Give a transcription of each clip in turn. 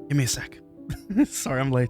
Give me a sec. Sorry, I'm late.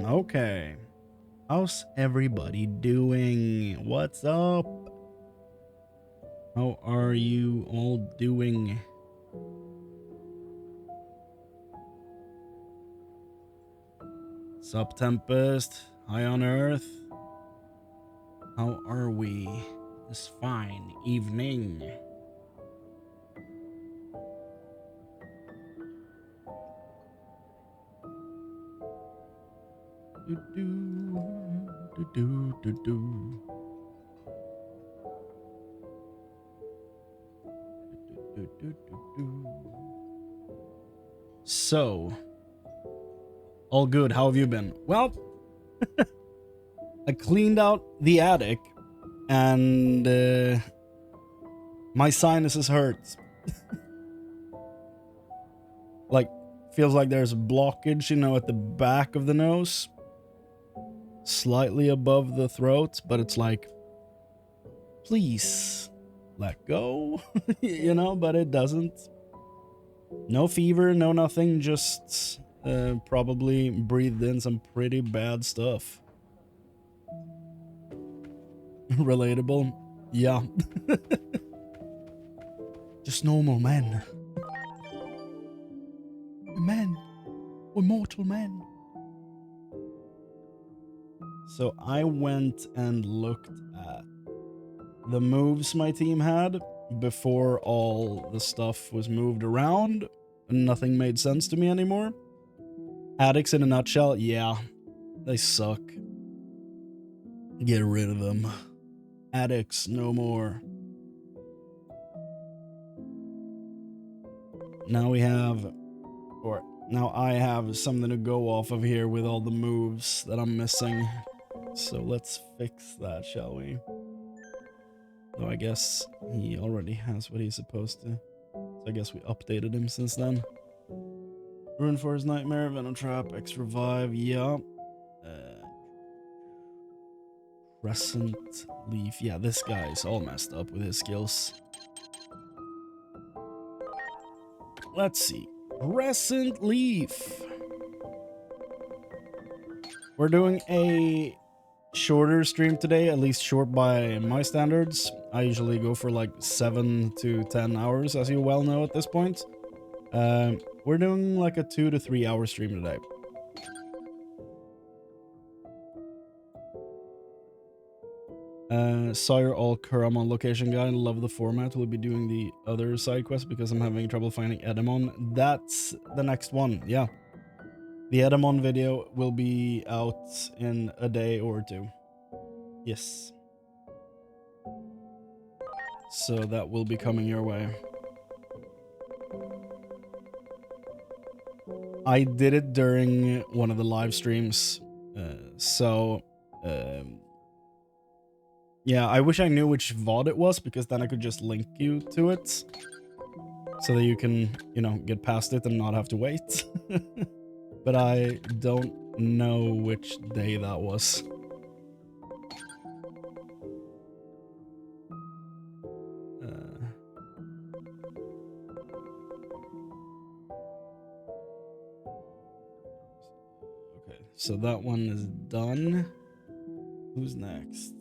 Okay. How's everybody doing? What's up? How are you all doing? Sup, Tempest? High on Earth? How are we this fine evening? Do do do do do do. So, all good. How have you been? Well, I cleaned out the attic, and my sinuses hurt. Like, feels like there's a blockage, you know, at the back of the nose, slightly above the throat, but it's like, please let go, you know, but it doesn't. No fever, no nothing, just probably breathed in some pretty bad stuff. Relatable? Yeah. Just normal men. Men. We're mortal men. So I went and looked at the moves my team had before all the stuff was moved around and nothing made sense to me anymore. Addicts in a nutshell, yeah, they suck. Get rid of them. Addicts, no more. Now we have, or now I have something to go off of here with all the moves that I'm missing. So let's fix that, shall we? Though I guess he already has what he's supposed to. So I guess we updated him since then. Ruin for his nightmare, Venom Trap, X Revive, yeah. Crescent Leaf, yeah, this guy's all messed up with his skills. Let's see. Crescent Leaf. We're doing a shorter stream today, at least short by my standards. I usually go for like 7 to 10 hours, as you well know at this point. We're doing like a 2 to 3 hour stream today. Saw your all Kuramon location guide. Love the format. We'll be doing the other side quest because I'm having trouble finding Edamon. That's the next one. Yeah. The Edamon video will be out in a day or two. Yes. So that will be coming your way. I did it during one of the live streams. Yeah, I wish I knew which VOD it was, because then I could just link you to it. So that you can, you know, get past it and not have to wait. But I don't know which day that was. Okay, so that one is done. Who's next?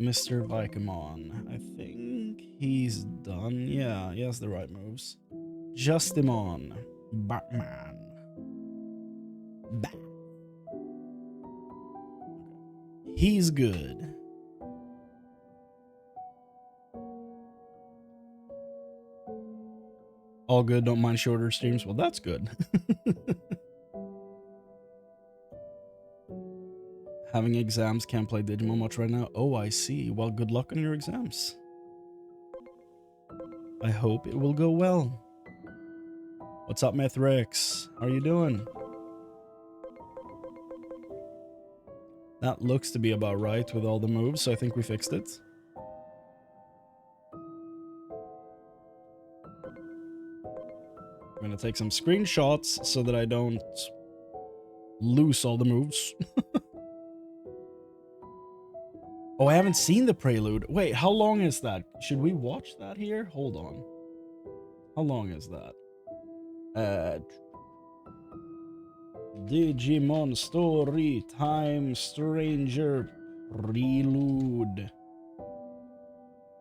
Mr. Vikemon. I think he's done. Yeah, he has the right moves. Justimon. Batman. Bat. He's good. All good, don't mind shorter streams. Well, that's good. Having exams, can't play Digimon much right now. Oh, I see. Well, good luck on your exams. I hope it will go well. What's up, Mithrix? How are you doing? That looks to be about right with all the moves, so I think we fixed it. I'm gonna take some screenshots so that I don't lose all the moves. Oh, I haven't seen the prelude. Wait, how long is that? Should we watch that here? Hold on. How long is that? Digimon Story Time Stranger Prelude.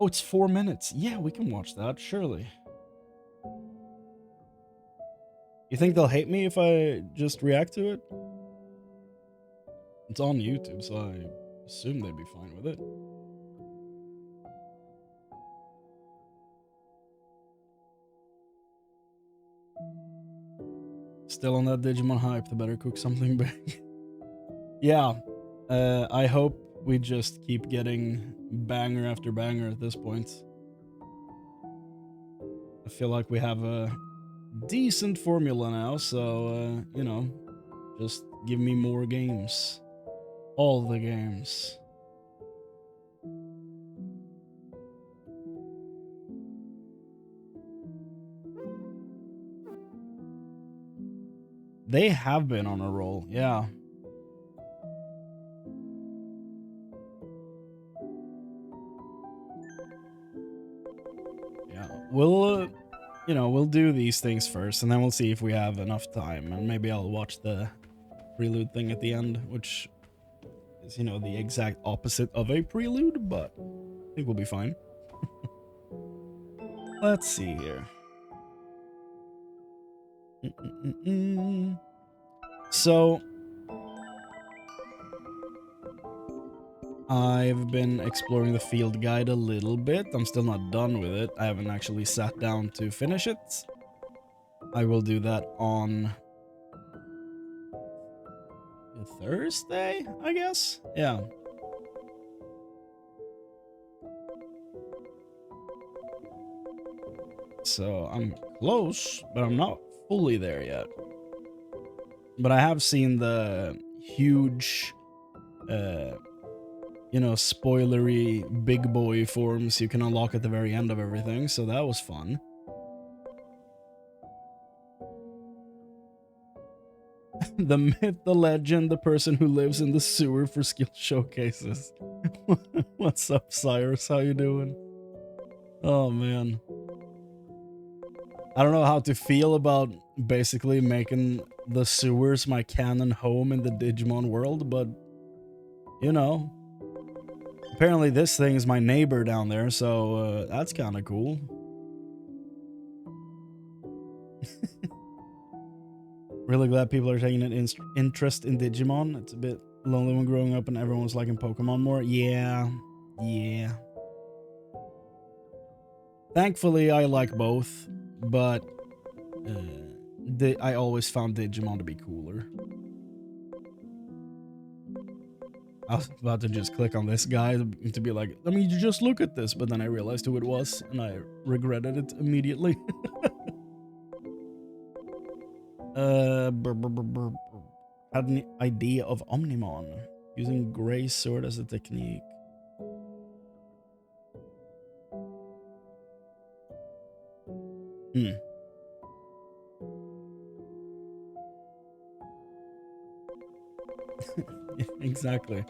Oh, it's 4 minutes. Yeah, we can watch that, surely. You think they'll hate me if I just react to it? It's on YouTube, so I assume they'd be fine with it. Still on that Digimon hype, they better cook something big. Yeah, I hope we just keep getting banger after banger at this point. I feel like we have a decent formula now, so, you know, just give me more games. All the games. They have been on a roll, yeah. Yeah, we'll, you know, we'll do these things first, and then we'll see if we have enough time, and maybe I'll watch the prelude thing at the end, which is, you know, the exact opposite of a prelude, but I think we'll be fine. Let's see here. So, I've been exploring the field guide a little bit. I'm still not done with it. I haven't actually sat down to finish it. I will do that on Thursday, I guess? Yeah. So I'm close, but I'm not fully there yet. But I have seen the huge, you know, spoilery big boy forms you can unlock at the very end of everything, so that was fun. The myth, the legend, the person who lives in the sewer for skill showcases. What's up, Cyrus? How you doing? Oh, man. I don't know how to feel about basically making the sewers my canon home in the Digimon world, but, you know. Apparently this thing is my neighbor down there, so that's kind of cool. Really glad people are taking an interest in Digimon. It's a bit lonely when growing up and everyone's liking Pokemon more. Yeah. Thankfully, I like both, but I always found Digimon to be cooler. I was about to just click on this guy to be like, let me just look at this, but then I realized who it was, and I regretted it immediately. Had an idea of Omnimon, using Gray Sword as a technique. Exactly.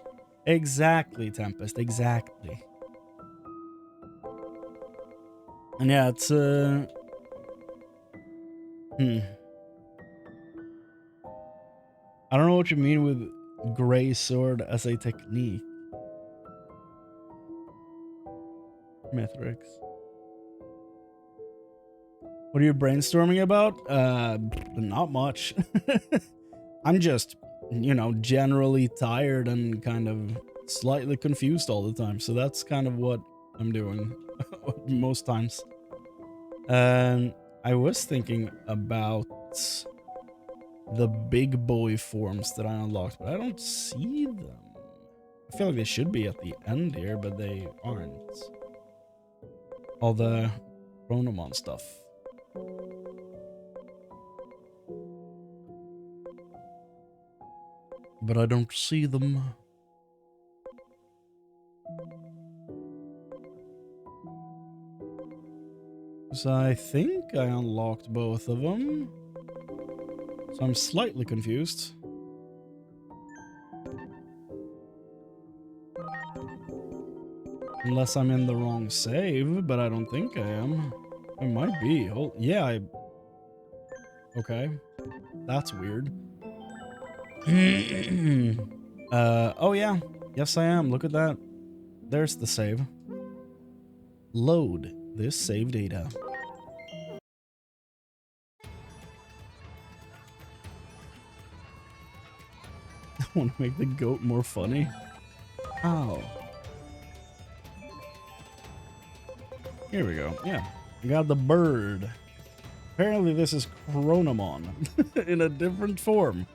Exactly, Tempest, exactly. And yeah, it's I don't know what you mean with Gray Sword as a technique. Mithrix. What are you brainstorming about? Not much. I'm just, you know, generally tired and kind of slightly confused all the time. So that's kind of what I'm doing most times. I was thinking about the big boy forms that I unlocked, but I don't see them. I feel like they should be at the end here, but they aren't. All the Chronomon stuff. But I don't see them. So I think I unlocked both of them. So I'm slightly confused. Unless I'm in the wrong save, but I don't think I am. I might be. Oh, yeah, okay. That's weird. Oh yeah. Yes, I am. Look at that. There's the save. Load this save data. I want to make the goat more funny. Oh. Here we go. Yeah. We got the bird. Apparently this is Chronomon in a different form.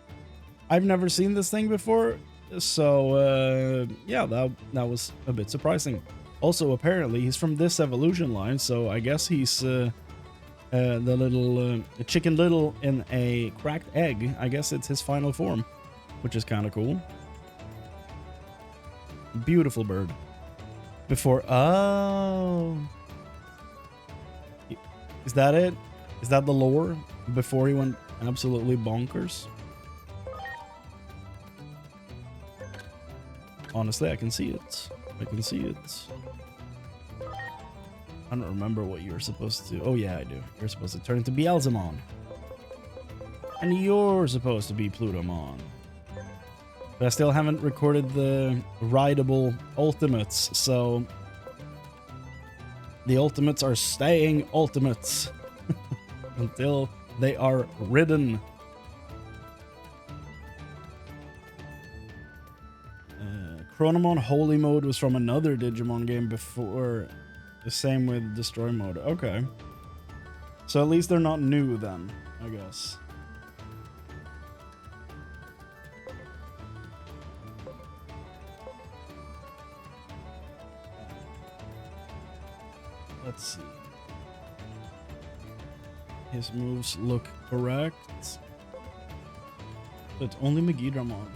I've never seen this thing before, so yeah, that was a bit surprising. Also, apparently he's from this evolution line, so I guess he's the little Chicken Little in a cracked egg. I guess it's his final form, which is kind of cool. Beautiful bird. Before, oh, is that it? Is that the lore before he went absolutely bonkers? Honestly, I can see it. I can see it. I don't remember what you were supposed to... Oh yeah, I do. You're supposed to turn into Beelzemon. And you're supposed to be Plutomon. But I still haven't recorded the rideable ultimates, so... The ultimates are staying ultimates. Until they are ridden. Chronomon Holy Mode was from another Digimon game before. The same with Destroy Mode. Okay. So at least they're not new then, I guess. Let's see. His moves look correct. But it's only Megidramon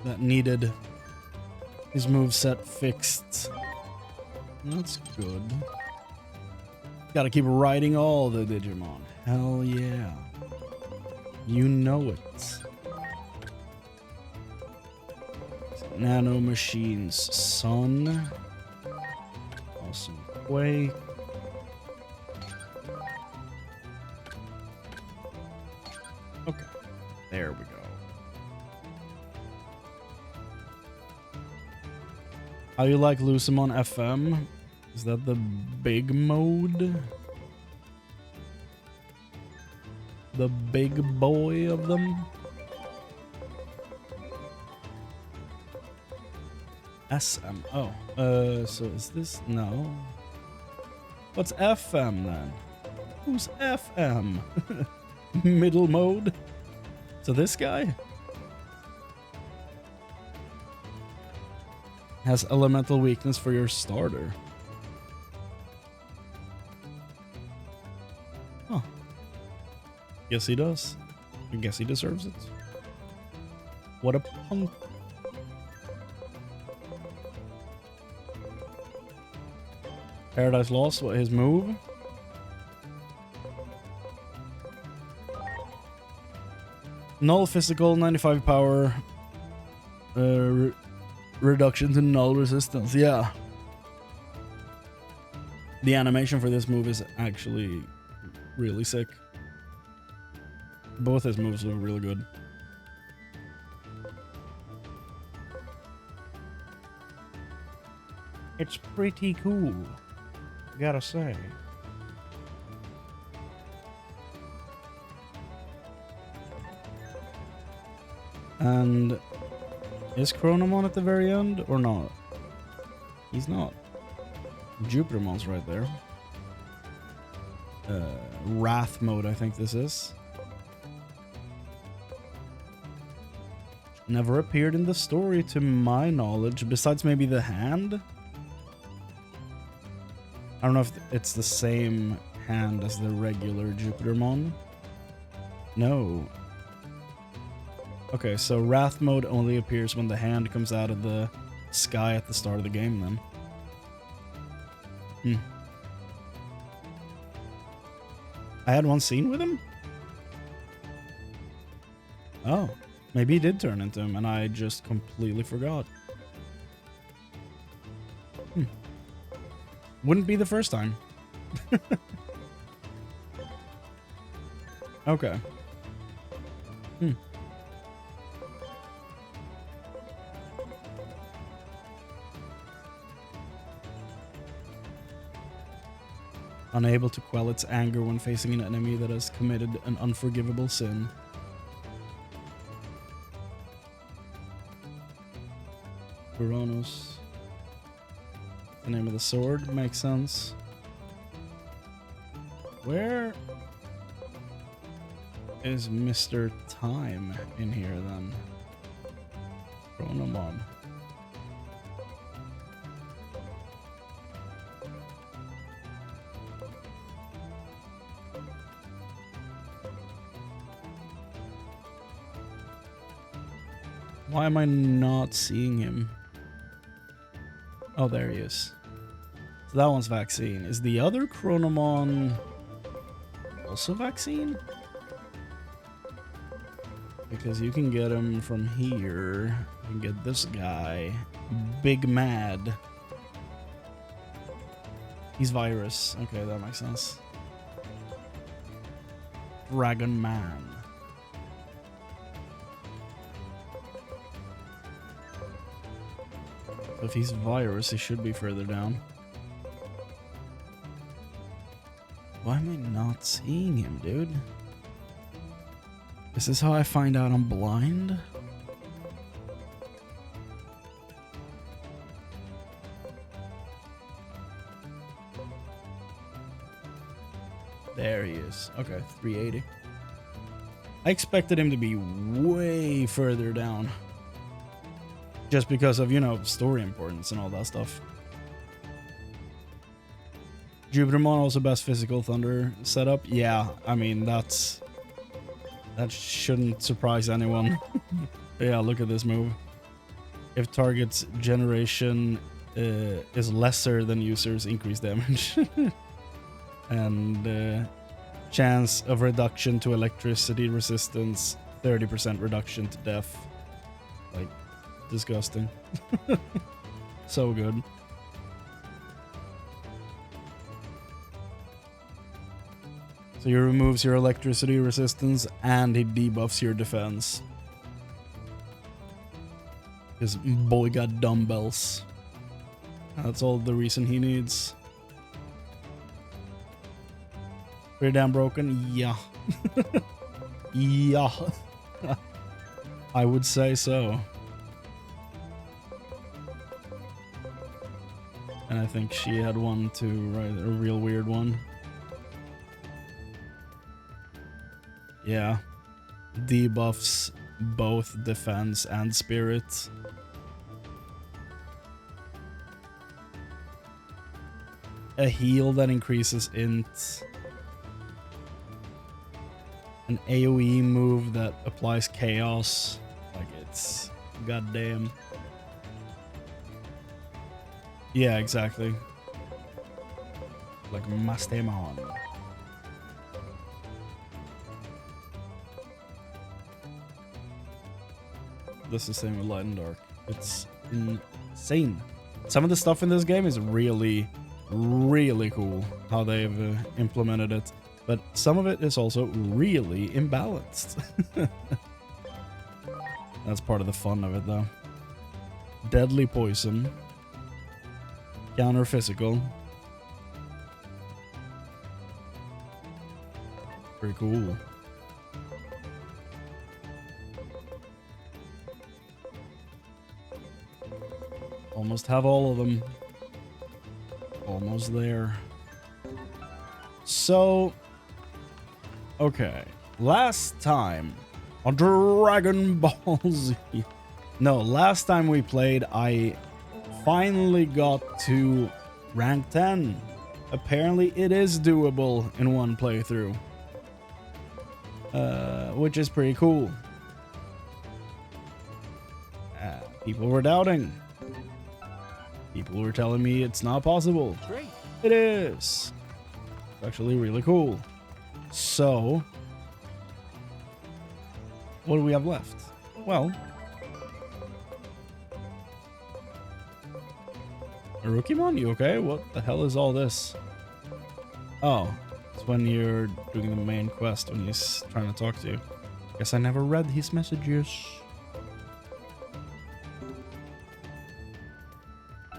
that needed his moveset fixed. That's good. Gotta keep riding all the Digimon. Hell yeah. You know it. Nano Machines, Sun. Awesome Quake. Okay, there we go. How you like Lucemon FM? Is that the big mode? The big boy of them? SM. Oh, so is this? No. What's FM then? Who's FM? Middle mode? So this guy? Has elemental weakness for your starter. Huh. Guess he does. I guess he deserves it. What a punk. Paradise Lost, what his move? Null physical, 95 power. Reduction to null resistance, yeah. The animation for this move is actually really sick. Both his moves look really good. It's pretty cool, gotta say. And is Chronomon at the very end or not? He's not. Jupitermon's right there. Wrath mode, I think this is. Never appeared in the story to my knowledge, besides maybe the hand? I don't know if it's the same hand as the regular Jupitermon. No. Okay, so Wrath mode only appears when the hand comes out of the sky at the start of the game then. I had one scene with him? Oh. Maybe he did turn into him, and I just completely forgot. Wouldn't be the first time. Okay. Unable to quell its anger when facing an enemy that has committed an unforgivable sin. Kronos. The name of the sword makes sense. Where is Mr. Time in here then? Chronomon. Why am I not seeing him? Oh, there he is. So that one's vaccine. Is the other Chronomon also vaccine? Because you can get him from here. You can get this guy. Big Mad. He's virus. Okay, that makes sense. Dragon Man. So if he's virus, he should be further down. Why am I not seeing him, dude? Is this how I find out I'm blind? There he is. Okay, 380. I expected him to be way further down. Just because of, you know, story importance and all that stuff. Jupitermon also best physical thunder setup. Yeah, I mean, that shouldn't surprise anyone. Yeah, look at this move. If target's generation is lesser than user's increased damage. And chance of reduction to electricity resistance, 30% reduction to death. Like, disgusting. So good. So he removes your electricity resistance and he debuffs your defense. His boy got dumbbells. That's all the reason he needs. Pretty damn broken? Yeah. Yeah. I would say so. And I think she had one too, right? A real weird one. Yeah. Debuffs both defense and spirit. A heal that increases int. An AoE move that applies chaos. Like, it's goddamn. Yeah, exactly. Like Mastemon. This is the same with Light and Dark. It's insane. Some of the stuff in this game is really, really cool. How they've implemented it. But some of it is also really imbalanced. That's part of the fun of it, though. Deadly poison. Counter physical. Pretty cool. Almost have all of them. Almost there. So, okay. Last time on Dragon Ball Z. No, last time we played, I finally got to rank 10. Apparently, it is doable in one playthrough. Which is pretty cool. People were doubting. People were telling me it's not possible. Great. It is. It's actually really cool. So, what do we have left? Well, Rookimon, you okay? What the hell is all this? Oh, it's when you're doing the main quest when he's trying to talk to you. Guess I never read his messages.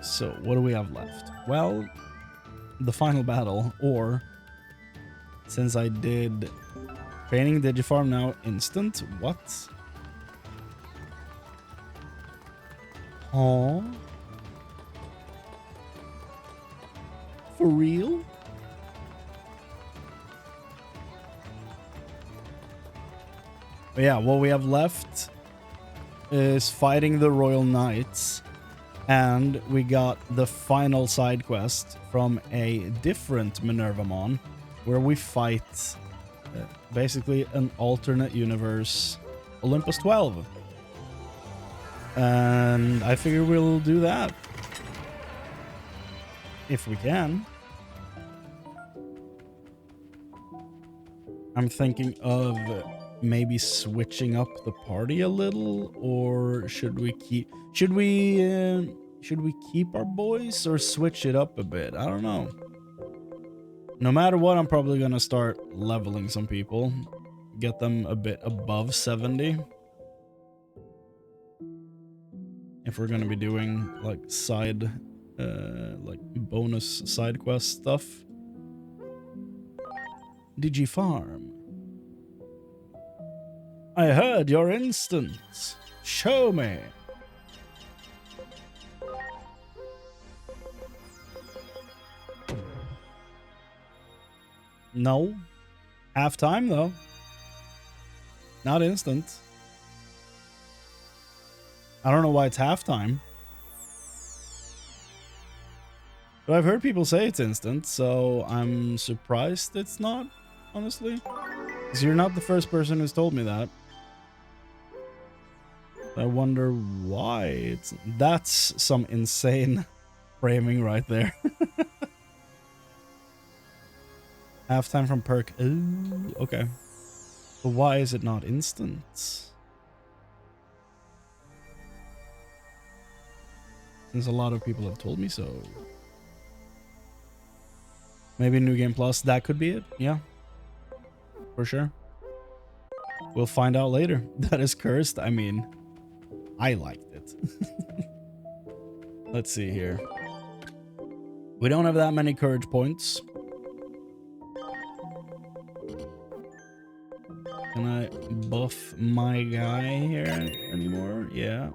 So, what do we have left? Well, the final battle, or since I did training Digifarm now instant, what? Huh? For real? But yeah, what we have left is fighting the Royal Knights, and we got the final side quest from a different Minervamon, where we fight basically an alternate universe Olympos 12. And I figure we'll do that. If we can. I'm thinking of maybe switching up the party a little, or should we keep our boys or switch it up a bit? I don't know. No matter what, I'm probably gonna start leveling some people, get them a bit above 70. If we're gonna be doing like side like bonus side quest stuff. Digifarm. I heard your instance. Show me. No. Half time though. Not instant. I don't know why it's halftime. But I've heard people say it's instant, so I'm surprised it's not, honestly. Because you're not the first person who's told me that. I wonder why that's some insane framing right there. Halftime from perk. Ooh, okay. But why is it not instant? Since a lot of people have told me so. Maybe New Game Plus, that could be it. Yeah. For sure. We'll find out later. That is cursed. I mean, I liked it. Let's see here. We don't have that many courage points. Can I buff my guy here anymore? Yeah.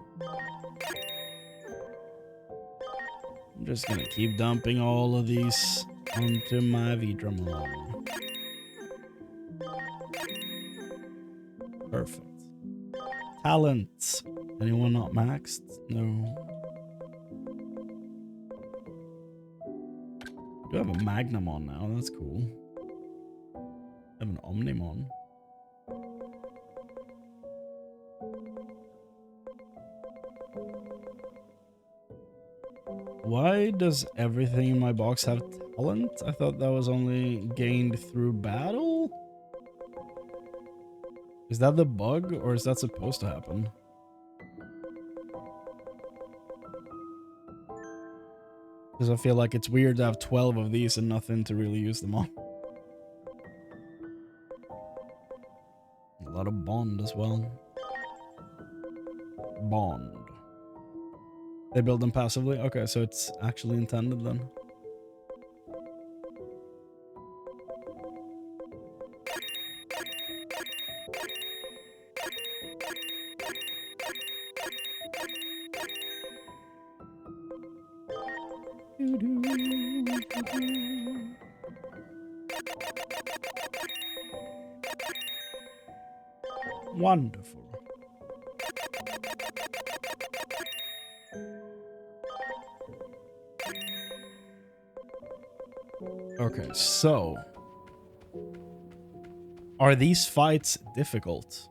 I'm just gonna keep dumping all of these onto my Vidramon. Perfect. Talent. Anyone not maxed? No. I do have a Magnamon now, that's cool. I have an Omnimon. Why does everything in my box have talent? I thought that was only gained through battle? Is that the bug, or is that supposed to happen? Because I feel like it's weird to have 12 of these and nothing to really use them on. A lot of bond as well. Bond. They build them passively? Okay, so it's actually intended then. Wonderful. Okay, so are these fights difficult?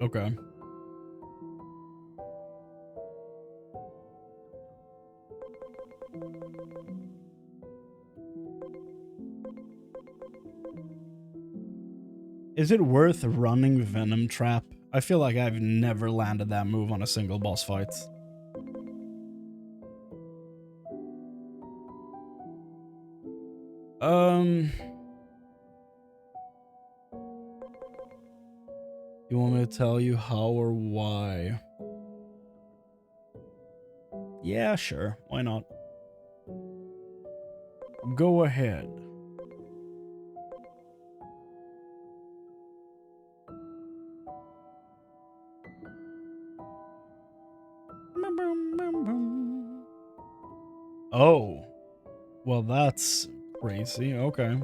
Okay. Is it worth running Venom Trap? I feel like I've never landed that move on a single boss fight. You want me to tell you how or why? Yeah, sure. Why not? Go ahead. Oh. Well, that's crazy. Okay.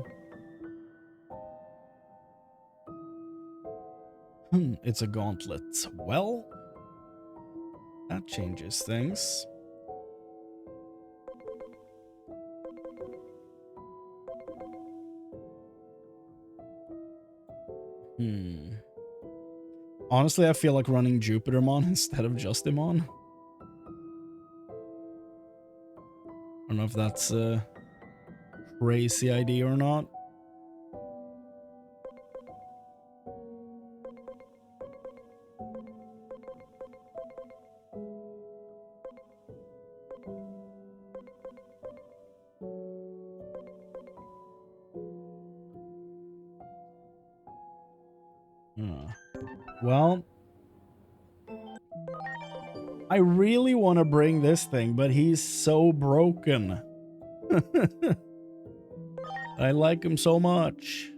It's a gauntlet. Well, that changes things. Honestly, I feel like running Jupitermon instead of Justimon. I don't know if that's a crazy idea or not. Well, I really want to bring this thing, but he's so broken. I like him so much.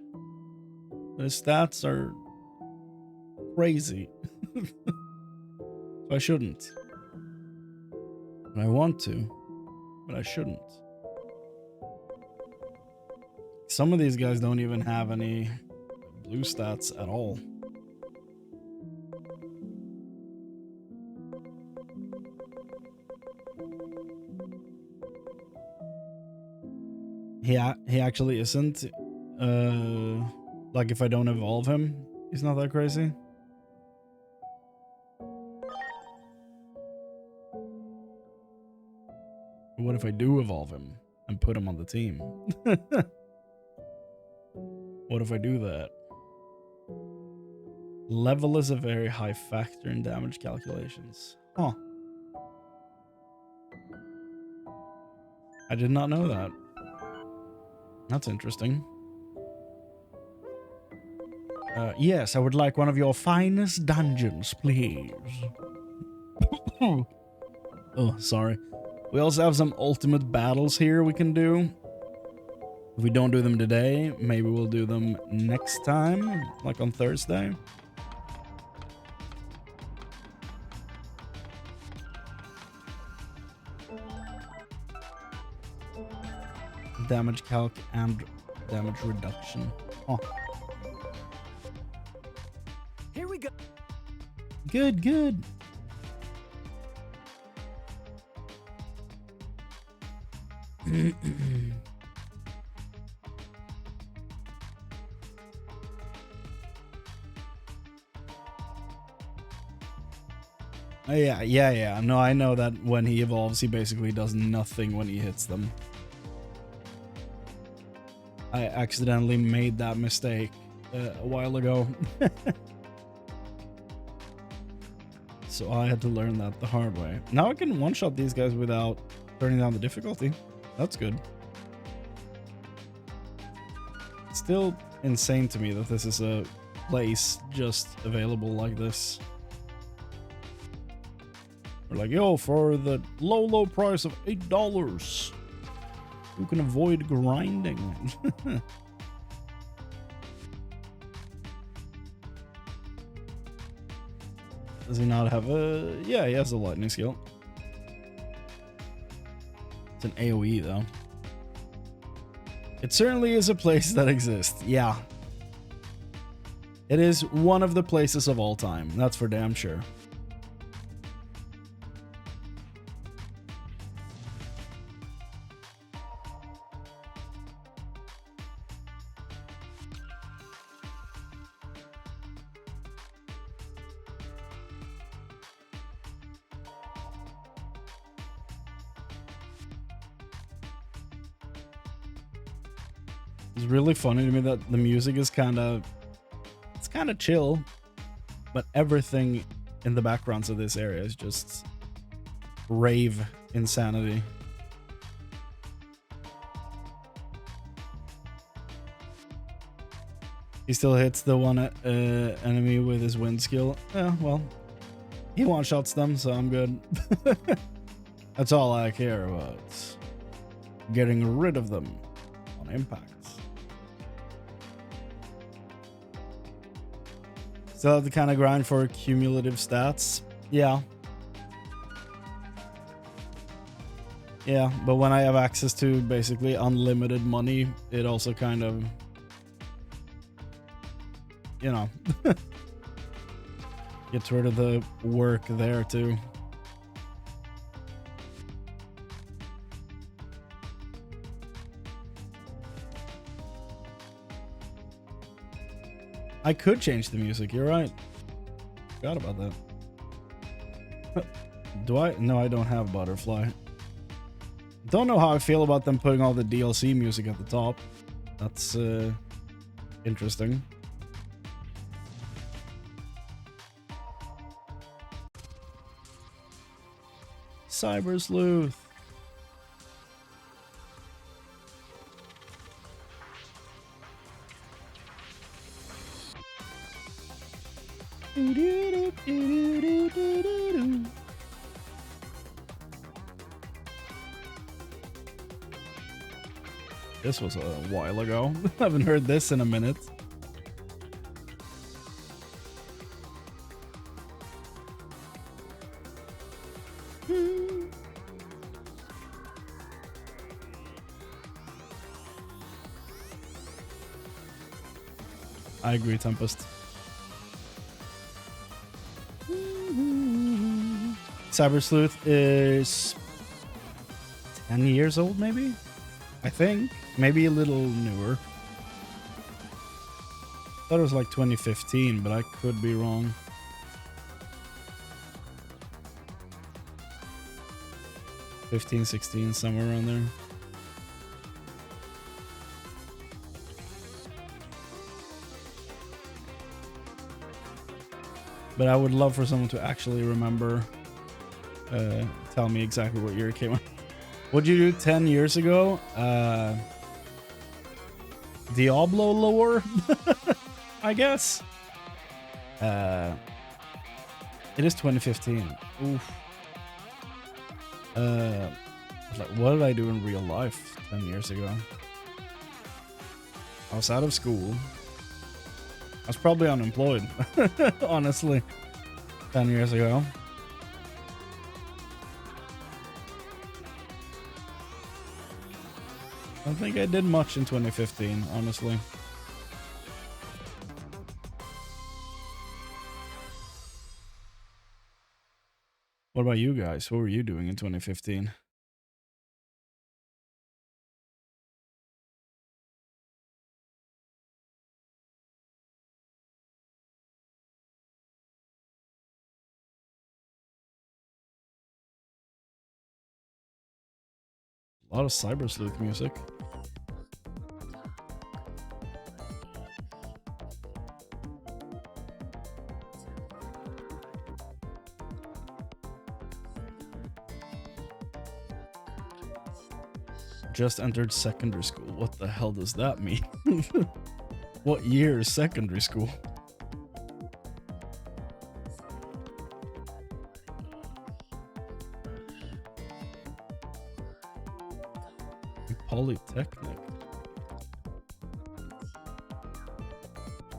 His stats are crazy. So I shouldn't. I want to, but I shouldn't. Some of these guys don't even have any blue stats at all. He actually isn't. Like if I don't evolve him, he's not that crazy. What if I do evolve him and put him on the team? What if I do that? Level is a very high factor in damage calculations. Huh. I did not know that. That's interesting. Yes, I would like one of your finest dungeons, please. Oh, sorry. We also have some ultimate battles here we can do. If we don't do them today, maybe we'll do them next time, like on Thursday. Damage calc and damage reduction. Oh. Here we go. Good, good. Yeah. No, I know that when he evolves, he basically does nothing when he hits them. I accidentally made that mistake a while ago. So I had to learn that the hard way. Now I can one-shot these guys without turning down the difficulty. That's good. It's still insane to me that this is a place just available like this. We're like, yo, for the low price of $8, you can avoid grinding. Does he not have a... Yeah, he has a lightning skill. It's an AoE, though. It certainly is a place that exists. Yeah. It is one of the places of all time. That's for damn sure. It's really funny to me that the music is kind of chill, but everything in the backgrounds of this area is just rave insanity. He still hits the one enemy with his wind skill. Yeah, well, he one-shots them, so I'm good. That's all I care about. Getting rid of them on impact. Still have to kind of grind for cumulative stats. Yeah. Yeah, but when I have access to basically unlimited money, it also kind of, you know, gets rid of the work there too. I could change the music, you're right. Forgot about that. Do I? No, I don't have Butterfly. Don't know how I feel about them putting all the DLC music at the top. That's interesting. Cyber Sleuth. This was a while ago. I haven't heard this in a minute. I agree, Tempest. Cyber Sleuth is 10 years old, maybe? I think. Maybe a little newer. Thought it was like 2015, but I could be wrong. '15, 16, somewhere around there. But I would love for someone to actually remember, tell me exactly what year it came out. What'd you do 10 years ago? Diablo lore, I guess. It is 2015. Oof. Like, what did I do in real life 10 years ago? I was out of school. I was probably unemployed, honestly, 10 years ago. I don't think I did much in 2015, honestly. What about you guys? What were you doing in 2015? A lot of Cyber Sleuth music. Just entered secondary school. What the hell does that mean? What year is secondary school? Polytechnic.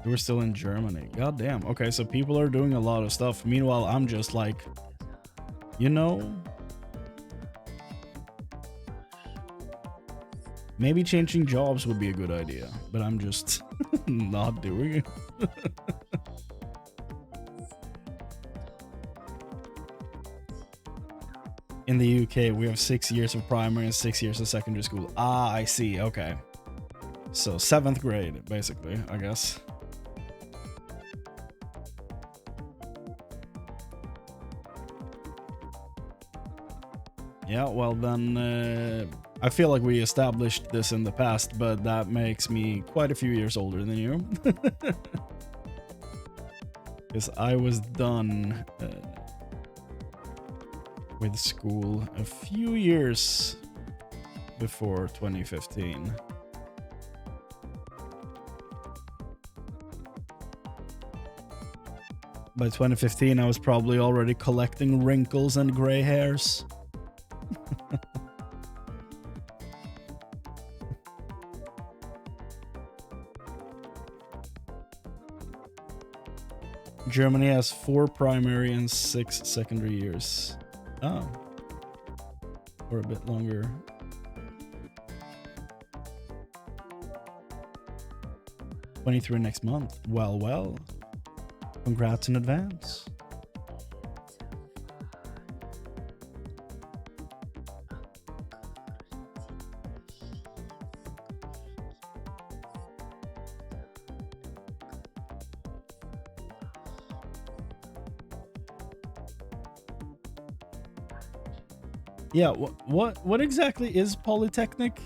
You were still in Germany. God damn. Okay, so people are doing a lot of stuff. Meanwhile, I'm just like, you know, maybe changing jobs would be a good idea, but I'm just not doing it. In the UK, we have 6 years of primary and 6 years of secondary school. Ah, I see. Okay. So 7th grade, basically, I guess. Yeah, well then, I feel like we established this in the past, but that makes me quite a few years older than you. Because I was done with school a few years before 2015. By 2015, I was probably already collecting wrinkles and gray hairs. Germany has 4 primary and 6 secondary years. Oh. Or a bit longer. '23 next month. Well, well. Congrats in advance. Yeah, what exactly is Polytechnic?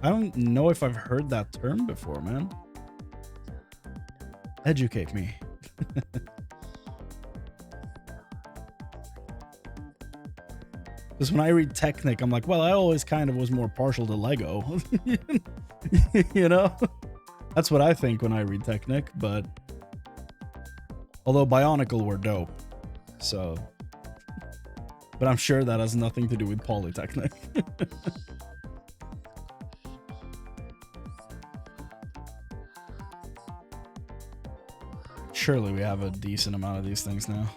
I don't know if I've heard that term before, man. Educate me. Because when I read Technic, I'm like, well, I always kind of was more partial to Lego. You know? That's what I think when I read Technic, but... Although Bionicle were dope, so... But I'm sure that has nothing to do with Polytechnic. Surely we have a decent amount of these things now.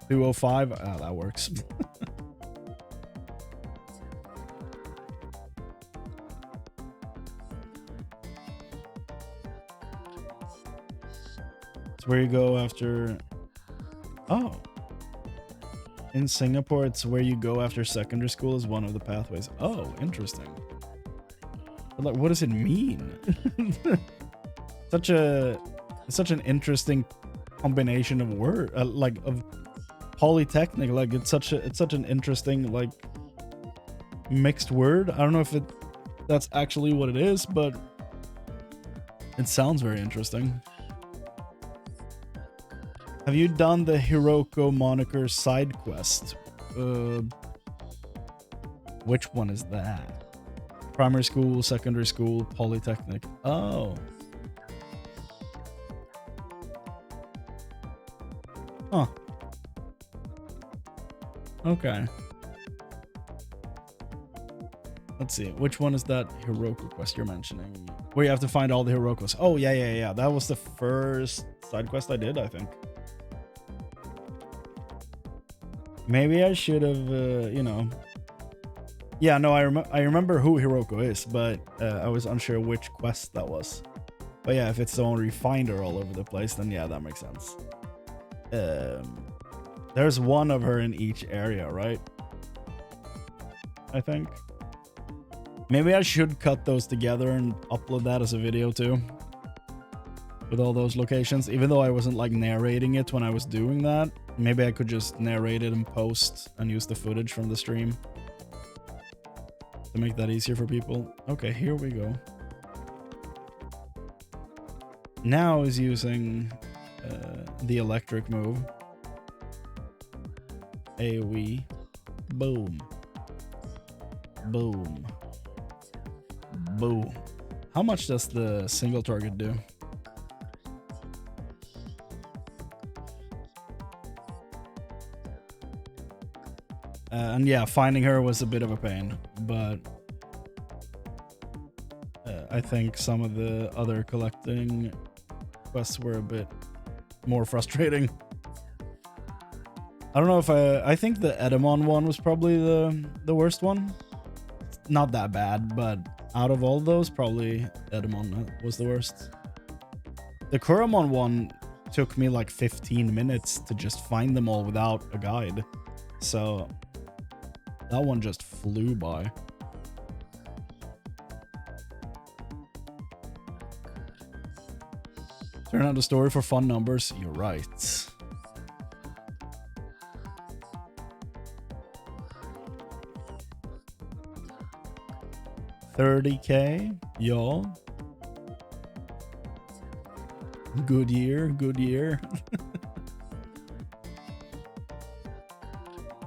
205? Ah, that works. It's where you go after... Oh. In Singapore, it's where you go after secondary school is one of the pathways. Oh, interesting. But like, what does it mean? Such an interesting combination of word, like of Polytechnic. Like it's such an interesting like mixed word. I don't know if that's actually what it is, but it sounds very interesting. Have you done the Hiroko moniker side quest? Which one is that? Primary school, secondary school, Polytechnic. Oh. Huh. Okay. Let's see. Which one is that Hiroko quest you're mentioning? Where you have to find all the Hirokos. Oh, yeah. That was the first side quest I did, I think. Maybe I should have, you know... Yeah, no, I remember who Hiroko is, but I was unsure which quest that was. But yeah, if it's the one where you find her all over the place, then yeah, that makes sense. There's one of her in each area, right? I think. Maybe I should cut those together and upload that as a video too. With all those locations, even though I wasn't like narrating it when I was doing that. Maybe I could just narrate it and post and use the footage from the stream to make that easier for people. Okay, here we go. Now is using the electric move. AoE. Boom. Boom. Boom. How much does the single target do? And yeah, finding her was a bit of a pain, but I think some of the other collecting quests were a bit more frustrating. I don't know if I think the Edamon one was probably the worst one. Not that bad, but out of all those, probably Edamon was the worst. The Kuramon one took me like 15 minutes to just find them all without a guide. So that one just flew by. Turn out the story for fun numbers. You're right. $30K, y'all. Good year, good year.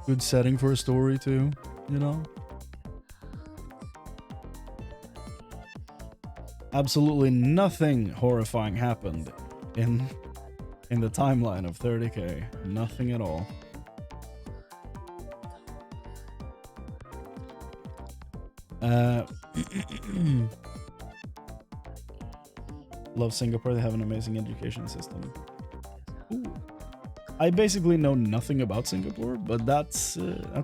Good setting for a story too, you know? Absolutely nothing horrifying happened in the timeline of 30K. Nothing at all. Love Singapore. They have an amazing education system. Ooh. I basically know nothing about Singapore, but that's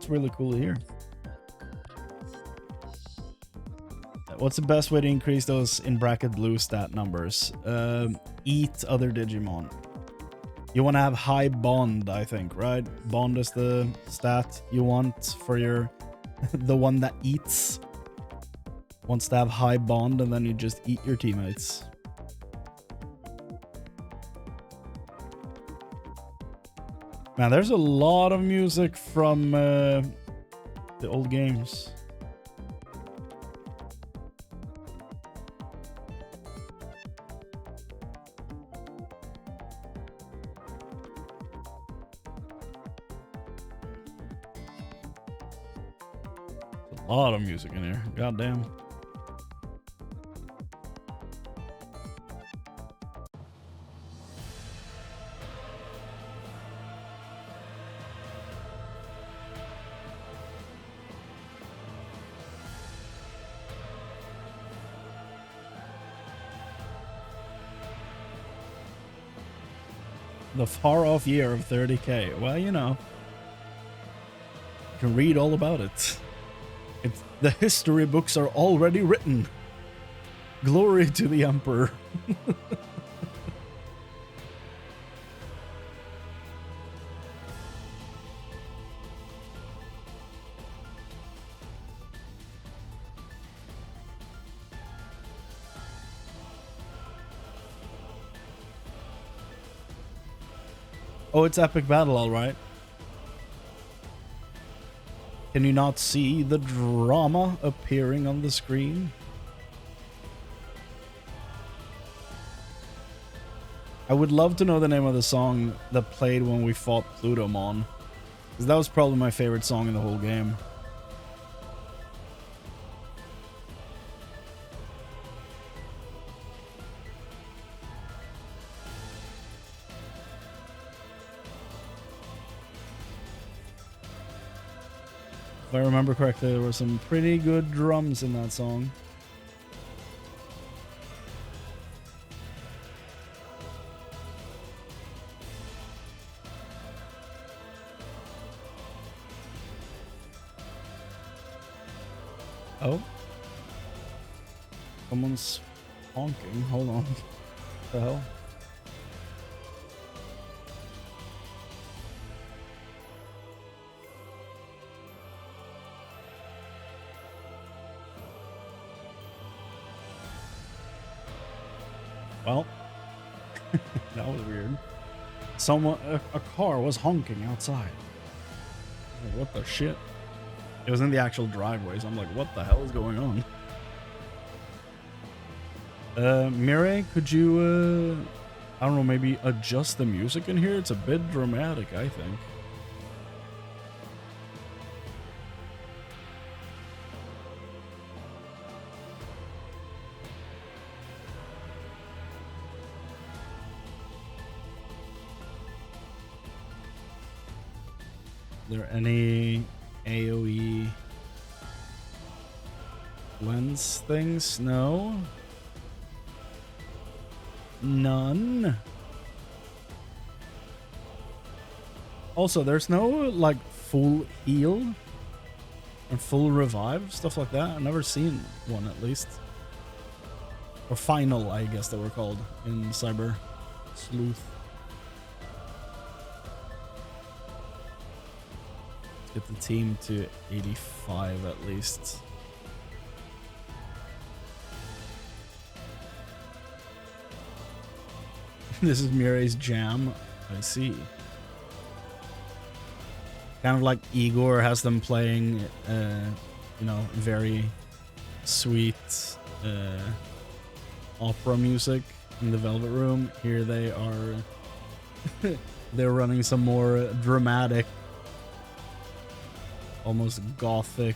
really cool to hear. What's the best way to increase those in bracket blue stat numbers? Eat other Digimon. You want to have high bond, I think, right? Bond is the stat you want for your the one that eats. Wants to have high bond, and then you just eat your teammates. Man, there's a lot of music from the old games. A lot of music in here. Goddamn. The far-off year of 30K. Well, you know, you can read all about it. The history books are already written. Glory to the Emperor. Oh, it's epic battle, all right. Can you not see the drama appearing on the screen? I would love to know the name of the song that played when we fought Plutomon, because that was probably my favorite song in the whole game. If I remember correctly, there were some pretty good drums in that song. Oh. Someone's honking. Hold on. What the hell? Well, that was weird. Someone, a car was honking outside. Like, what the shit? It was in the actual driveway, so I'm like, what the hell is going on? Mireille, could you, I don't know, maybe adjust the music in here? It's a bit dramatic, I think. Are there any AoE lens things? No. None. Also, there's no, like, full heal and full revive, stuff like that. I've never seen one, at least. Or final, I guess they were called in Cyber Sleuth. Let's get the team to 85 at least. This is Mirai's jam. I see. Kind of like Igor has them playing, you know, very sweet opera music in the Velvet Room. Here they are. They're running some more dramatic, almost gothic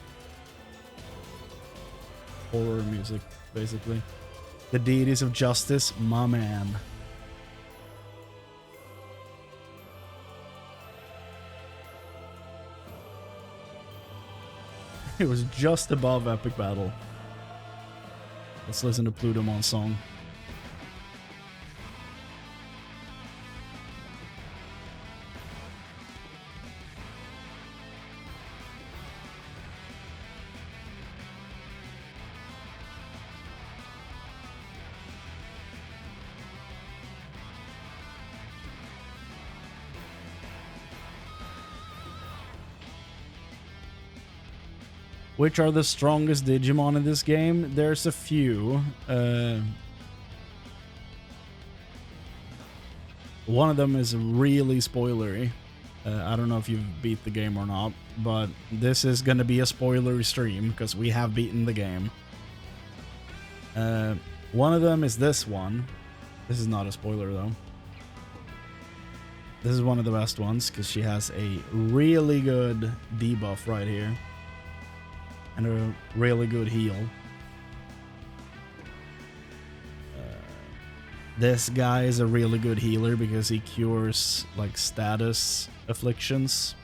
horror music, basically. The deities of justice, my man. It was just above Epic Battle. Let's listen to Plutomon's song. Which are the strongest Digimon in this game? There's a few. One of them is really spoilery. I don't know if you've beat the game or not, but this is going to be a spoilery stream because we have beaten the game. One of them is this one. This is not a spoiler though. This is one of the best ones because she has a really good debuff right here. And a really good heal. This guy is a really good healer because he cures like status afflictions.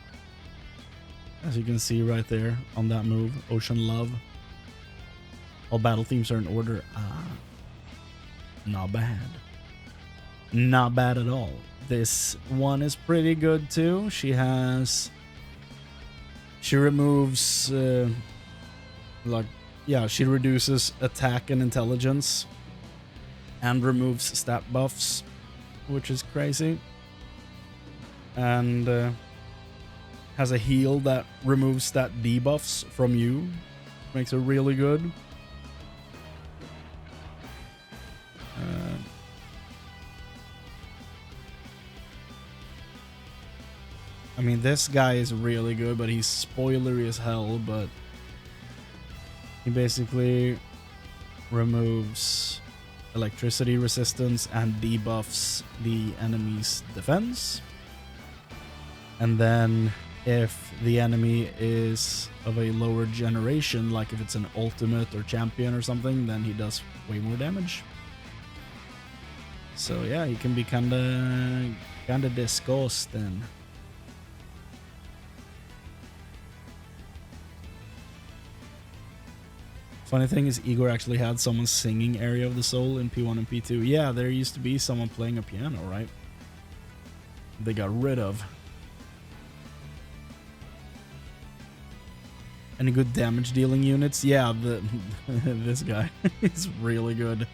As you can see right there on that move, Ocean Love. All battle themes are in order. Ah, not bad. Not bad at all. This one is pretty good too. She removes... she reduces attack and intelligence and removes stat buffs, which is crazy. And has a heal that removes stat debuffs from you. Makes it really good. I mean, this guy is really good, but he's spoilery as hell, but he basically removes electricity resistance and debuffs the enemy's defense. And then if the enemy is of a lower generation, like if it's an ultimate or champion or something, then he does way more damage. So yeah, he can be kinda disgusting. Funny thing is, Igor actually had someone singing Area of the Soul in P1 and P2. Yeah, there used to be someone playing a piano, right? They got rid of. Any good damage dealing units? Yeah, this guy is really good.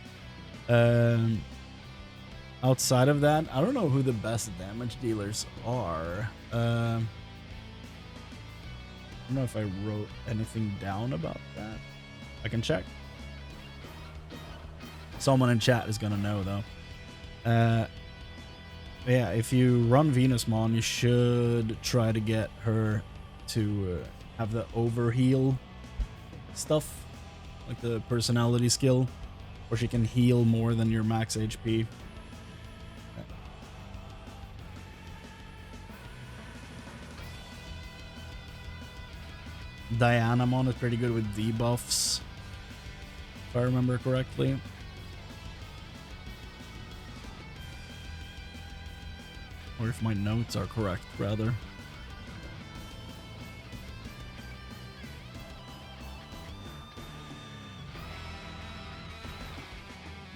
Outside of that, I don't know who the best damage dealers are. I don't know if I wrote anything down about that. I can check. Someone in chat is gonna know though. Yeah, if you run Venusmon, you should try to get her to have the overheal stuff, like the personality skill, where she can heal more than your max HP. Dianamon is pretty good with debuffs, if I remember correctly. Or if my notes are correct, rather.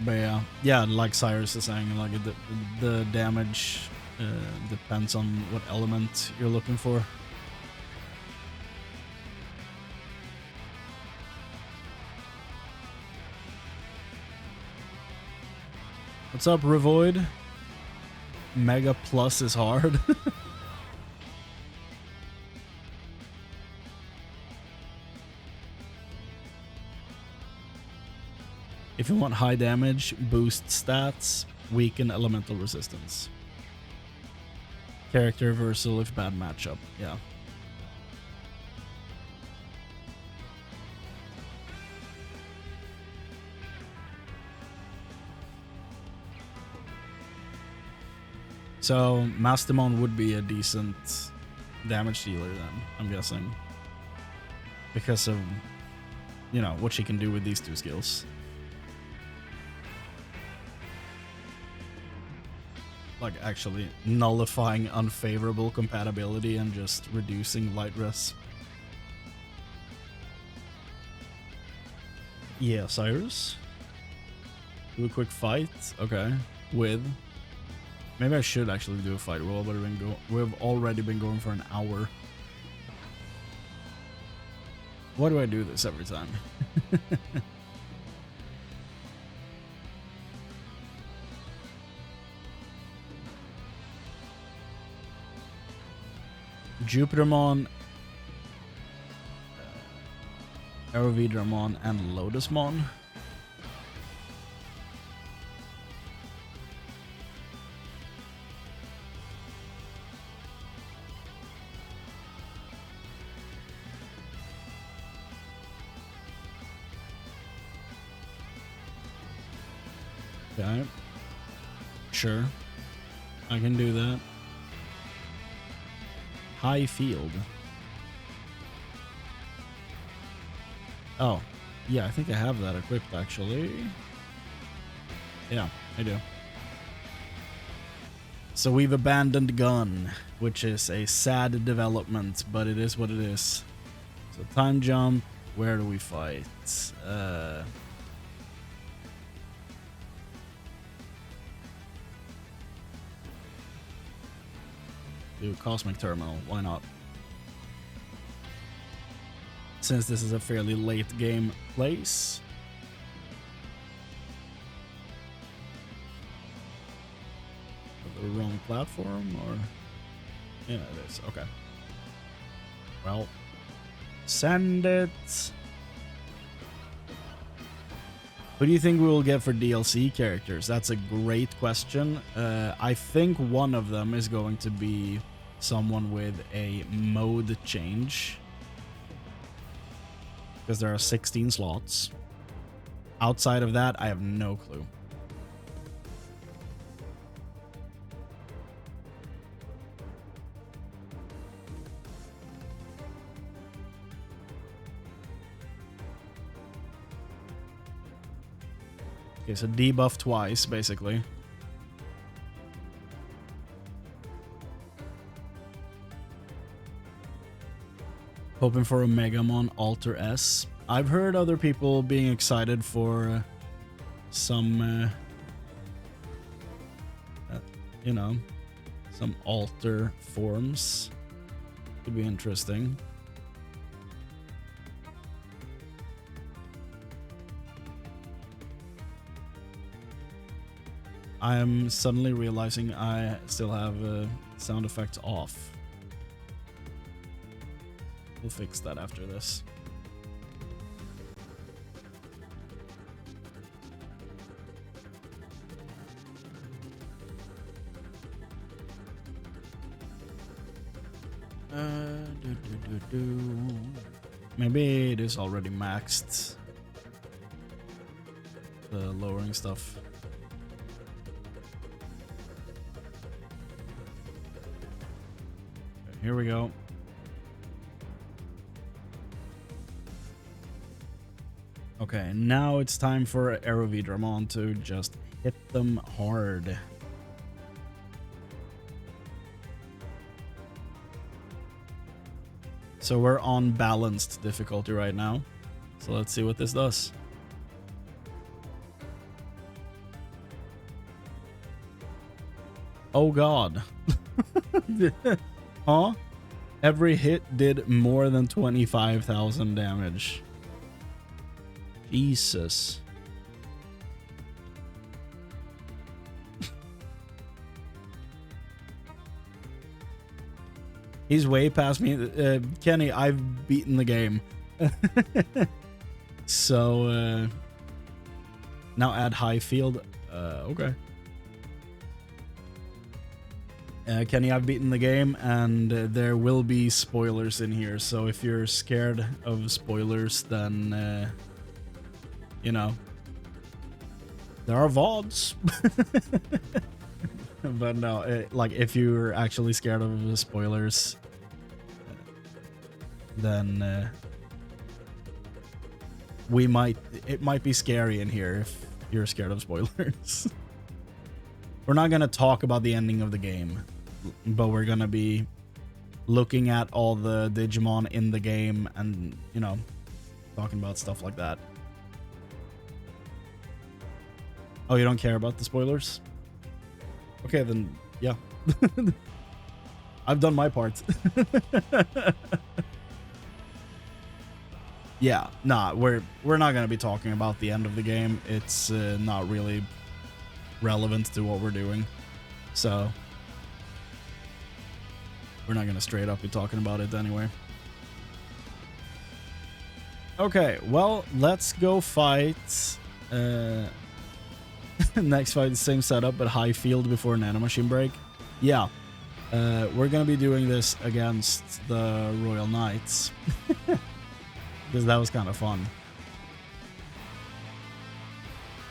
But yeah, like Cyrus is saying, like the damage depends on what element you're looking for. What's up, Revoid? Mega Plus is hard. If you want high damage, boost stats, weaken elemental resistance. Character reversal if bad matchup. Yeah. So Mastemon would be a decent damage dealer then, I'm guessing. Because of, you know, what she can do with these two skills. Like actually nullifying unfavorable compatibility and just reducing light res. Yeah, Cyrus. Do a quick fight. Okay. With. Maybe I should actually do a fight. We've already been going for an hour. Why do I do this every time? Jupitermon, Aerovidramon, and Lotusmon. Okay. Sure. I can do that. High field. Oh, yeah, I think I have that equipped actually. Yeah, I do. So we've abandoned gun, which is a sad development, but it is what it is. So time jump, where do we fight? Do Cosmic Terminal, why not? Since this is a fairly late game place. The wrong platform, or? Yeah, it is, okay. Well, send it. Who do you think we will get for DLC characters? That's a great question. I think one of them is going to be someone with a mode change. Because there are 16 slots. Outside of that, I have no clue. Okay, so debuff twice, basically. Hoping for a Megamon Alter S. I've heard other people being excited for some, you know, some alter forms. Could be interesting. I am suddenly realizing I still have sound effects off. We'll fix that after this. Maybe it is already maxed. The lowering stuff. Here we go. Okay, now it's time for Aerovidramon to just hit them hard. So we're on balanced difficulty right now. So let's see what this does. Oh god. Huh? Every hit did more than 25,000 damage. Jesus. He's way past me. Kenny, I've beaten the game. So, now add high field. Okay. Kenny, I've beaten the game, and there will be spoilers in here. So if you're scared of spoilers, then, you know, there are VODs. But no, like, if you're actually scared of spoilers, then it might be scary in here if you're scared of spoilers. We're not gonna talk about the ending of the game, but we're gonna be looking at all the Digimon in the game and, you know, talking about stuff like that. Oh, you don't care about the spoilers? Okay, then, yeah. I've done my part. Yeah, nah, we're not gonna be talking about the end of the game. It's not really relevant to what we're doing, so we're not gonna straight up be talking about it anyway. Okay, well, let's go fight. Next fight, the same setup, but high field before nanomachine break. Yeah, we're gonna be doing this against the Royal Knights. Because that was kind of fun.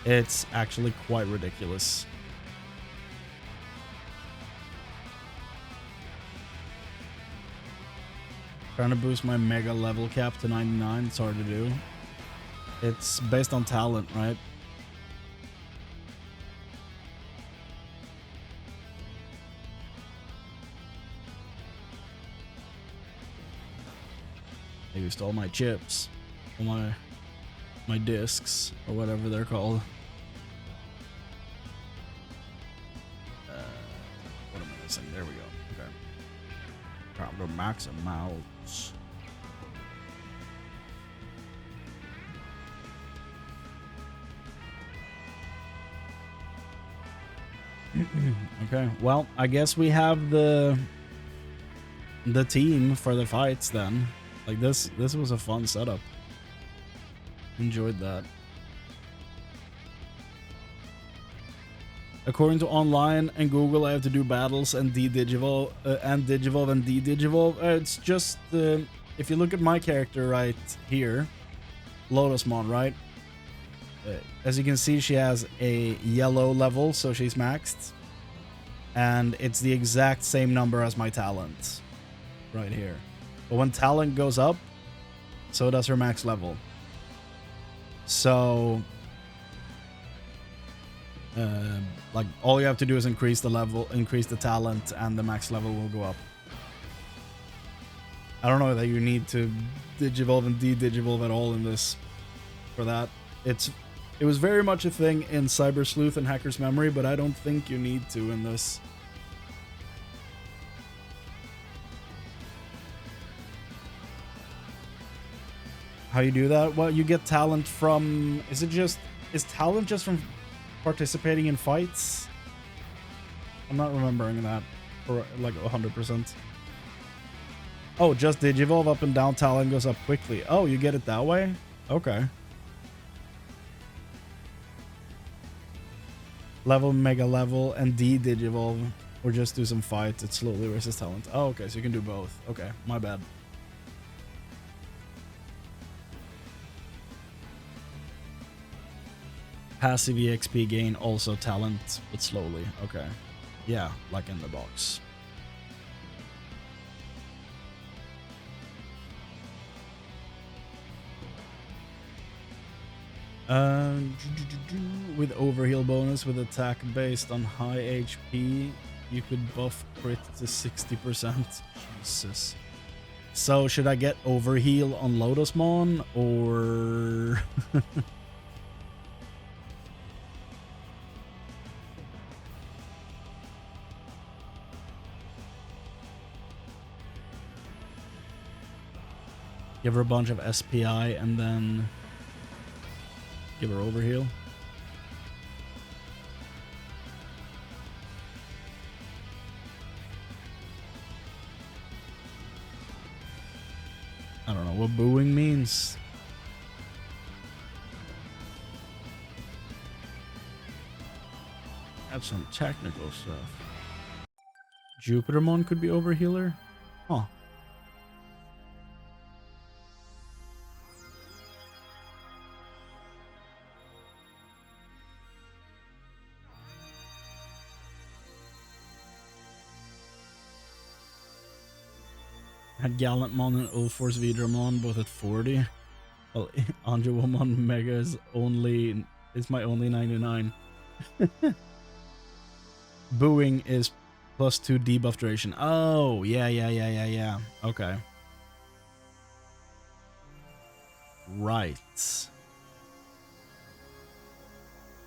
It's actually quite ridiculous. Trying to boost my mega level cap to 99. It's hard to do. It's based on talent, right? They used all my chips, all my discs, or whatever they're called. What am I missing? There we go. Okay. Time to max them out. Okay. Well, I guess we have the team for the fights then. Like, this was a fun setup. Enjoyed that. According to online and Google, I have to do battles and Digivolve and de-Digivolve. It's just if you look at my character right here, Lotusmon, right? As you can see, she has a yellow level, so she's maxed, and it's the exact same number as my talent right here. But when talent goes up, so does her max level. So, like, all you have to do is increase the level, increase the talent, and the max level will go up. I don't know that you need to Digivolve and de-Digivolve at all in this for that. It was very much a thing in Cyber Sleuth and Hacker's Memory, but I don't think you need to in this. How you do that? Well, you get talent from... Is talent just from participating in fights? I'm not remembering that for like 100%. Oh, just Digivolve up and down, talent goes up quickly. Oh, you get it that way? Okay. Level, mega level, and de-Digivolve. Or just do some fights. It slowly raises talent. Oh, okay, so you can do both. Okay, my bad. Passive EXP gain, also talent, but slowly. Okay. Yeah, like in the box. With overheal bonus with attack based on high HP, you could buff crit to 60%. Jesus. So should I get overheal on Lotusmon or... Give her a bunch of SPI and then give her overheal. I don't know what booing means. That's some technical stuff. Jupitermon could be overhealer? Huh. Had Gallantmon and Ulforce Vidramon both at 40. Well, Anjouamon Mega is my only 99. Booing is +2 debuff duration. Oh, yeah. Okay. Right.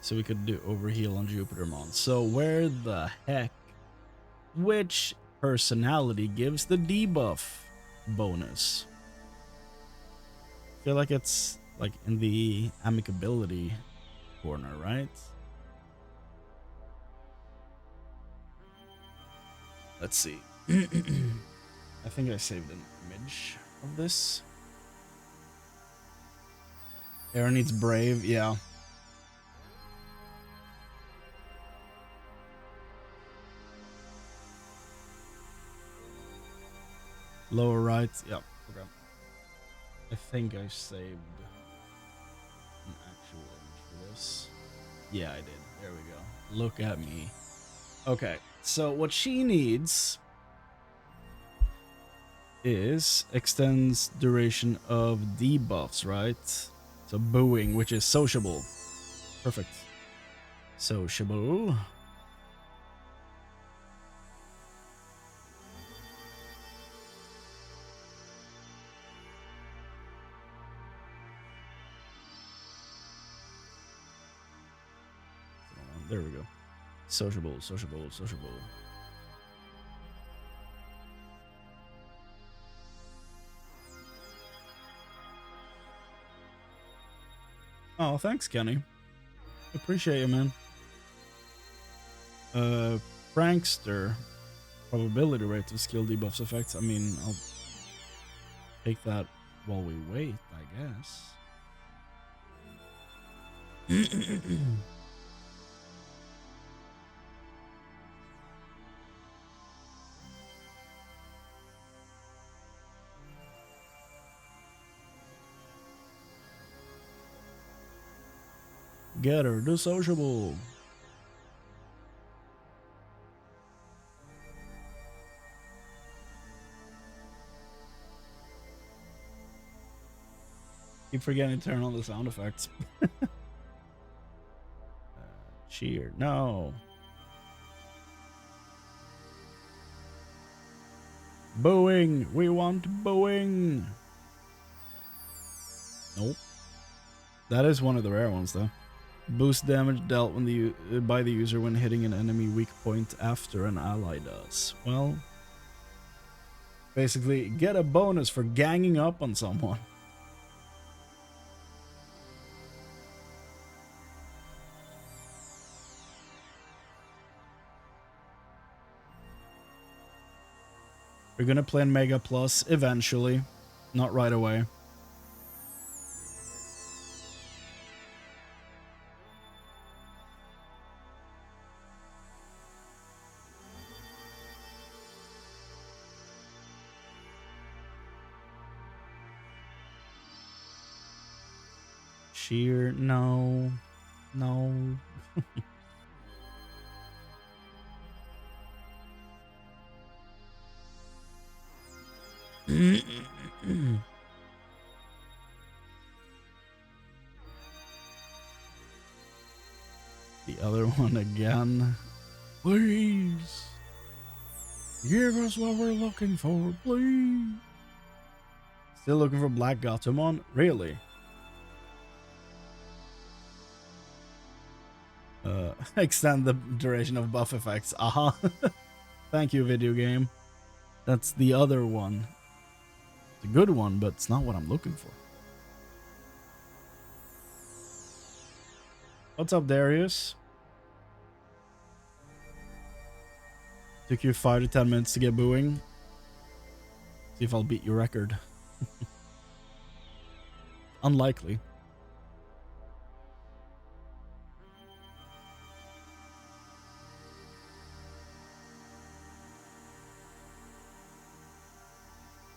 So we could do overheal on Jupitermon. So where the heck? Which personality gives the debuff bonus? I feel like it's like in the amicability corner, right? Let's see. I think I saved an image of this. Aaron needs brave, yeah. Lower right, yep. Okay. I think I saved an actual image for this. Yeah, I did. There we go. Look at me. Okay, so what she needs is extends duration of debuffs, right? So booing, which is sociable. Perfect. Sociable. There we go. Sociable. Oh, thanks, Kenny. Appreciate you, man. Prankster. Probability rate of skill debuffs effects. I mean, I'll take that while we wait, I guess. Get her, do sociable. Keep forgetting to turn on the sound effects. Cheer. No. Booing. We want booing. Nope. That is one of the rare ones, though. Boost damage dealt when by the user when hitting an enemy weak point after an ally does. Well, basically, get a bonus for ganging up on someone. We're gonna play in Mega Plus eventually, not right away. Sheer, no. The other one again. Please. Give us what we're looking for, please. Still looking for Black Gatomon? Really? Extend the duration of buff effects. Aha. Thank you, video game. That's the other one. It's a good one, but it's not what I'm looking for. What's up, Darius? Took you 5 to 10 minutes to get booing. See if I'll beat your record. Unlikely.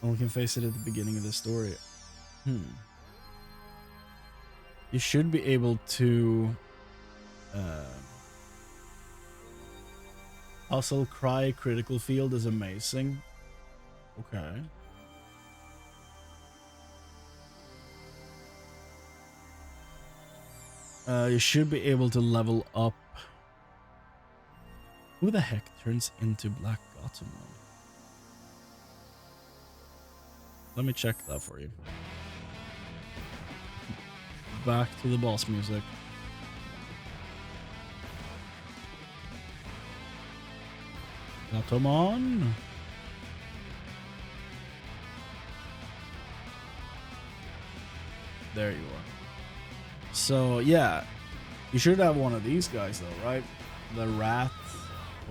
One can face it at the beginning of the story. You should be able to Hustle Cry critical field is amazing. Okay. You should be able to level up. Who the heck turns into Black Gatomon? Let me check that for you. Back to the boss music. Gatomon. There you are. So yeah, you should have one of these guys though, right? The Rat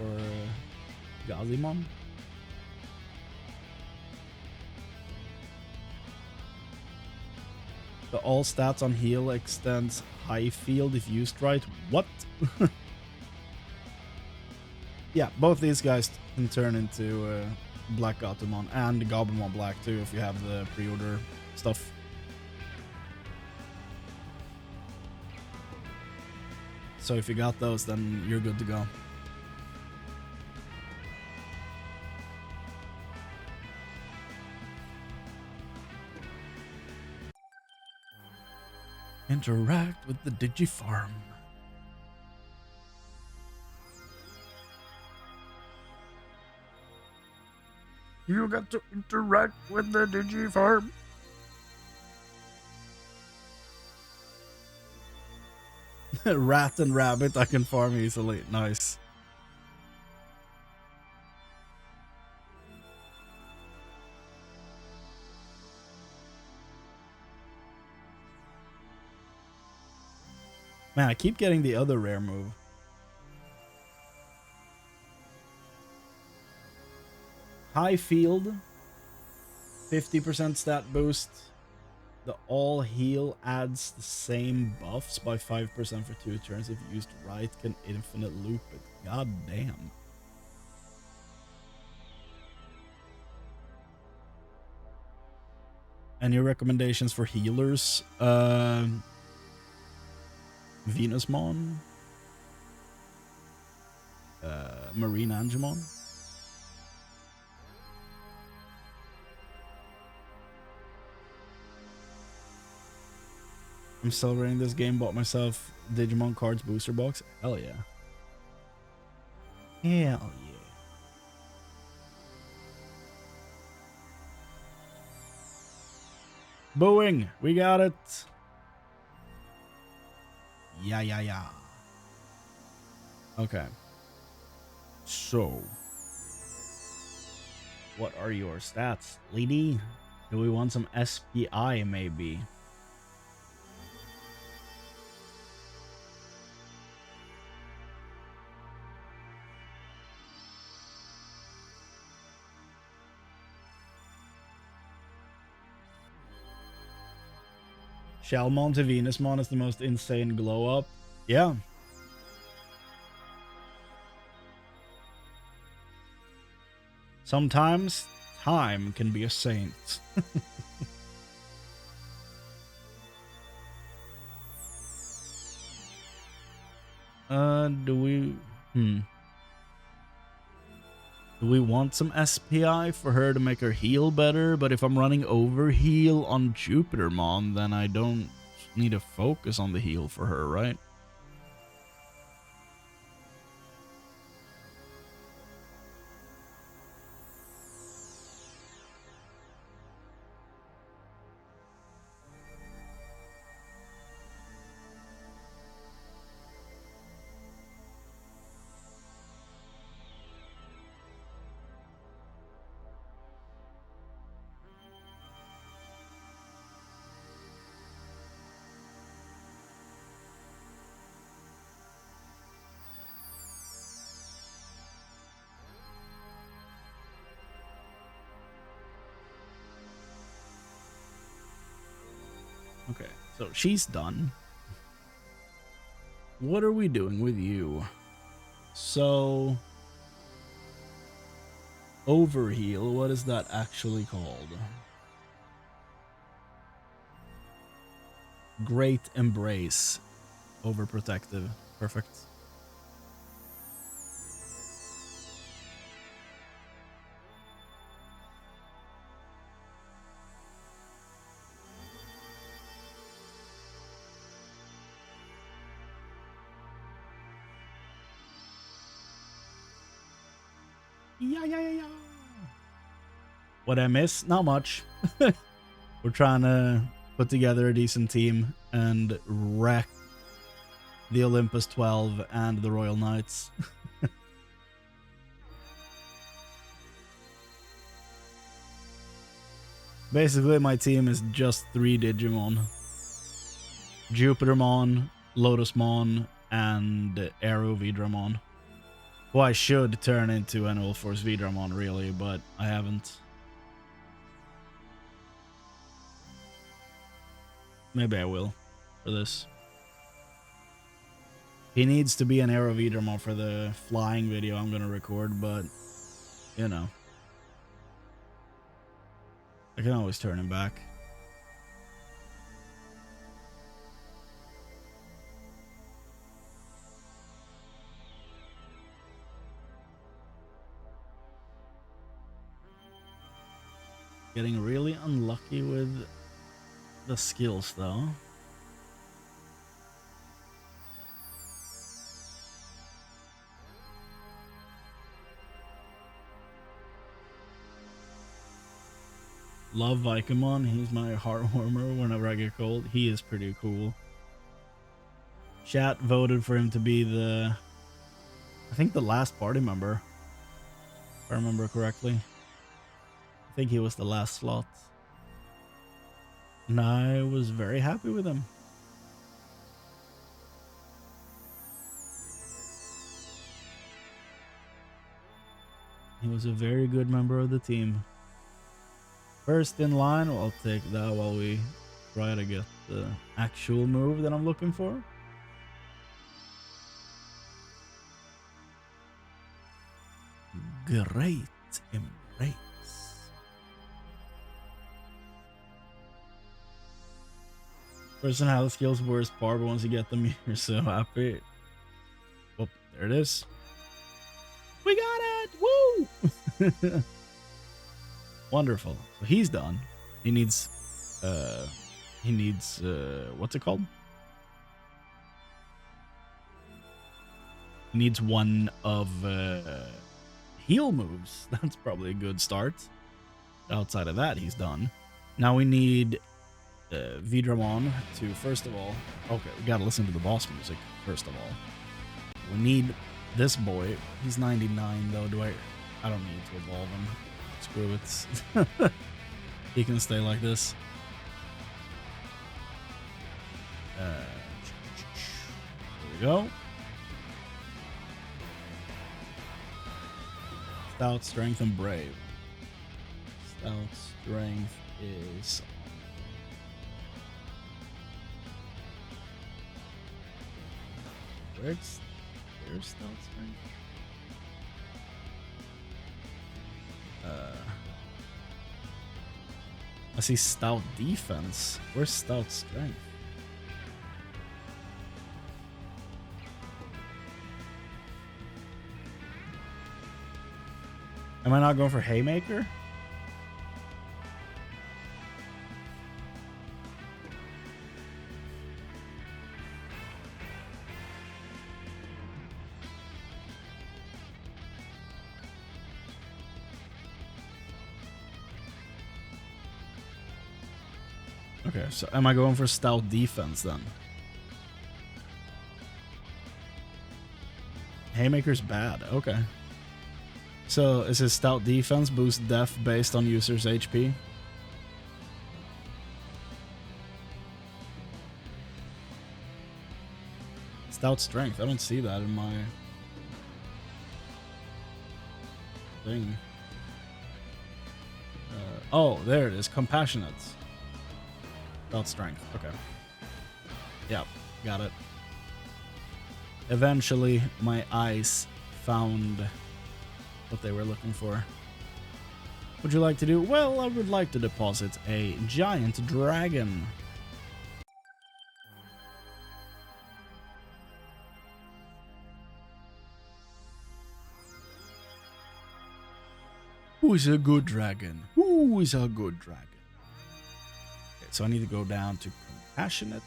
or Gazimon. The all stats on heal extends high field if used right. What? Yeah, both these guys can turn into Black Gatomon and Goblimon Black too if you have the pre-order stuff. So if you got those, then you're good to go. Interact with the Digifarm. You got to interact with the Digifarm. Rat and rabbit, I can farm easily. Nice. Man, I keep getting the other rare move. High field, 50% stat boost. The all heal adds the same buffs by 5% for 2 turns. If used right, can infinite loop it. God damn. Any recommendations for healers? Venusmon? Marine Angemon? I'm celebrating this game, bought myself Digimon cards booster box. Hell yeah. Hell yeah. Booing! We got it! Yeah. Okay. So. What are your stats, lady? Do we want some SPI, maybe? Shellmon to Venusmon is the most insane glow up. Yeah. Sometimes time can be a saint. Do we want some SPI for her to make her heal better? But if I'm running over heal on Jupitermon, then I don't need to focus on the heal for her, right? So she's done. What are we doing with you? So, overheal, what is that actually called? Great Embrace. Overprotective. Perfect. Yeah. What I miss? Not much. We're trying to put together a decent team and wreck the Olympos 12 and the Royal Knights. Basically, my team is just 3 Digimon. Jupitermon, Lotusmon, and Aero Vidramon. Who I should turn into an All-Force Vidramon, really, but I haven't. Maybe I will for this. He needs to be an Aero Vidramon for the flying video I'm gonna record, but, you know. I can always turn him back. Getting really unlucky with the skills, though. Love Vicomon. He's my heart warmer whenever I get cold. He is pretty cool. Chat voted for him to be the, I think, the last party member, if I remember correctly. I think he was the last slot. And I was very happy with him. He was a very good member of the team. First in line, I'll take that while we try to get the actual move that I'm looking for. Great Embrace. Personality skills worst part, but once you get them, you're so happy. Oh, there it is. We got it! Woo! Wonderful. So he's done. He needs, what's it called? He needs one of, heal moves. That's probably a good start. Outside of that, he's done. Now we need Vidramon to, first of all, okay, we gotta listen to the boss music, first of all. We need this boy. He's 99, though. I don't need to evolve him. Screw it. He can stay like this. There we go. Stout, Strength, and Brave. Stout, Strength is... Where's Stout Strength? I see Stout Defense. Where's Stout Strength? Am I not going for Haymaker? Okay, so am I going for Stout Defense then? Haymaker's bad. Okay. So is his Stout Defense boost def based on user's HP? Stout Strength. I don't see that in my thing. Oh, there it is. Compassionate. Stout Strength. Okay. Yep, got it. Eventually, my eyes found what they were looking for. Would you like to do? Well, I would like to deposit a giant dragon. Who is a good dragon? Who is a good dragon? Okay, so I need to go down to compassionate.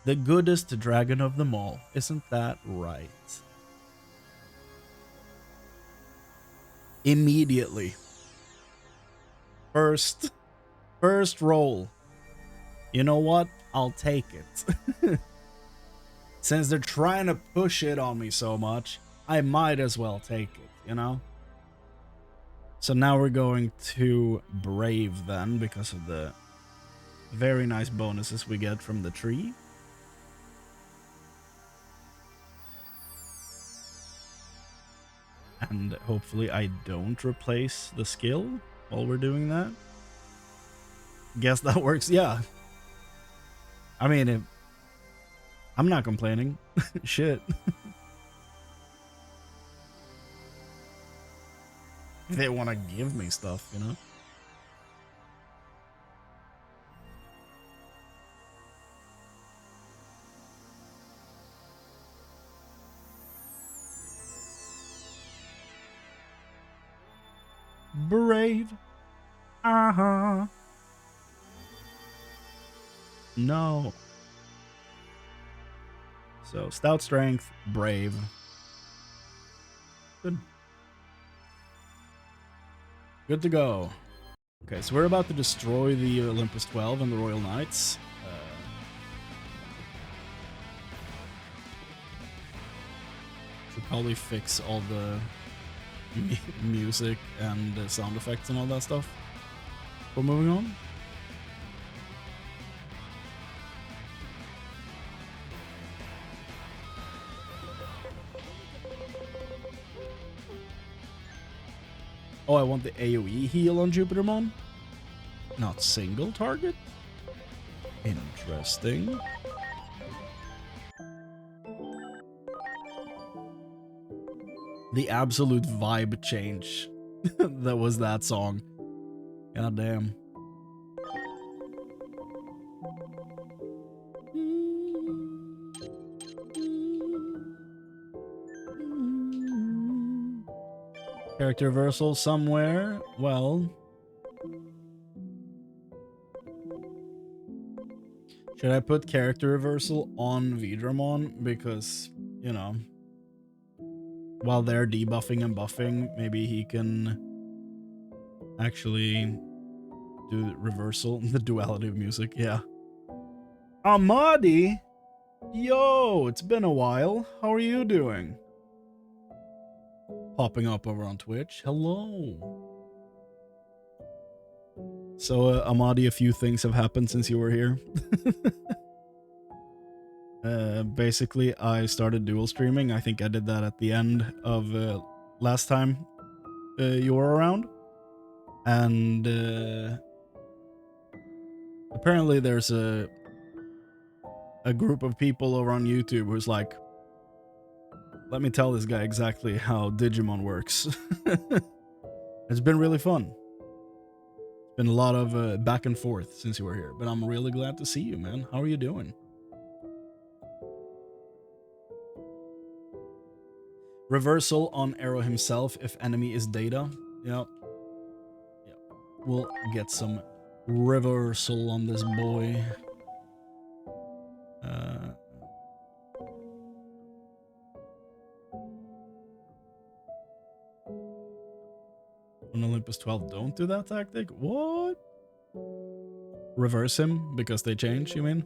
The goodest dragon of them all. Isn't that right? Immediately. First roll. You know what? I'll take it. Since they're trying to push it on me so much, I might as well take it, you know? So now we're going to Brave then, because of the very nice bonuses we get from the tree. And hopefully I don't replace the skill while we're doing that. Guess that works, yeah. I mean, I'm not complaining. Shit. They want to give me stuff, you know? Brave. Uh-huh. No. So, stout strength, brave. Good. Good to go. Okay, so we're about to destroy the Olympos 12 and the Royal Knights. Should probably fix all the music and sound effects and all that stuff. We're moving on. Oh, I want the AoE heal on Jupitermon? Not single target? Interesting. The absolute vibe change that was that song. God damn. Character reversal somewhere. Well, should I put character reversal on Vidramon? Because, you know, while they're debuffing and buffing, maybe he can actually do reversal, the duality of music. Yeah. Amadi? Yo, it's been a while. How are you doing? Popping up over on Twitch. Hello. So, Amadi, a few things have happened since you were here. Basically, I started dual streaming. I think I did that at the end of last time you were around. And apparently there's a group of people over on YouTube who's like, let me tell this guy exactly how Digimon works. It's been really fun. It's been a lot of back and forth since you were here, but I'm really glad to see you, man. How are you doing? Reversal on Arrow himself if enemy is data. Yep. Yep. We'll get some reversal on this boy. On Olympos 12, don't do that tactic? What? Reverse him because they change, you mean?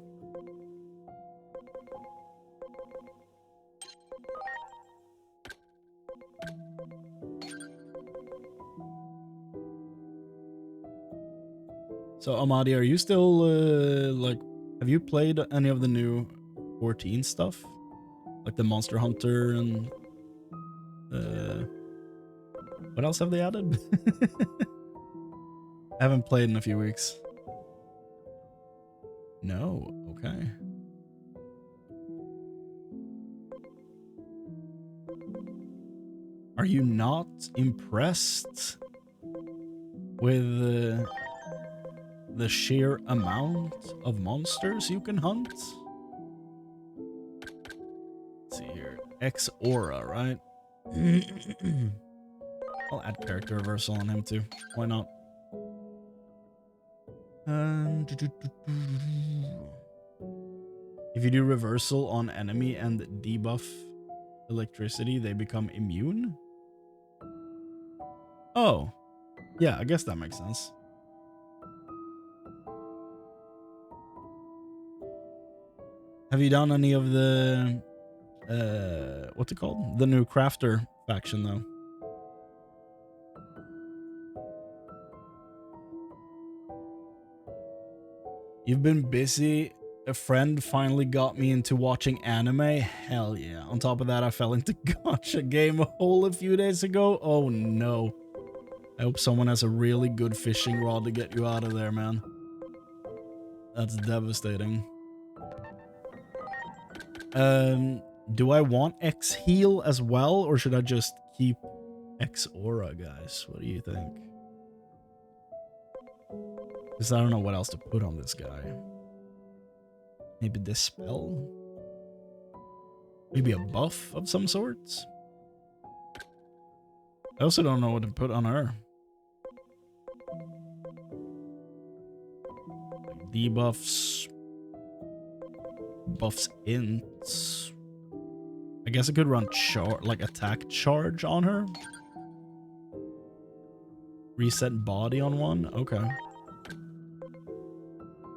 So Amadi, are you still like, have you played any of the new 14 stuff? Like the Monster Hunter and what else have they added? I haven't played in a few weeks. No, okay. Are you not impressed with the sheer amount of monsters you can hunt? Let's see here. XII, right? I'll add character reversal on him too. Why not? If you do reversal on enemy and debuff electricity, they become immune? Oh, yeah, I guess that makes sense. Have you done any of the, what's it called? The new crafter faction, though? You've been busy. A friend finally got me into watching anime. Hell yeah. On top of that, I fell into gacha game a whole few days ago. Oh no. I hope someone has a really good fishing rod to get you out of there, man. That's devastating. Do I want X heal as well, or should I just keep X aura, guys? What do you think? Because I don't know what else to put on this guy. Maybe dispel? Maybe a buff of some sorts? I also don't know what to put on her. Like debuffs. Buffs ints. I guess I could run like attack charge on her. Reset body on one? Okay.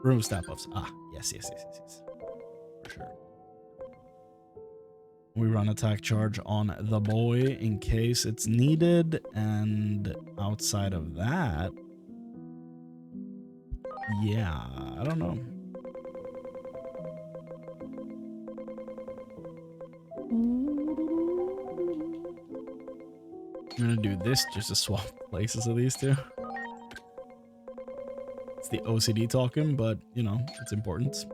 Remove stat buffs. Ah, yes. For sure. We run attack charge on the boy in case it's needed, and outside of that, yeah, I don't know. I'm gonna do this just to swap places of these two. It's the OCD talking, but you know, it's important.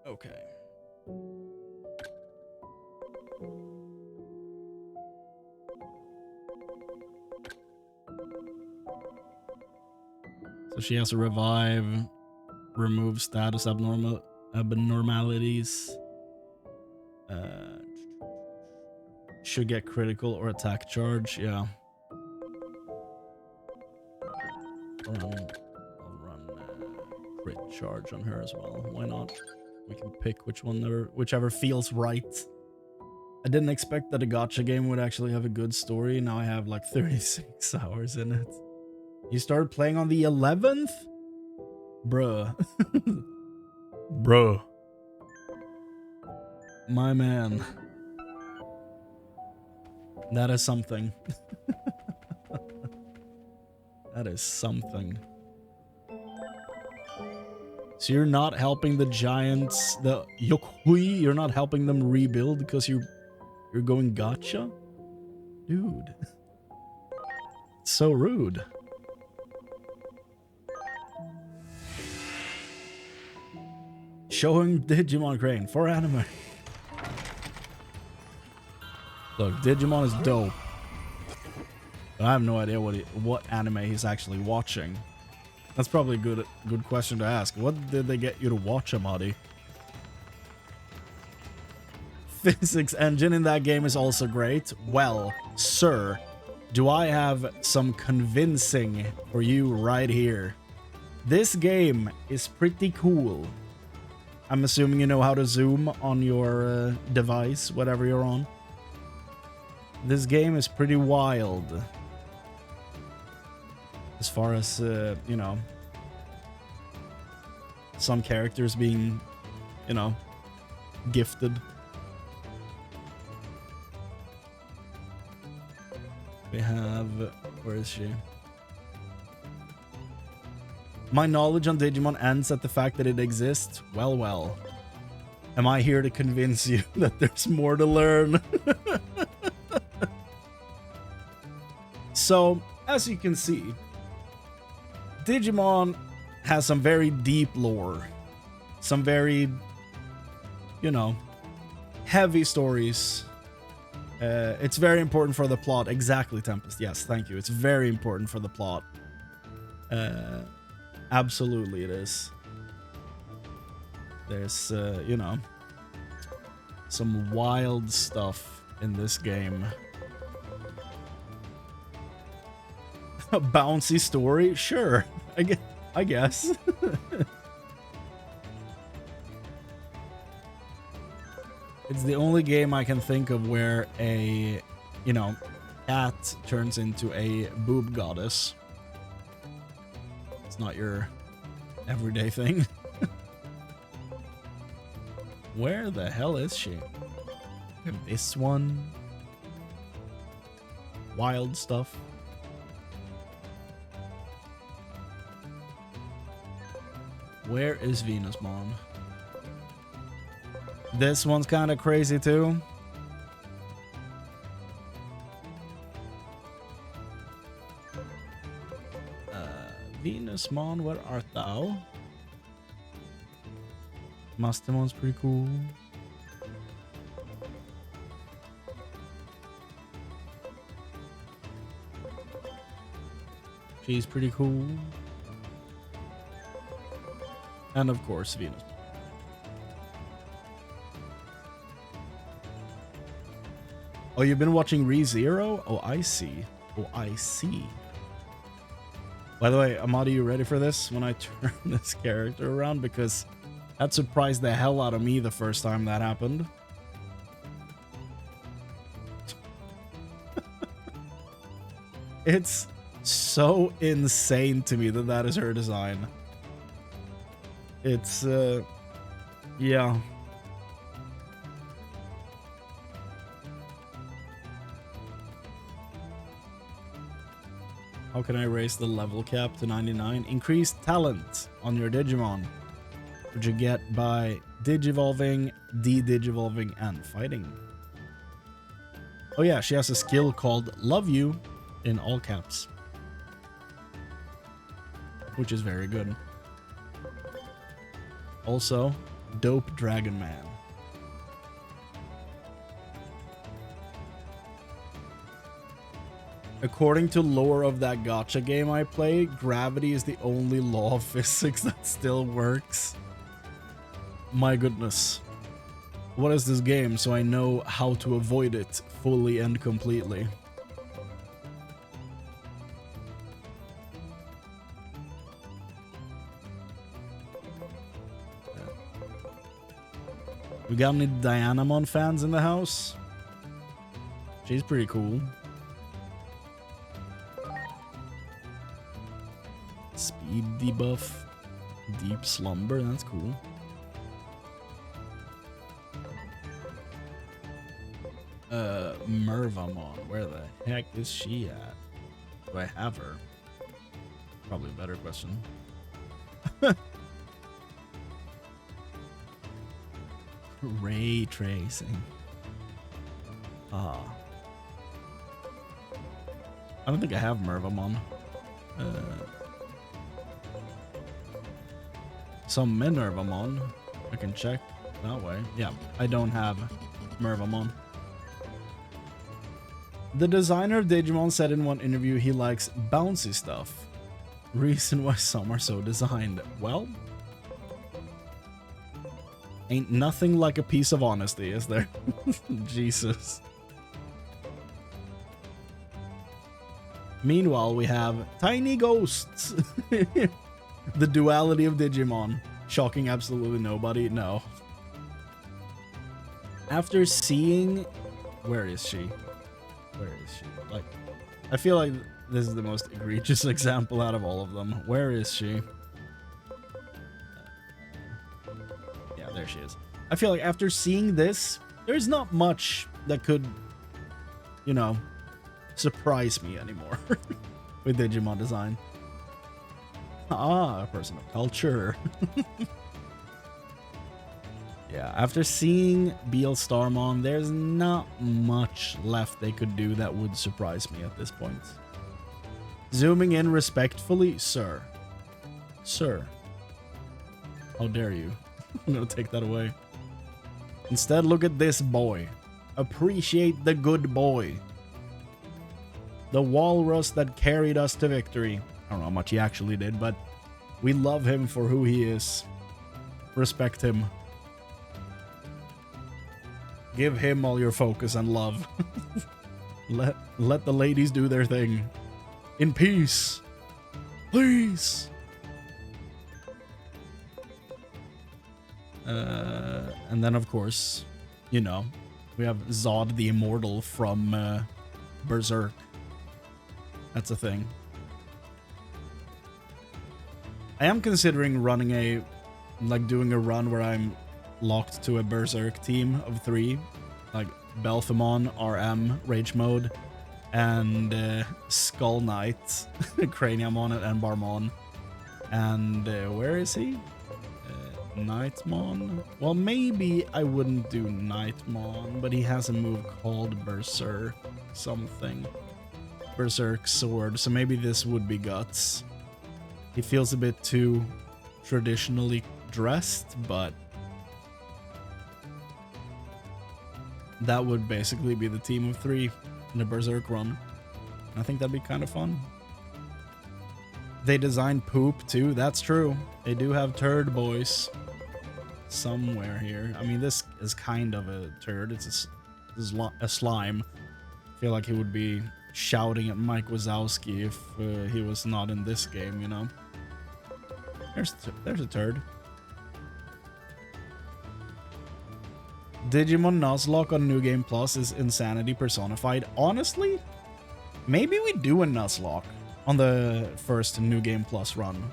Okay. So she has to revive, remove status abnormalities. Should get critical or attack charge, yeah. I'll run crit charge on her as well. Why not? We can pick whichever feels right. I didn't expect that a gacha game would actually have a good story. Now I have like 36 hours in it. You started playing on the 11th? Bruh. Bruh. My man. That is something. That is something. So you're not helping the giants, the Yokui, you're not helping them rebuild because you're going gacha? Dude. It's so rude. Showing Digimon Crane for anime. Look, Digimon is dope. But I have no idea what anime he's actually watching. That's probably a good question to ask. What did they get you to watch, Amadi? Physics engine in that game is also great. Well, sir, do I have some convincing for you right here. This game is pretty cool. I'm assuming you know how to zoom on your device, whatever you're on. This game is pretty wild. As far as, you know, some characters being, you know, gifted. We have, where is she? My knowledge on Digimon ends at the fact that it exists. Well, well. Am I here to convince you that there's more to learn? So, as you can see, Digimon has some very deep lore. Some very, you know, heavy stories. It's very important for the plot. Exactly, Tempest. Yes, thank you. It's very important for the plot. Absolutely it is. There's, you know, some wild stuff in this game. A bouncy story? Sure. I guess. It's the only game I can think of where a, you know, cat turns into a boob goddess. It's not your everyday thing. Where the hell is she? And this one. Wild stuff. Where is Venusmon? This one's kind of crazy too. Venusmon, where art thou? Mastermon's pretty cool. She's pretty cool. And of course, Venus. Oh, you've been watching ReZero? Oh, I see. Oh, I see. By the way, Amadi, you ready for this? When I turn this character around, because that surprised the hell out of me the first time that happened. It's so insane to me that that is her design. It's, yeah. How can I raise the level cap to 99? Increase talent on your Digimon, which you get by digivolving, de-digivolving, and fighting. Oh yeah, she has a skill called Love You in all caps, which is very good. Also, Dope Dragon Man. According to lore of that gacha game I play, gravity is the only law of physics that still works. My goodness. What is this game so I know how to avoid it fully and completely? We got any Dianamon fans in the house? She's pretty cool. Speed debuff, deep slumber, that's cool. Mervamon, where the heck is she at? Do I have her? Probably a better question. Ray tracing. Ah. I don't think I have Mervamon. Some Minervamon. I can check that way. Yeah, I don't have Mervamon. The designer of Digimon said in one interview he likes bouncy stuff. Reason why some are so designed. Well, ain't nothing like a piece of honesty, is there? Jesus. Meanwhile, we have tiny ghosts. The duality of Digimon. Shocking absolutely nobody. No. After seeing... Where is she? Where is she? Like, I feel like this is the most egregious example out of all of them. Where is she? Yeah, there she is. I feel like after seeing this, there's not much that could, you know, surprise me anymore with Digimon design. Ah, a person of culture. Yeah, after seeing Beal Starmon, there's not much left they could do that would surprise me at this point. Zooming in respectfully, sir. Sir. How dare you? I'm gonna take that away. Instead, look at this boy. Appreciate the good boy. The walrus that carried us to victory. I don't know how much he actually did, but we love him for who he is. Respect him. Give him all your focus and love. let the ladies do their thing. In peace. Please. And then, of course, you know, we have Zod the Immortal from Berserk. That's a thing. I am considering running doing a run where I'm locked to a Berserk team of 3, like Belphamon, RM, Rage Mode, and Skull Knight, Craniamon, and Embarmon. And where is he? Nightmon? Well, maybe I wouldn't do Nightmon, but he has a move called Berserk something. Berserk Sword, so maybe this would be Guts. He feels a bit too traditionally dressed, but that would basically be the team of 3 in a Berserk run. I think that'd be kind of fun. They designed poop too, that's true. They do have turd boys somewhere here. I mean, this is kind of a turd. It's a slime. I feel like he would be shouting at Mike Wazowski if he was not in this game, you know? There's a turd. Digimon Nuzlocke on New Game Plus is insanity personified. Honestly, maybe we do a Nuzlocke on the first New Game Plus run.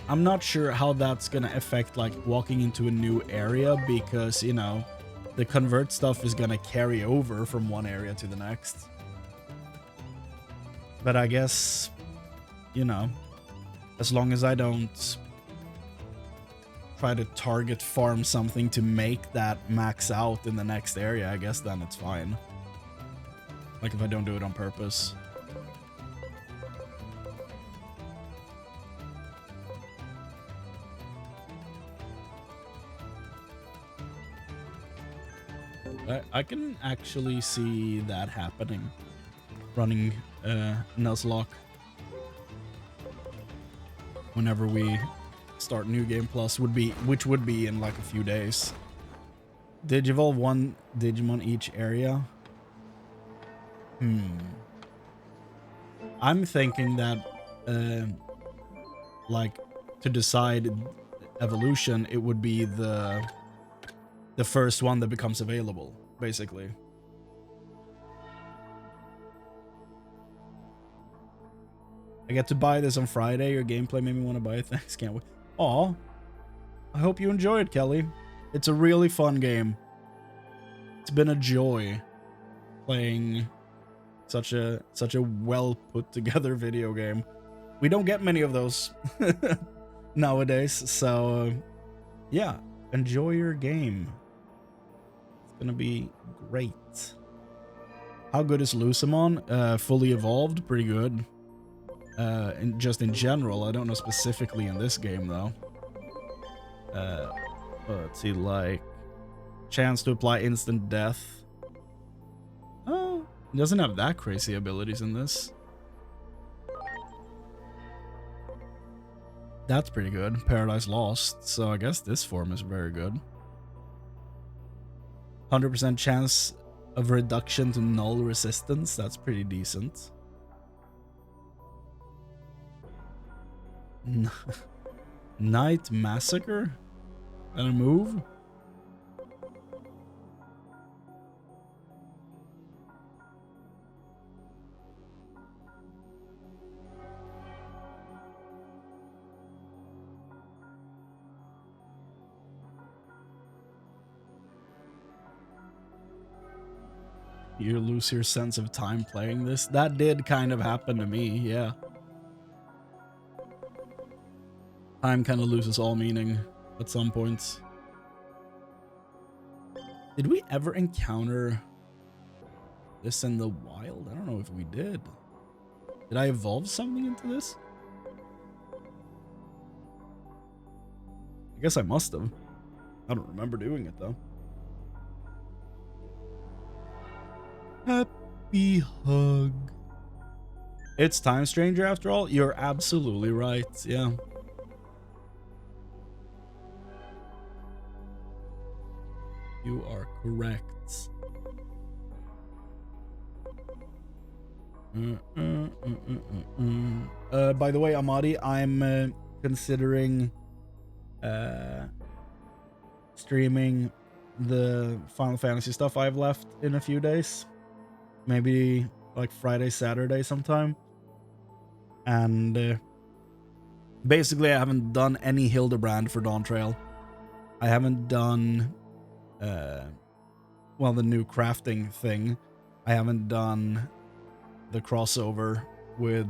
I'm not sure how that's gonna affect like walking into a new area, because, you know, the convert stuff is gonna carry over from one area to the next. But I guess, you know, as long as I don't try to target farm something to make that max out in the next area, I guess then it's fine. Like if I don't do it on purpose. I can actually see that happening. Running Nuzlocke whenever we start New Game Plus, which would be in like a few days. Digivolve 1 Digimon each area. I'm thinking that like to decide evolution, it would be the first one that becomes available, basically. I get to buy this on Friday. Your gameplay made me want to buy it. Thanks, can't wait. Aw, I hope you enjoy it, Kelly. It's a really fun game. It's been a joy playing such a well put together video game. We don't get many of those nowadays, so yeah, enjoy your game. It's gonna be great. How good is Lucemon? Fully evolved, pretty good. Just in general, I don't know specifically in this game though. Let's see, like chance to apply instant death. Oh, it doesn't have that crazy abilities in this. That's pretty good. Paradise Lost, so I guess this form is very good. 100% chance of reduction to null resistance, that's pretty decent. Night Massacre? And a move? You lose your sense of time playing this? That did kind of happen to me, yeah. Time kind of loses all meaning at some points. Did we ever encounter this in the wild? I don't know if we did. Did I evolve something into this? I guess I must have. I don't remember doing it though. Happy hug. It's Time Stranger after all? You're absolutely right, yeah. You are correct. By the way, Amadi, I'm considering streaming the Final Fantasy stuff I have left in a few days. Maybe like Friday, Saturday sometime. And basically I haven't done any Hildebrand for Dawn Trail. I haven't done well, the new crafting thing. I haven't done the crossover with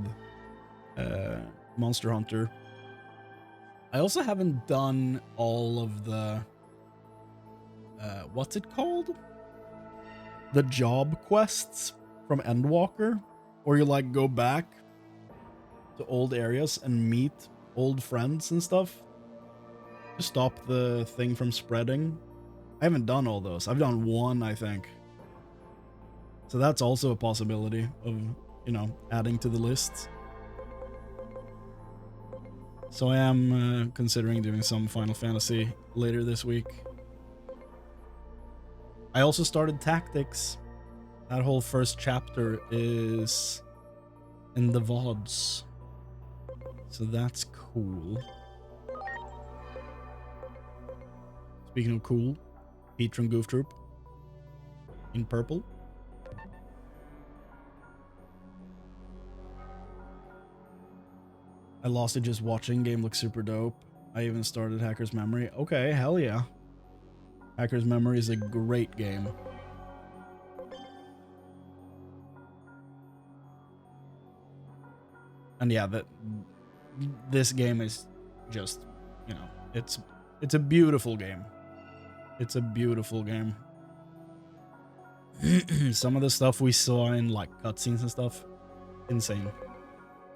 Monster Hunter. I also haven't done all of the what's it called? The job quests from Endwalker, where you like go back to old areas and meet old friends and stuff to stop the thing from spreading. I haven't done all those. I've done one, I think. So that's also a possibility of, you know, adding to the list. So I am considering doing some Final Fantasy later this week. I also started Tactics. That whole first chapter is in the VODs. So that's cool. Speaking of cool, Pete from Goof Troop in purple. I lost it just watching. Game looks super dope. I even started Hacker's Memory. Okay, hell yeah. Hacker's Memory is a great game. And yeah, this game is just, you know, it's a beautiful game. It's a beautiful game. Some of the stuff we saw in like cutscenes and stuff, insane.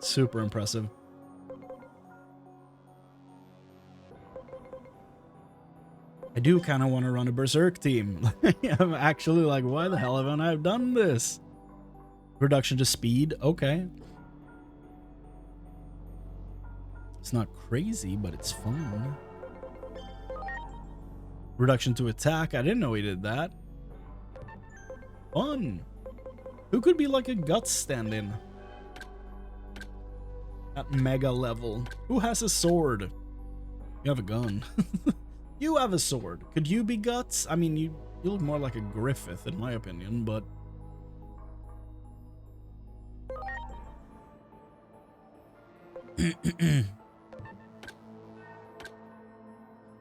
Super impressive. I do kind of want to run a Berserk team. I'm actually like, why the hell haven't I done this? Reduction to speed, okay. It's not crazy, but it's fun. Reduction to attack, I didn't know he did that. Fun. Who could be like a Guts stand-in? At mega level. Who has a sword? You have a gun. You have a sword. Could you be Guts? I mean, you look more like a Griffith, in my opinion, but...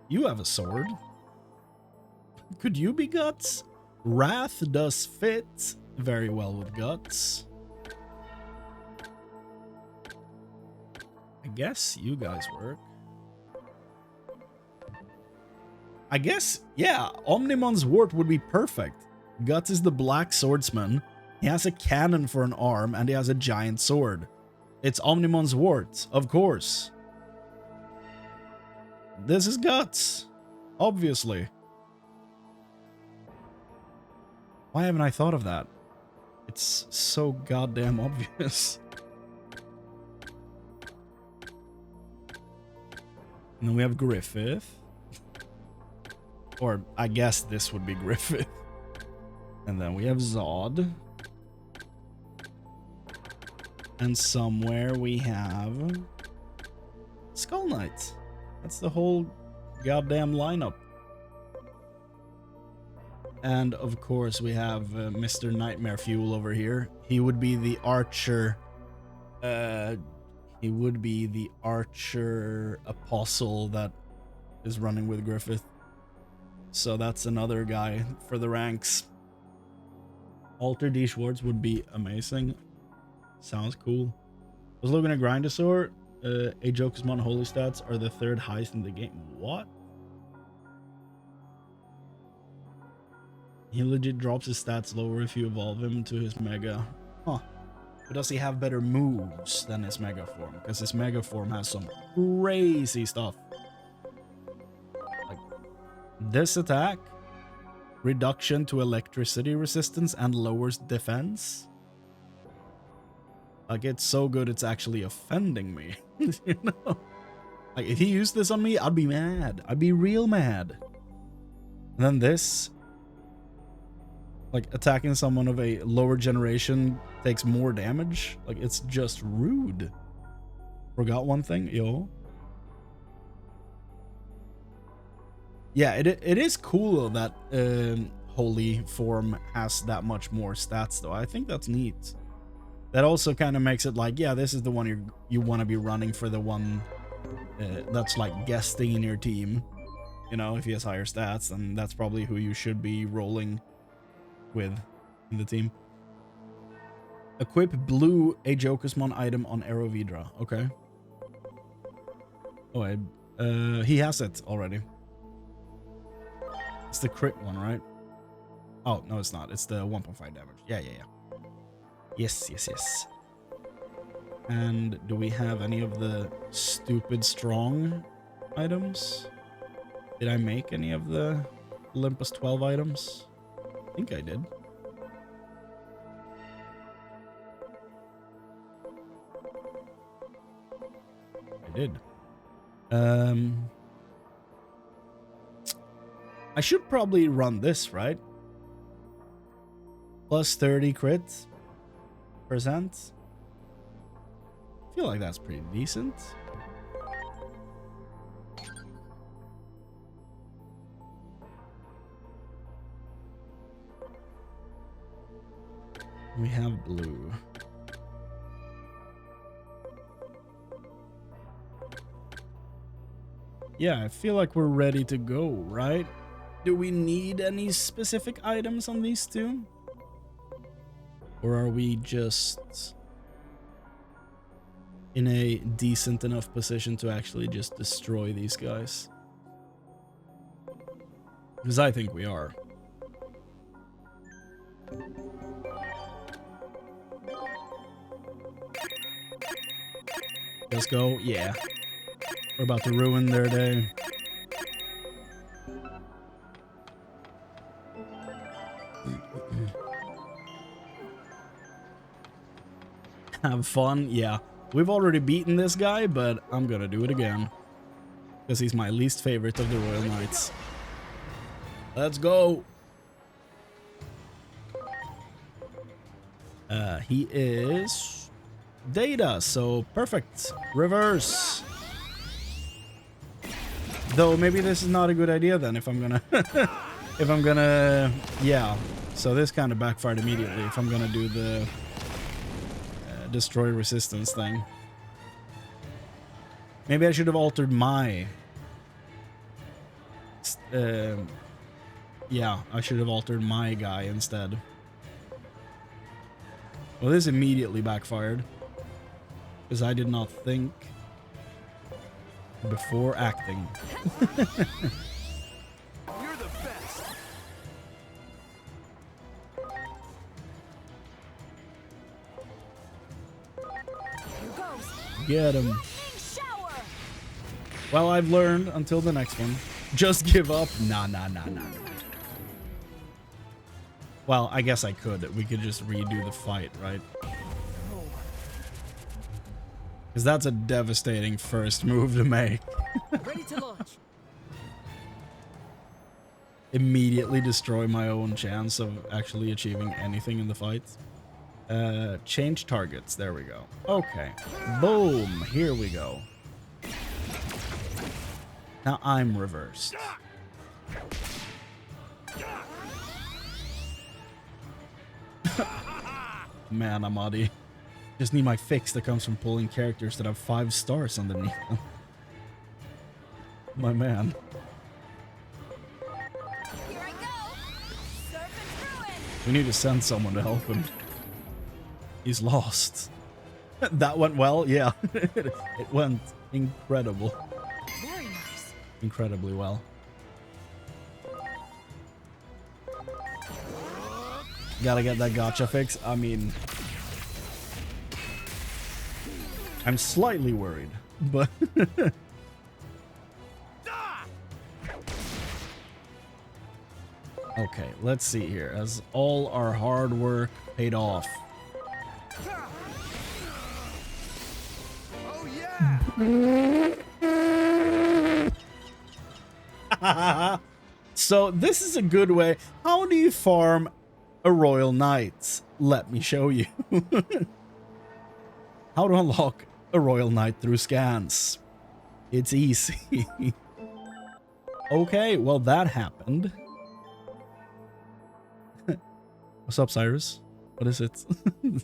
You have a sword. Could you be Guts? Wrath does fit very well with Guts. I guess you guys work. I guess, yeah, Omnimon's Wart would be perfect. Guts is the black swordsman. He has a cannon for an arm, and he has a giant sword. It's Omnimon's Wart, of course. This is Guts. Obviously. Why haven't I thought of that? It's so goddamn obvious. And then we have Griffith. Or I guess this would be Griffith. And then we have Zod. And somewhere we have Skull Knight. That's the whole goddamn lineup. And of course we have Mr. Nightmare Fuel over here. He would be the archer. He would be the archer apostle that is running with Griffith. So that's another guy for the ranks. Alter D. Schwartz would be amazing. Sounds cool. Was looking at Grindosaur. Ajokusmon holy stats are the third highest in the game. What? He legit drops his stats lower if you evolve him to his mega. Huh. But does he have better moves than his mega form? Because his mega form has some crazy stuff. Like this attack, reduction to electricity resistance and lowers defense. Like it's so good it's actually offending me. You know? Like if he used this on me, I'd be mad. I'd be real mad. And then this, like attacking someone of a lower generation takes more damage. Like it's just rude. Forgot one thing, yo. Yeah, it is cool that holy form has that much more stats though. I think that's neat. That also kind of makes it like, yeah, this is the one you want to be running for, the one that's like guesting in your team. You know, if he has higher stats, then that's probably who you should be rolling with in the team. Equip blue Ajokusmon item on Aerovidra. Okay. Oh, he has it already. It's the crit one, right? Oh, no, it's not. It's the 1.5 damage. Yeah. Yes. And do we have any of the stupid strong items? Did I make any of the Olympos 12 items? I think I did. I did. I should probably run this, right? Plus 30 crit %. I feel like that's pretty decent. We have blue. Yeah, I feel like we're ready to go, right? Do we need any specific items on these two? Or are we just in a decent enough position to actually just destroy these guys? Because I think we are. Let's go. Yeah. We're about to ruin their day. Have fun? Yeah. We've already beaten this guy, but I'm gonna do it again. Because he's my least favorite of the Royal Knights. Let's go! He is Data, so perfect. Reverse. Though maybe this is not a good idea then if I'm gonna yeah. So this kind of backfired immediately if I'm gonna do the destroy resistance thing. Maybe I should have altered my yeah, I should have altered my guy instead. Well, this immediately backfired because I did not think before acting. You're the best. Get him. Well, I've learned until the next one. Just give up. Nah. Well, I guess I could. We could just redo the fight, right? Because that's a devastating first move to make. Ready to launch. Immediately destroy my own chance of actually achieving anything in the fight. Change targets. There we go. Okay. Boom. Here we go. Now I'm reversed. Man, Amadi. Just need my fix that comes from pulling characters that have 5 stars underneath them. My man. Here I go. Surfing through it. We need to send someone to help him. He's lost. That went well, yeah. It went incredible. Very nice. Incredibly well. Gotta get that gotcha fix. I mean, I'm slightly worried, but okay, let's see here. Has all our hard work paid off? Oh yeah. So this is a good way. How do you farm a Royal Knight? Let me show you. How to unlock a Royal Knight through scans. It's easy. Okay, well that happened. What's up, Cyrus? What is it? You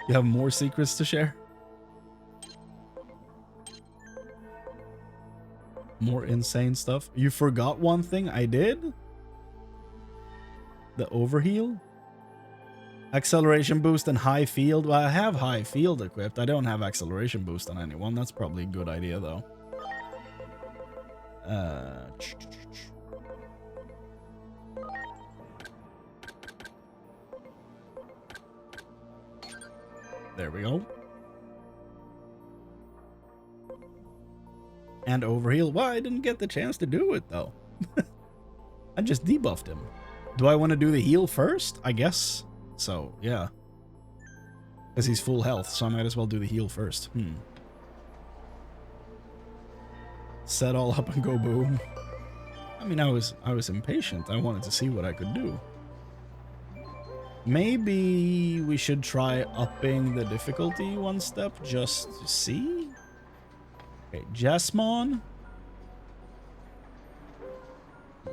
have more secrets to share? More insane stuff. You forgot one thing I did? The overheal? Acceleration boost and high field. Well, I have high field equipped. I don't have acceleration boost on anyone. That's probably a good idea, though. There we go. And overheal. Well, I didn't get the chance to do it, though. I just debuffed him. Do I want to do the heal first? I guess so, yeah. Because he's full health, so I might as well do the heal first. Set all up and go boom. I mean, I was impatient. I wanted to see what I could do. Maybe we should try upping the difficulty one step just to see. Okay, Jasmine.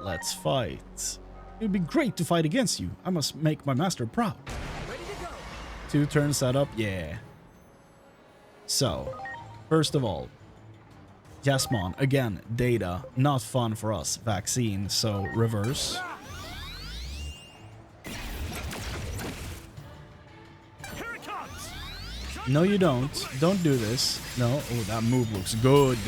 Let's fight. It would be great to fight against you. I must make my master proud. Ready to go. 2 turn setup, yeah. So, first of all, Jasmine, again, data, not fun for us. Vaccine, so reverse. Here it comes. No, you don't. Don't do this. No. Oh, that move looks good.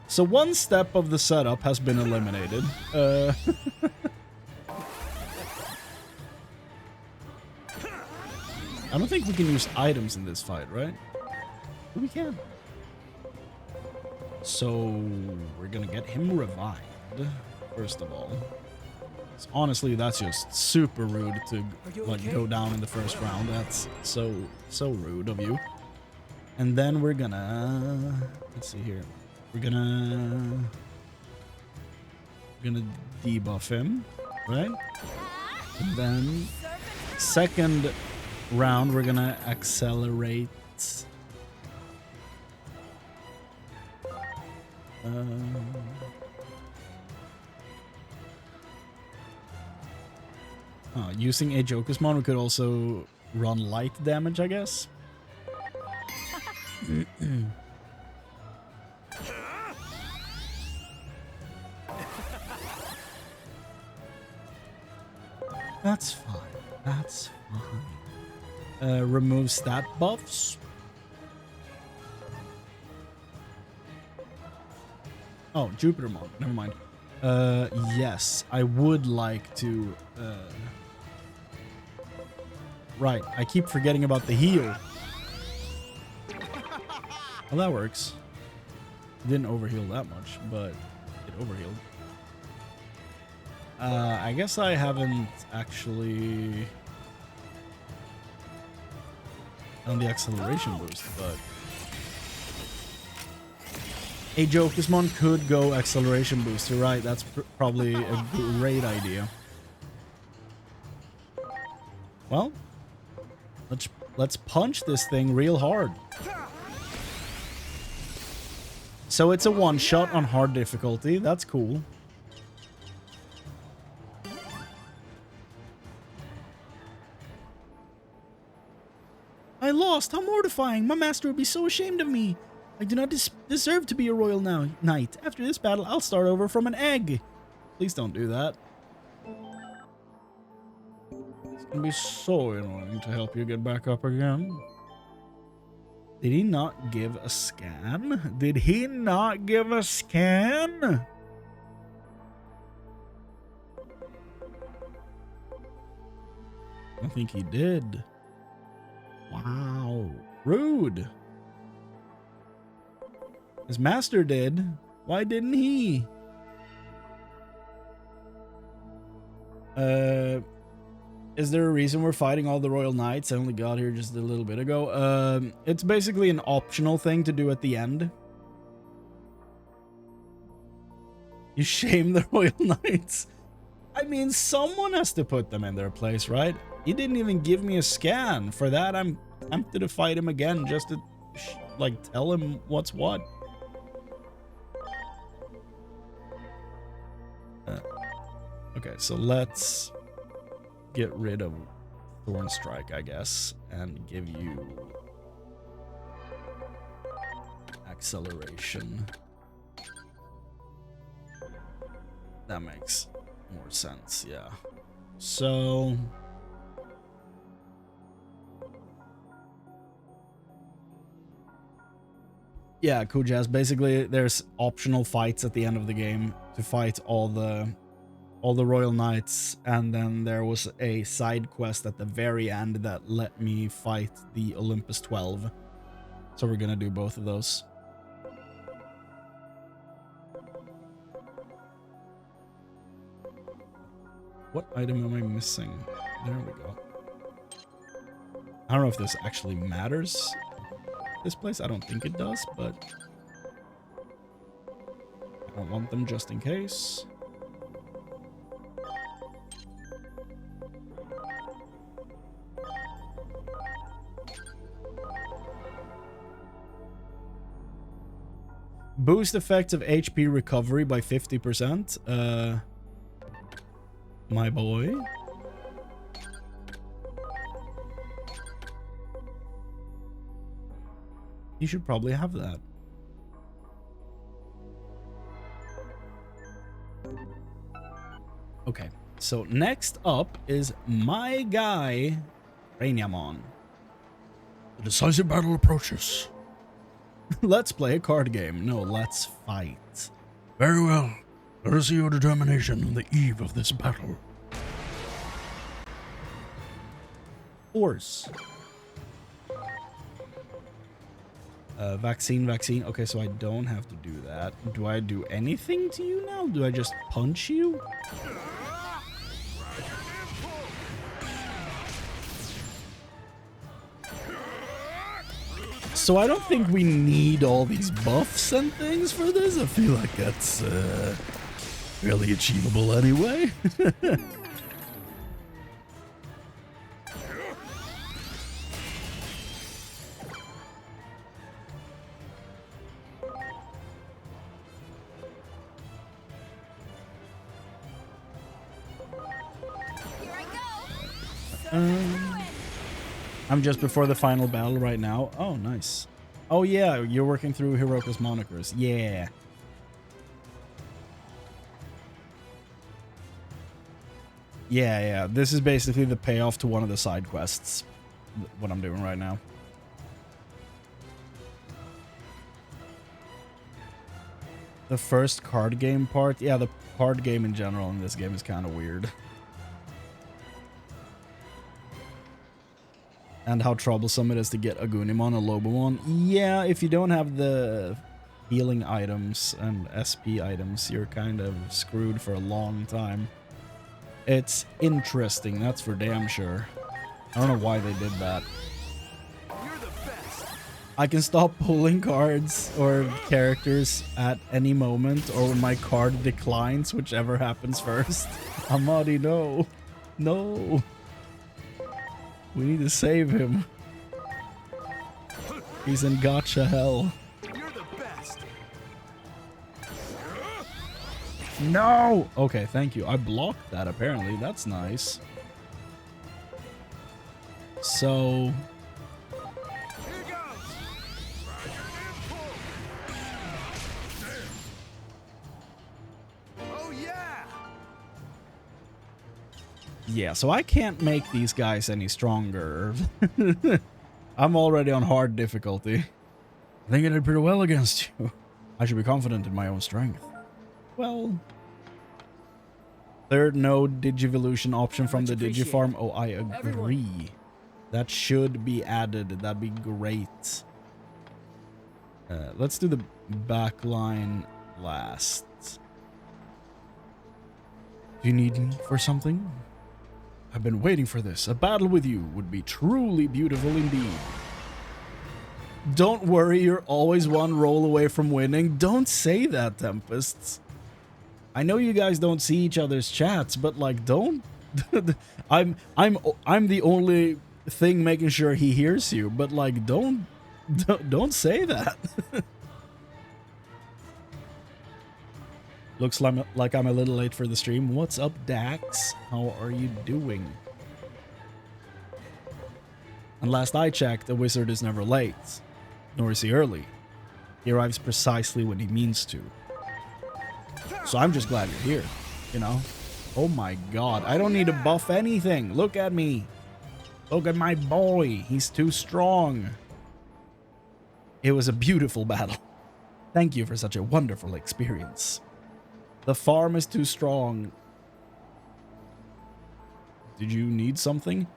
So one step of the setup has been eliminated. I don't think we can use items in this fight, right? We can. So we're gonna get him revived, first of all. So honestly, that's just super rude to like go down in the first round. That's so rude of you. And then we're gonna, let's see here. We're gonna debuff him, right? And then second round we're gonna accelerate. Using a Jokismon, we could also run light damage, I guess. That's fine. That's fine. Remove stat buffs. Oh, Jupitermon. Never mind. Yes, I would like to. Right, I keep forgetting about the heal. Well, that works. Didn't overheal that much, but it overhealed. I guess I haven't actually done the acceleration boost, but a Jokismon could go acceleration boost. You're right, that's probably a great idea. Well, let's punch this thing real hard. So it's a one-shot on hard difficulty. That's cool. I lost. How mortifying. My master would be so ashamed of me. I do not deserve to be a royal knight. After this battle, I'll start over from an egg. Please don't do that. can be so annoying to help you get back up again. Did he not give a scan? Did he not give a scan? I think he did. Wow. Rude. His master did. Why didn't he? Is there a reason we're fighting all the Royal Knights? I only got here just a little bit ago. It's basically an optional thing to do at the end. You shame the Royal Knights. I mean, someone has to put them in their place, right? He didn't even give me a scan. For that, I'm tempted to fight him again just to, like, tell him what's what. Okay, so let's get rid of Thorn Strike, I guess, and give you acceleration. That makes more sense, yeah. So yeah, Kujaz, basically there's optional fights at the end of the game to fight all the Royal Knights, and then there was a side quest at the very end that let me fight the Olympos 12. So we're gonna do both of those. What item am I missing? There we go. I don't know if this actually matters. This place, I don't think it does, but I don't want them just in case. Boost effects of HP recovery by 50%. My boy. You should probably have that. Okay, so next up is my guy, Rainyamon. The decisive battle approaches. Let's play a card game. No, let's fight. Very well. Let us see your determination on the eve of this battle. Horse. Vaccine. Okay, so I don't have to do that. Do I do anything to you now? Do I just punch you? So I don't think we need all these buffs and things for this. I feel like that's fairly achievable anyway. I'm just before the final battle right now. Oh, nice. Oh, yeah, you're working through Hiroka's monikers. Yeah. Yeah. This is basically the payoff to one of the side quests. What I'm doing right now. The first card game part? Yeah, the card game in general in this game is kind of weird. And how troublesome it is to get a Gunimon or Lobomon. Yeah, if you don't have the healing items and SP items, you're kind of screwed for a long time. It's interesting, that's for damn sure. I don't know why they did that. You're the best. I can stop pulling cards or characters at any moment, or when my card declines, whichever happens first. Amadi, no. No. We need to save him. He's in gotcha hell. You're the best. No! Okay, thank you. I blocked that, apparently. That's nice. So... Here goes. Oh yeah. Yeah, so I can't make these guys any stronger. I'm already on hard difficulty. I think I did pretty well against you. I should be confident in my own strength. Well... Third node Digivolution option from the Digifarm. Oh, I agree. That should be added. That'd be great. Let's do the back line last. Do you need me for something? I've been waiting for this. A battle with you would be truly beautiful indeed. Don't worry, you're always one roll away from winning. Don't say that, Tempests. I know you guys don't see each other's chats, but like, don't. I'm the only thing making sure he hears you, but like, don't say that. Looks like I'm a little late for the stream. What's up, Dax? How are you doing? And last I checked, the wizard is never late, nor is he early. He arrives precisely when he means to. So I'm just glad you're here, you know? Oh my god, I don't need to buff anything. Look at me. Look at my boy. He's too strong. It was a beautiful battle. Thank you for such a wonderful experience. The farm is too strong. Did you need something?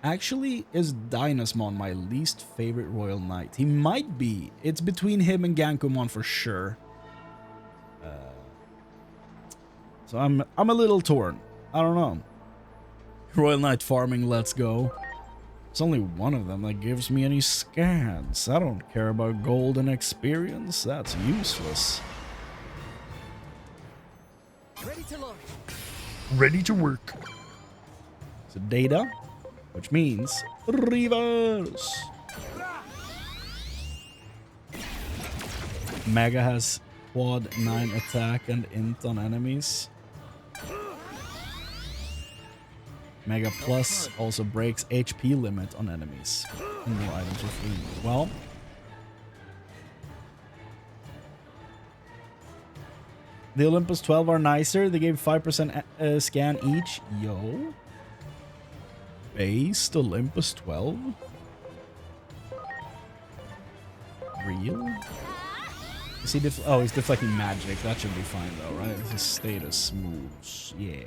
Actually, is Dynasmon my least favorite royal knight? He might be. It's between him and Gankumon for sure. So I'm a little torn. I don't know. Royal Knight farming, let's go. There's only one of them that gives me any scans. I don't care about gold and experience. That's useless. Ready to launch. Ready to work. So data, which means reverse. Mega has quad 9 attack and int on enemies. Mega Plus also breaks HP limit on enemies. And more items are free as well. The Olympos 12 are nicer. They gave 5% scan each. Yo. Based Olympos 12? Real? Is he oh, he's deflecting magic. That should be fine though, right? His status moves. Yeah.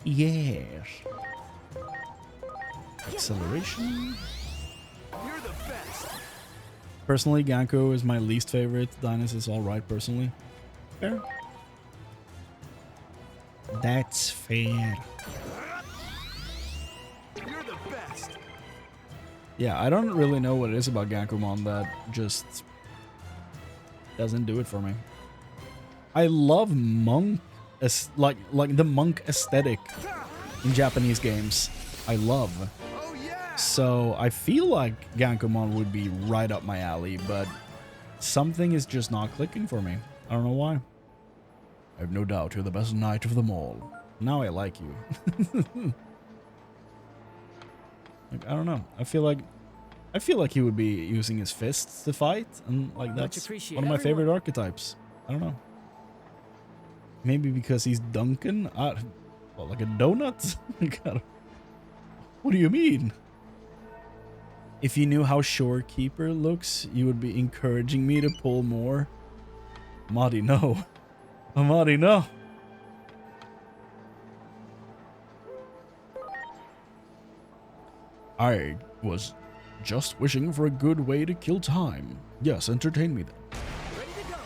Yes. Acceleration. You're the best. Personally, Ganko is my least favorite. Dynas is alright personally. Fair. That's fair. You're the best. Yeah, I don't really know what it is about Gankumon that just doesn't do it for me. I love monk, like the monk aesthetic in Japanese games. I love. Oh yeah. So I feel like Gankumon would be right up my alley, but something is just not clicking for me. I don't know why. I have no doubt you're the best knight of them all. Now I like you. Like, I don't know. I feel like he would be using his fists to fight, and like that's one of my favorite archetypes. I don't know. Maybe because he's Duncan? Well, like a donut? What do you mean? If you knew how Shorekeeper looks, you would be encouraging me to pull more. Amadi, no. Amadi, no. I was just wishing for a good way to kill time. Yes, entertain me then. Ready to go.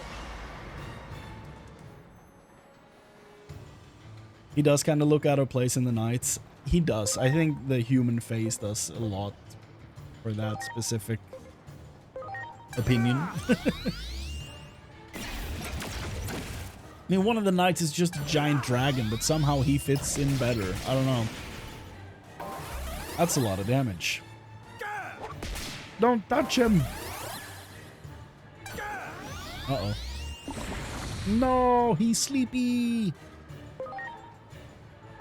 He does kind of look out of place in the Knights. He does. I think the human face does a lot for that specific opinion. I mean, one of the Knights is just a giant dragon, but somehow he fits in better. I don't know. That's a lot of damage. Don't touch him! Uh-oh. No, he's sleepy!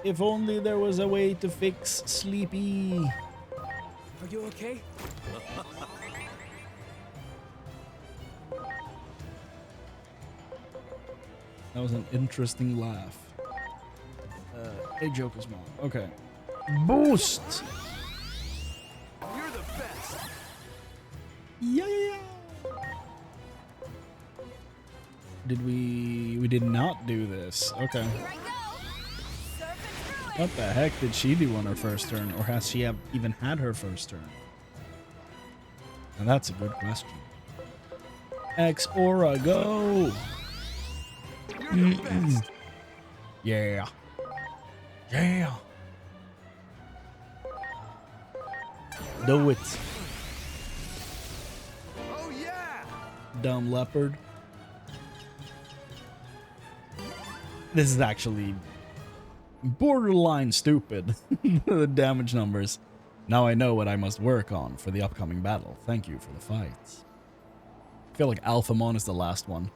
If only there was a way to fix sleepy. Are you okay? That was an interesting laugh. A Joker's mom. Okay. Boost! You're the best. Yeah. Did we did not do this. Okay. Here I go. Serpent through it. What the heck did she do on her first turn? Or has she even had her first turn? And that's a good question. X Aura, go! You're the best. Yeah. Yeah. Do it, Oh yeah. dumb leopard. This is actually borderline stupid. The damage numbers. Now I know what I must work on for the upcoming battle. Thank you for the fights. I feel like Alphamon is the last one.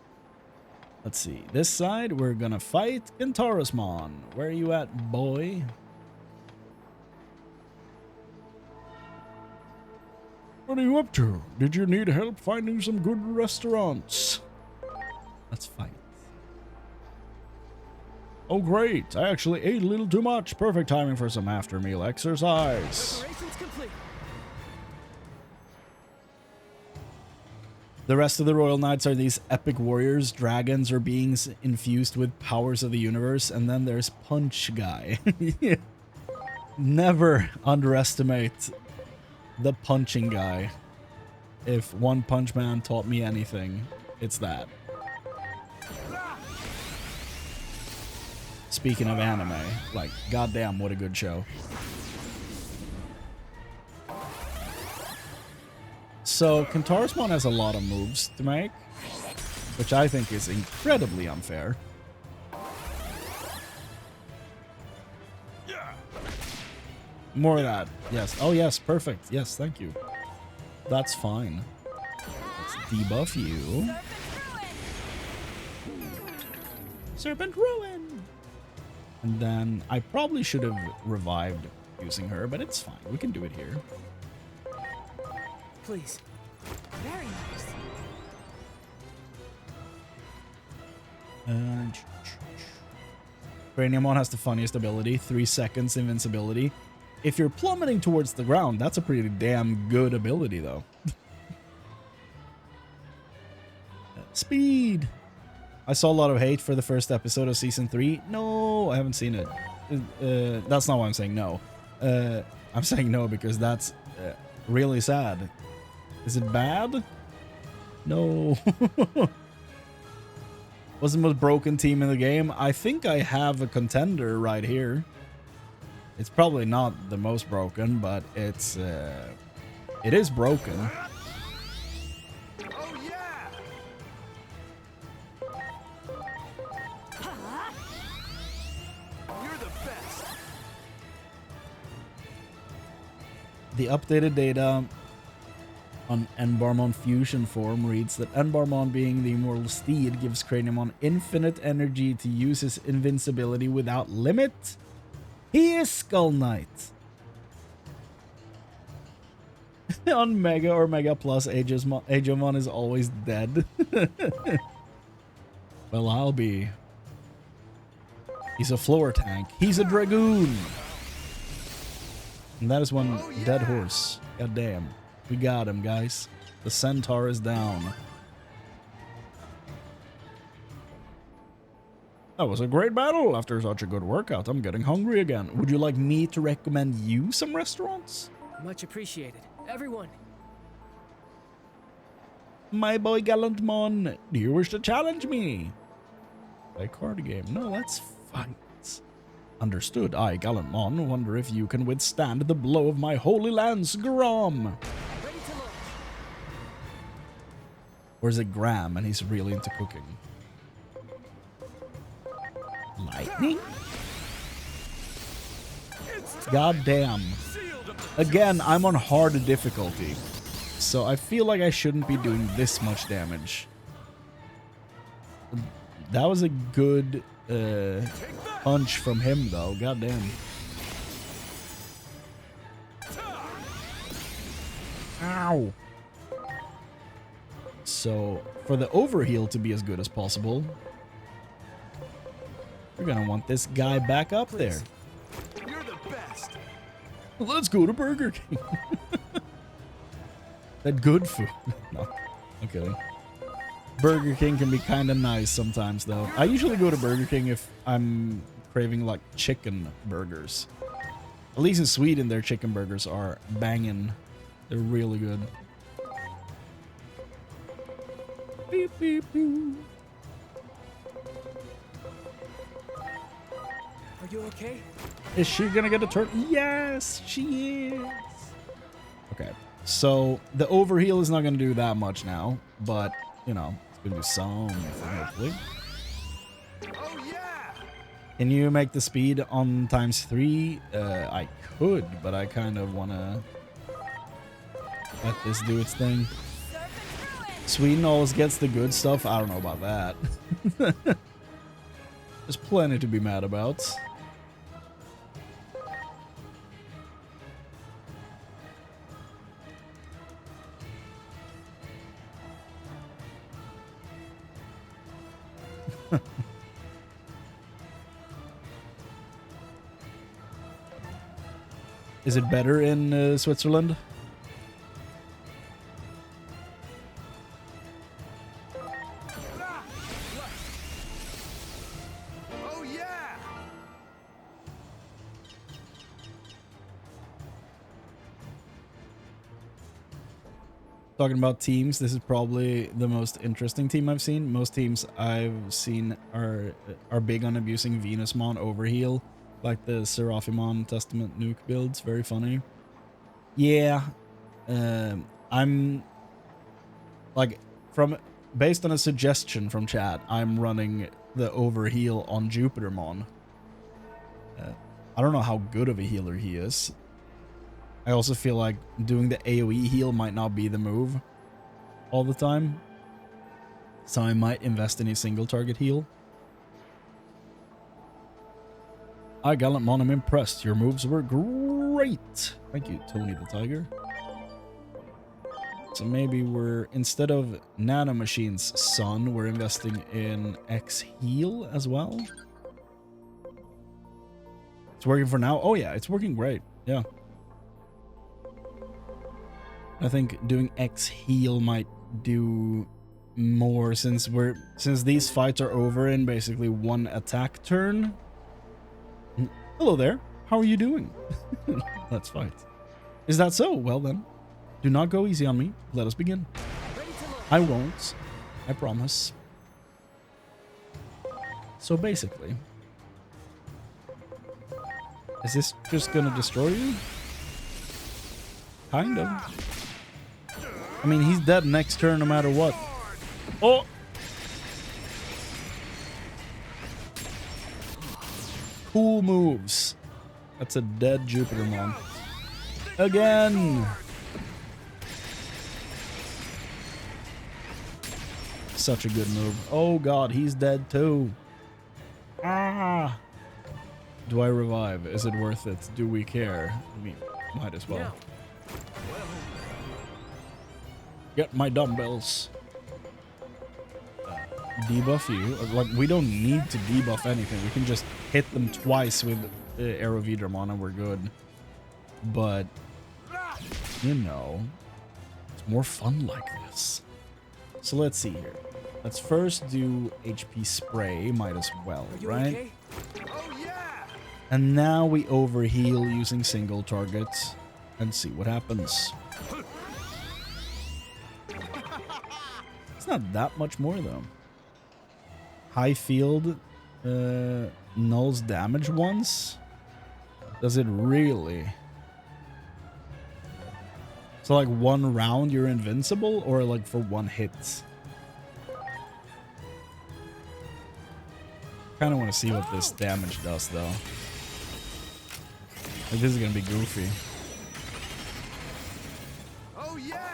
Let's see. This side, we're gonna fight Kentarasmon. Where are you at, boy? What are you up to? Did you need help finding some good restaurants? Let's fight. Oh great, I actually ate a little too much. Perfect timing for some after meal exercise. Preparations complete. The rest of the Royal Knights are these epic warriors, dragons, or beings infused with powers of the universe, and then there's Punch Guy. Never underestimate the punching guy. If One Punch Man taught me anything, it's that. Speaking of anime, like, goddamn, what a good show. So, Kentarasmon has a lot of moves to make, which I think is incredibly unfair. More of that. Yes. Oh, yes. Perfect. Yes, thank you. That's fine. Let's debuff you. Serpent Ruin! And then I probably should have revived using her, but it's fine. We can do it here. Please. Very nice. Craniamon has the funniest ability, 3 seconds invincibility. If you're plummeting towards the ground, that's a pretty damn good ability, though. Speed! I saw a lot of hate for the first episode of Season 3. No, I haven't seen it. That's not why I'm saying no. I'm saying no because that's really sad. Is it bad? No. Was the most broken team in the game? I think I have a contender right here. It's probably not the most broken, but it is broken. Oh yeah. You're the best. The updated data on Enbarmon Fusion form reads that Enbarmon, being the immortal steed, gives Craniamon infinite energy to use his invincibility without limit. He is Skull Knight. On Mega or Mega Plus, Agemon is always dead. Well, I'll be. He's a floor tank. He's a Dragoon. And that is one dead horse. God damn. We got him, guys. The centaur is down. That was a great battle. After such a good workout, I'm getting hungry again. Would you like me to recommend you some restaurants? Much appreciated. Everyone. My boy Gallantmon, do you wish to challenge me? Play card game. No, let's fight. Understood. I, Gallantmon, wonder if you can withstand the blow of my holy lance, Grom. Ready to launch. Or is it Gram and he's really into cooking? Lightning? God damn. Again, I'm on hard difficulty, so I feel like I shouldn't be doing this much damage. That was a good punch from him, though. God damn. Ow. So, for the overheal to be as good as possible, we're gonna want this guy back up there. Let's go to Burger King. That good food. No, I'm kidding. Burger King can be kind of nice sometimes, though. I usually go to Burger King if I'm craving, like, chicken burgers. At least in Sweden, their chicken burgers are banging. They're really good. Beep, beep, beep. Are you okay? Is she gonna get a turn? Yes, she is. Okay, so the overheal is not gonna do that much now, but, you know, it's gonna do something, hopefully. Oh yeah! Can you make the speed on ×3? I could, but I kind of want to let this do its thing. Sweden always gets the good stuff. I don't know about that. There's plenty to be mad about. Is it better in Switzerland? Oh yeah! Talking about teams, this is probably the most interesting team I've seen. Most teams I've seen are big on abusing Venusmon overheal, like the Seraphimon Testament nuke builds. Very funny. Yeah, I'm like based on a suggestion from chat, I'm running the overheal on Jupitermon. I don't know how good of a healer he is. I also feel like doing the AoE heal might not be the move all the time. So I might invest in a single target heal. Hi, Gallantmon, I'm impressed. Your moves were great. Thank you, Tony the Tiger. So maybe we're, instead of Nanomachines Sun, we're investing in X heal as well. It's working for now. Oh yeah, it's working great. Yeah. I think doing X heal might do more since these fights are over in basically one attack turn. Hello there. How are you doing? Let's fight. Is that so? Well then, do not go easy on me. Let us begin. Ready to load. I won't. I promise. So basically, is this just gonna destroy you? Kind of. I mean, he's dead next turn no matter what. Oh! Cool moves. That's a dead Jupitermon. Again! Such a good move. Oh god, he's dead too. Ah! Do I revive? Is it worth it? Do we care? I mean, might as well. Now. Get my dumbbells. Debuff you. Like, we don't need to debuff anything. We can just hit them twice with Aerovidramon and we're good. But, you know, it's more fun like this. So let's see here. Let's first do HP spray. Might as well, Are you right? okay? Oh yeah! And now we overheal using single targets and see what happens. It's not that much more though. High field nulls damage once. Does it really? So like one round you're invincible, or like for one hit? Kind of want to see what this damage does though. Like, this is gonna be goofy. Oh yeah!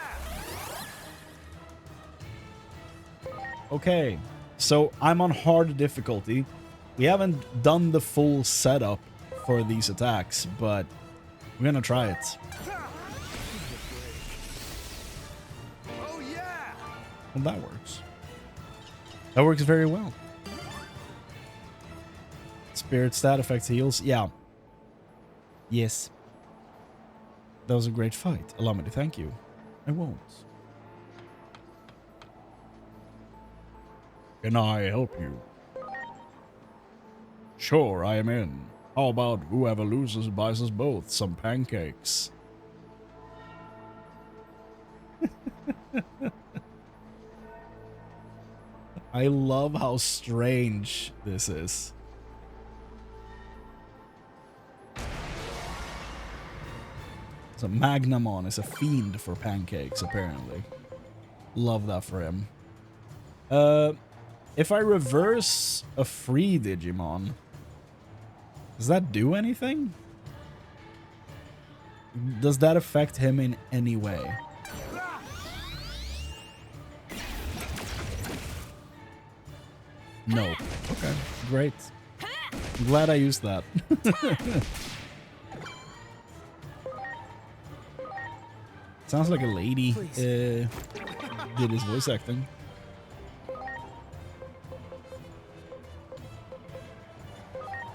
Okay, so I'm on hard difficulty. We haven't done the full setup for these attacks, but we're gonna try it. Oh yeah! Well, that works. That works very well. Spirit stat affects heals. Yeah. Yes. That was a great fight. Allow me to thank you. I won't. Can I help you? Sure, I am in. How about whoever loses buys us both some pancakes? I love how strange this is. So Magnamon is a fiend for pancakes, apparently. Love that for him. If I reverse a free Digimon, does that do anything? Does that affect him in any way? No. Okay, great. I'm glad I used that. Sounds like a lady did his voice acting.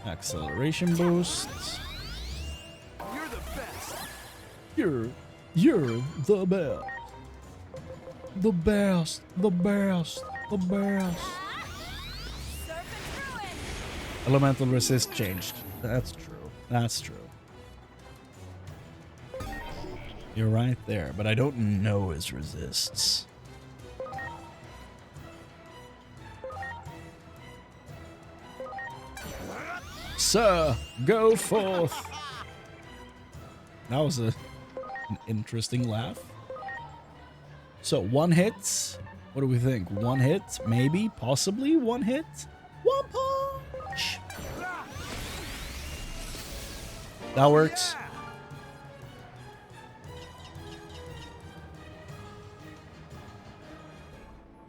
Acceleration boost. You're the best. You're the best. The best. The best. The best. Serpent ruin. Elemental resist changed. That's true. That's true. You're right there, but I don't know his resists. Sir, go forth. That was an interesting laugh. So, one hit. What do we think? One hit? Maybe? Possibly? One hit? One punch! That works.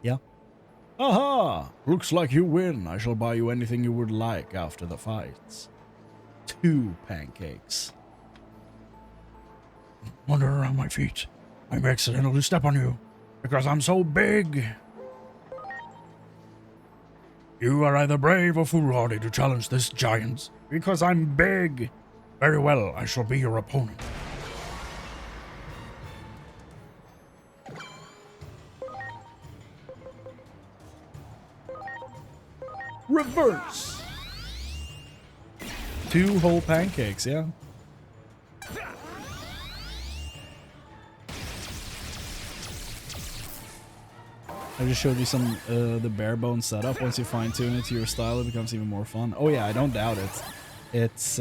Yeah. Aha! Looks like you win. I shall buy you anything you would like after the fights. 2 pancakes. Wander around my feet. I may accidentally step on you because I'm so big. You are either brave or foolhardy to challenge this giant because I'm big. Very well, I shall be your opponent. Reverse. 2 whole pancakes, yeah. I just showed you some the bare bones setup. Once you fine tune it to your style, it becomes even more fun. Oh yeah, I don't doubt it. It's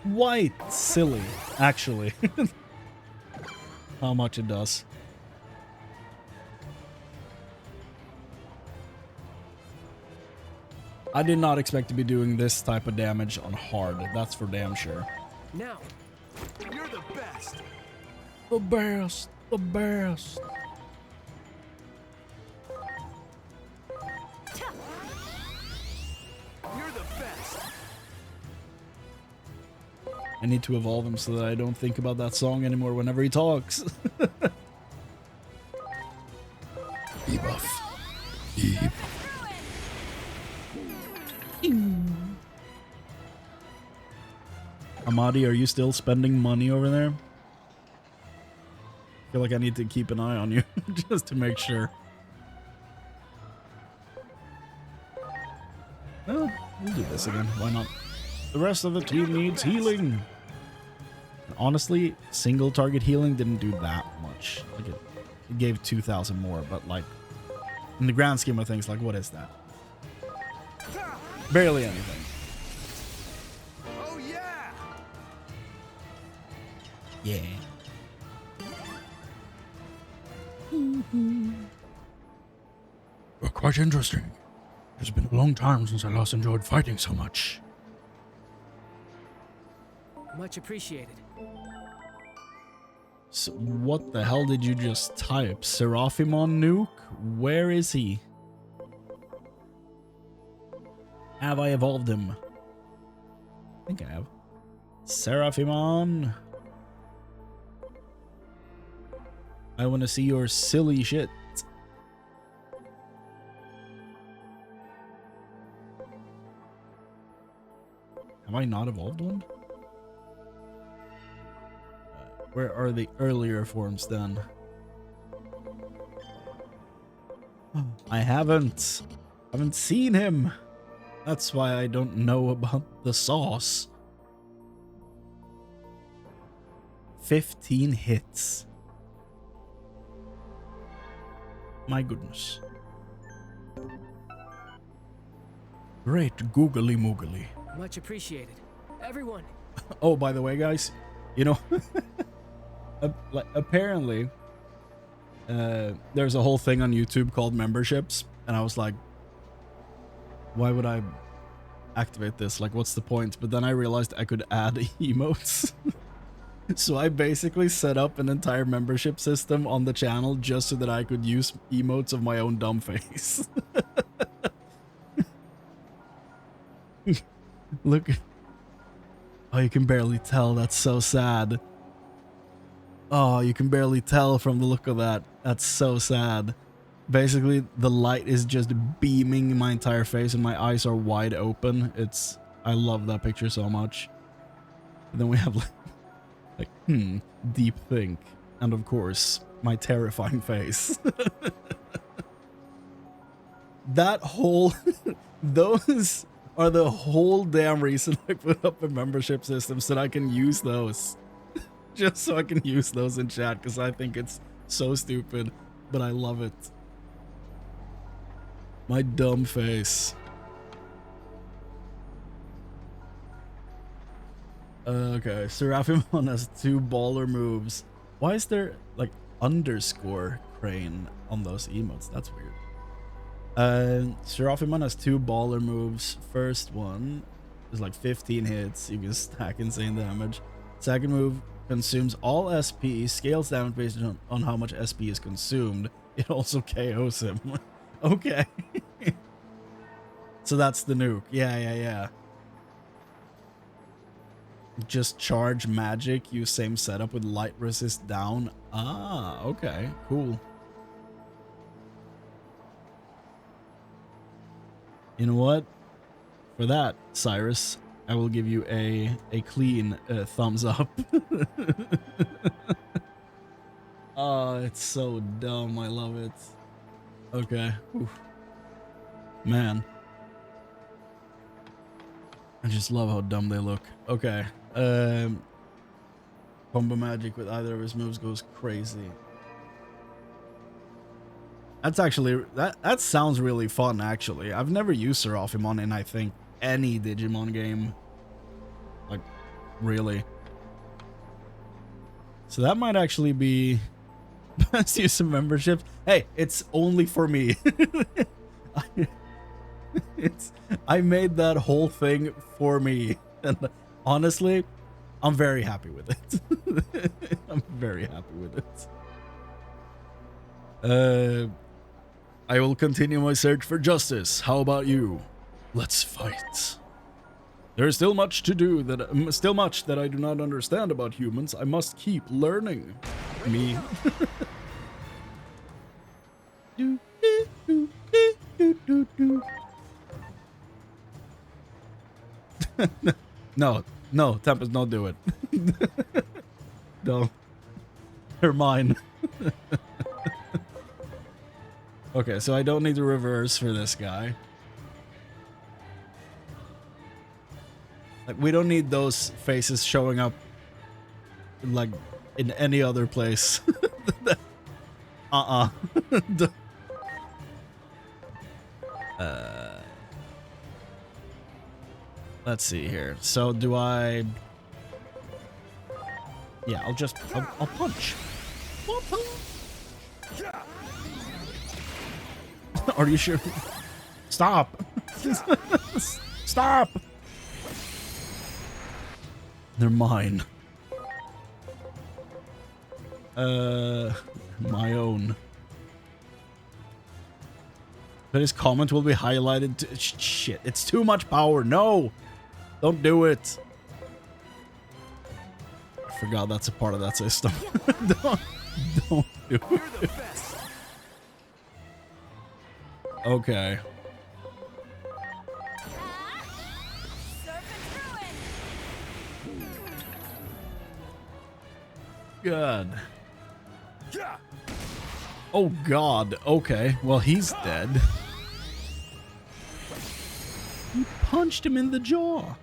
quite silly, actually. How much it does. I did not expect to be doing this type of damage on hard. That's for damn sure. Now, You're the best. The best. The best. You're the best. I need to evolve him so that I don't think about that song anymore whenever he talks. Debuff. Amadi, are you still spending money over there? I feel like I need to keep an eye on you just to make sure. Well, we'll do this again. Why not? The rest of the team needs healing. Honestly, single target healing didn't do that much. Like it gave 2,000 more, but like in the grand scheme of things, like what is that? Barely anything. Oh yeah. Yeah. Well, quite interesting. It's been a long time since I last enjoyed fighting so much. much appreciated. So what the hell did you just type? Seraphimon Nuke? Where is he? Have I evolved him? I think I have. Seraphimon. I want to see your silly shit. Have I not evolved one? Where are the earlier forms then? I haven't seen him. That's why I don't know about the sauce. 15 hits. My goodness. Great googly moogly. Much appreciated. Everyone. Oh, by the way, guys, you know, apparently, there's a whole thing on YouTube called memberships, and I was like, why would I activate this? Like, what's the point? But then I realized I could add emotes. So I basically set up an entire membership system on the channel just so that I could use emotes of my own dumb face. Look. Oh, you can barely tell. That's so sad. Oh, you can barely tell from the look of that. That's so sad. Basically, the light is just beaming my entire face and my eyes are wide open. I love that picture so much. And then we have deep think. And of course, my terrifying face. That whole... Those are the whole damn reason I put up a membership system, so that I can use those. Just so I can use those in chat, because I think it's so stupid, but I love it. My dumb face. Okay, Seraphimon has 2 baller moves. Why is there, like, underscore crane on those emotes? That's weird. Seraphimon has 2 baller moves. First one is like 15 hits. You can stack insane damage. Second move consumes all SP, scales damage based on how much SP is consumed. It also KOs him. Okay. So that's the nuke. Yeah. Just charge magic, use same setup with light resist down. Ah, okay, cool. You know what? For that, Cyrus, I will give you a clean thumbs up. Oh, it's so dumb. I love it. Okay. Oof. Man. I just love how dumb they look. Okay. Combo magic with either of his moves goes crazy. That's actually, that sounds really fun, actually. I've never used Seraphimon in, I think, any Digimon game. Like, really. So that might actually be best use of memberships. Hey, it's only for me. I made that whole thing for me. And honestly, I'm very happy with it. I'm very happy with it. I will continue my search for justice. How about you? Let's fight. There is still much to do still much that I do not understand about humans. I must keep learning. Me. No, Tempest, don't do it. No. They're mine. Okay, so I don't need to reverse for this guy. Like, we don't need those faces showing up, like, in any other place. Let's see here. So do I... Yeah, I'll punch. Are you sure? Stop. Stop. They're mine. My own. But his comment will be highlighted. Shit, it's too much power. No, don't do it. I forgot that's a part of that system. don't do it. Okay. God. Yeah. Oh God. Okay. Well, he's dead. You punched him in the jaw.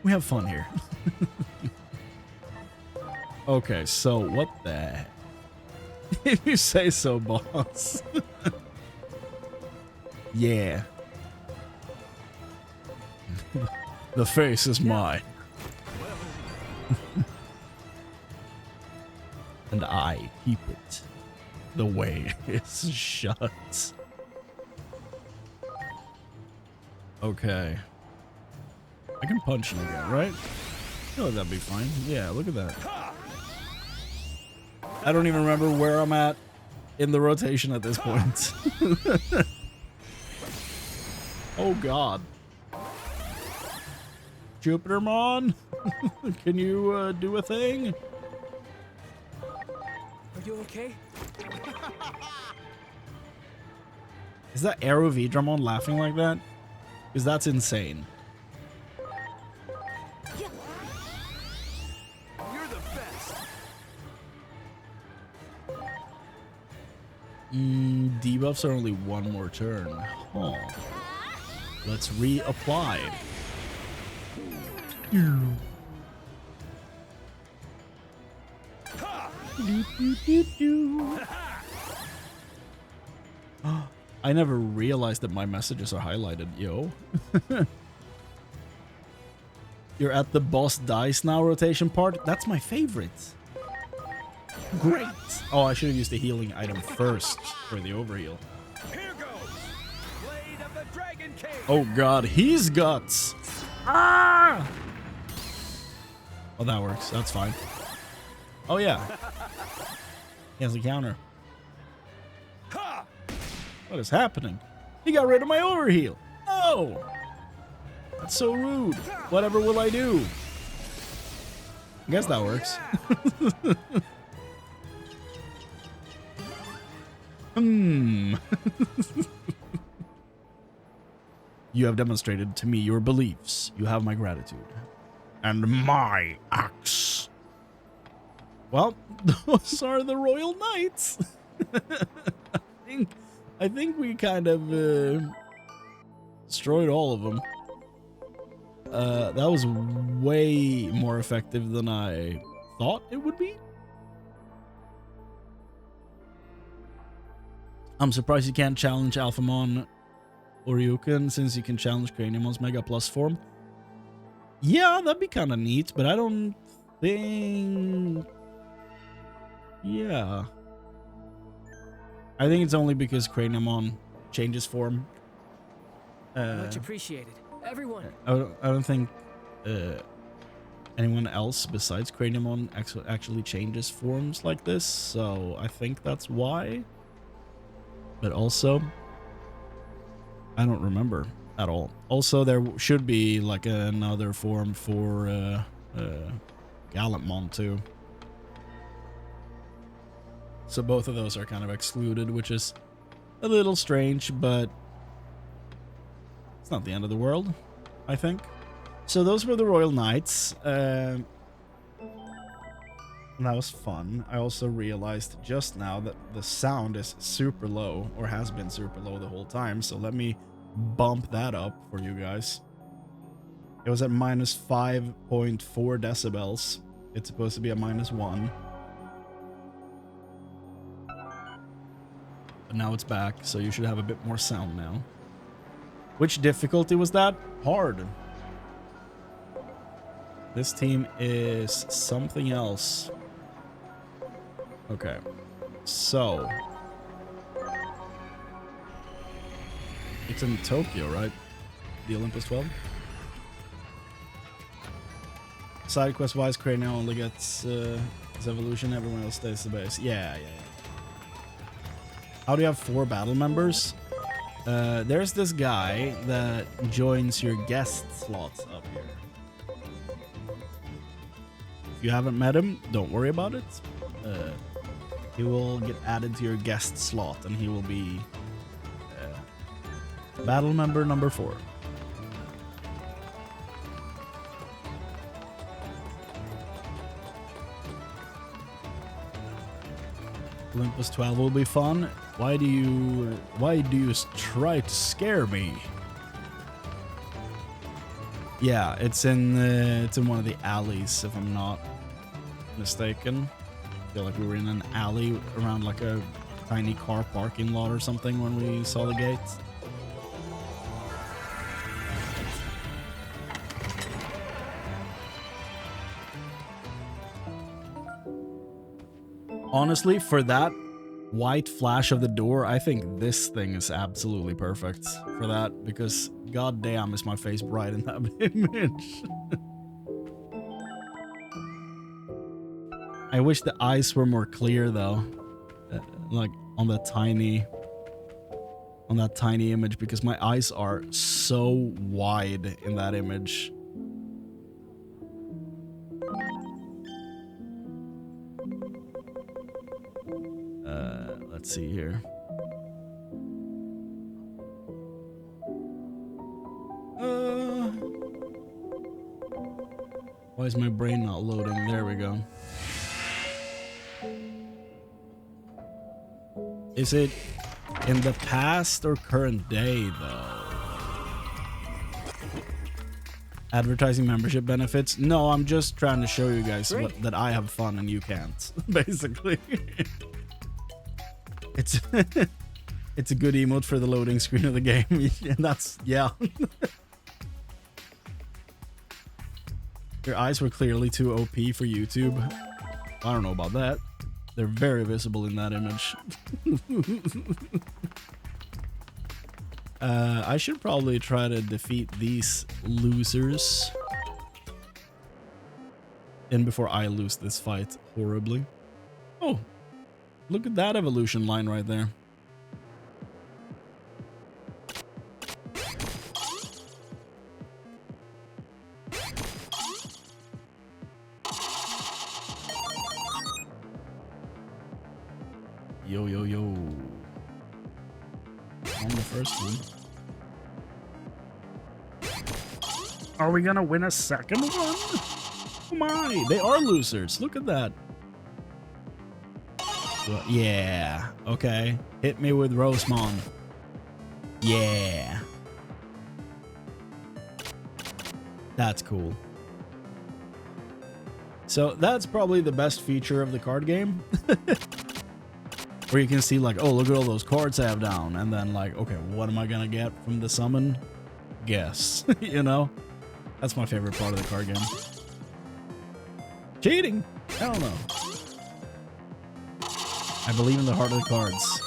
We have fun here. Okay, so what the heck? If you say so, boss. Yeah. The face is mine. And I keep it the way it's shut. Okay. I can punch him again, right? Oh, that'd be fine. Yeah, look at that. I don't even remember where I'm at in the rotation at this point. Oh God. Jupitermon, can you do a thing? Are you okay? Is that Aero Vidramon laughing like that? Because that's insane. Yeah. You're the best. Debuffs are only one more turn. Huh. Let's reapply. I never realized that my messages are highlighted, yo. You're at the boss dice now rotation part? That's my favorite. Great. Oh, I should have used the healing item first for the overheal. Here goes. Blade of the Dragon King. Oh God, he's guts. Ah! Oh, that works. That's fine. Oh yeah. He has a counter. Ha! What is happening? He got rid of my overheal. Oh! That's so rude. Whatever will I do? I guess that works. You have demonstrated to me your beliefs. You have my gratitude. And my axe. Well, those are the Royal Knights. I think we kind of destroyed all of them. That was way more effective than I thought it would be. I'm surprised you can't challenge Alphamon or Ryukin since you can challenge Craniumon's Mega Plus form. Yeah, that'd be kind of neat, but I don't think... Yeah. I think it's only because Craniumon changes form. Much appreciated. Everyone. I don't think anyone else besides Craniumon actually changes forms like this, so I think that's why. But also, I don't remember at all. Also, there should be like another form for Gallantmon too. So both of those are kind of excluded, which is a little strange, but it's not the end of the world, I think. So those were the Royal Knights. That was fun. I also realized just now that the sound is super low, or has been super low the whole time, so let me bump that up for you guys. It was at minus 5.4 decibels. It's supposed to be at minus 1. But now it's back, so you should have a bit more sound now. Which difficulty was that? Hard. This team is something else. Okay, so it's in Tokyo, right? The Olympos 12. Side quest wise, Cranion only gets his evolution. Everyone else stays the base. Yeah. How do you have 4 battle members? There's this guy that joins your guest slots up here. If you haven't met him, don't worry about it. He will get added to your guest slot, and he will be battle member number 4. Olympos 12 will be fun. Why do you try to scare me? Yeah, it's in one of the alleys, if I'm not mistaken. I feel like we were in an alley around like a tiny car parking lot or something when we saw the gate. Honestly, for that white flash of the door, I think this thing is absolutely perfect for that, because goddamn is my face bright in that image. I wish the eyes were more clear though, like on that tiny image, because my eyes are so wide in that image. Let's see here. Why is my brain not loading? There we go. Is it in the past or current day, though? Advertising membership benefits? No, I'm just trying to show you guys that I have fun and you can't, basically. It's it's a good emote for the loading screen of the game, and that's, yeah. Your eyes were clearly too OP for YouTube. I don't know about that. They're very visible in that image. I should probably try to defeat these losers. And before I lose this fight horribly. Oh, look at that evolution line right there. Yo, yo, yo. On the first one. Are we gonna win a second one? Oh my, they are losers. Look at that. Well, yeah, okay. Hit me with Rosemon. Yeah. That's cool. So that's probably the best feature of the card game. Where you can see like, oh, look at all those cards I have down. And then like, okay, what am I gonna get from the summon? Guess. You know? That's my favorite part of the card game. Cheating! Hell no. I believe in the heart of the cards.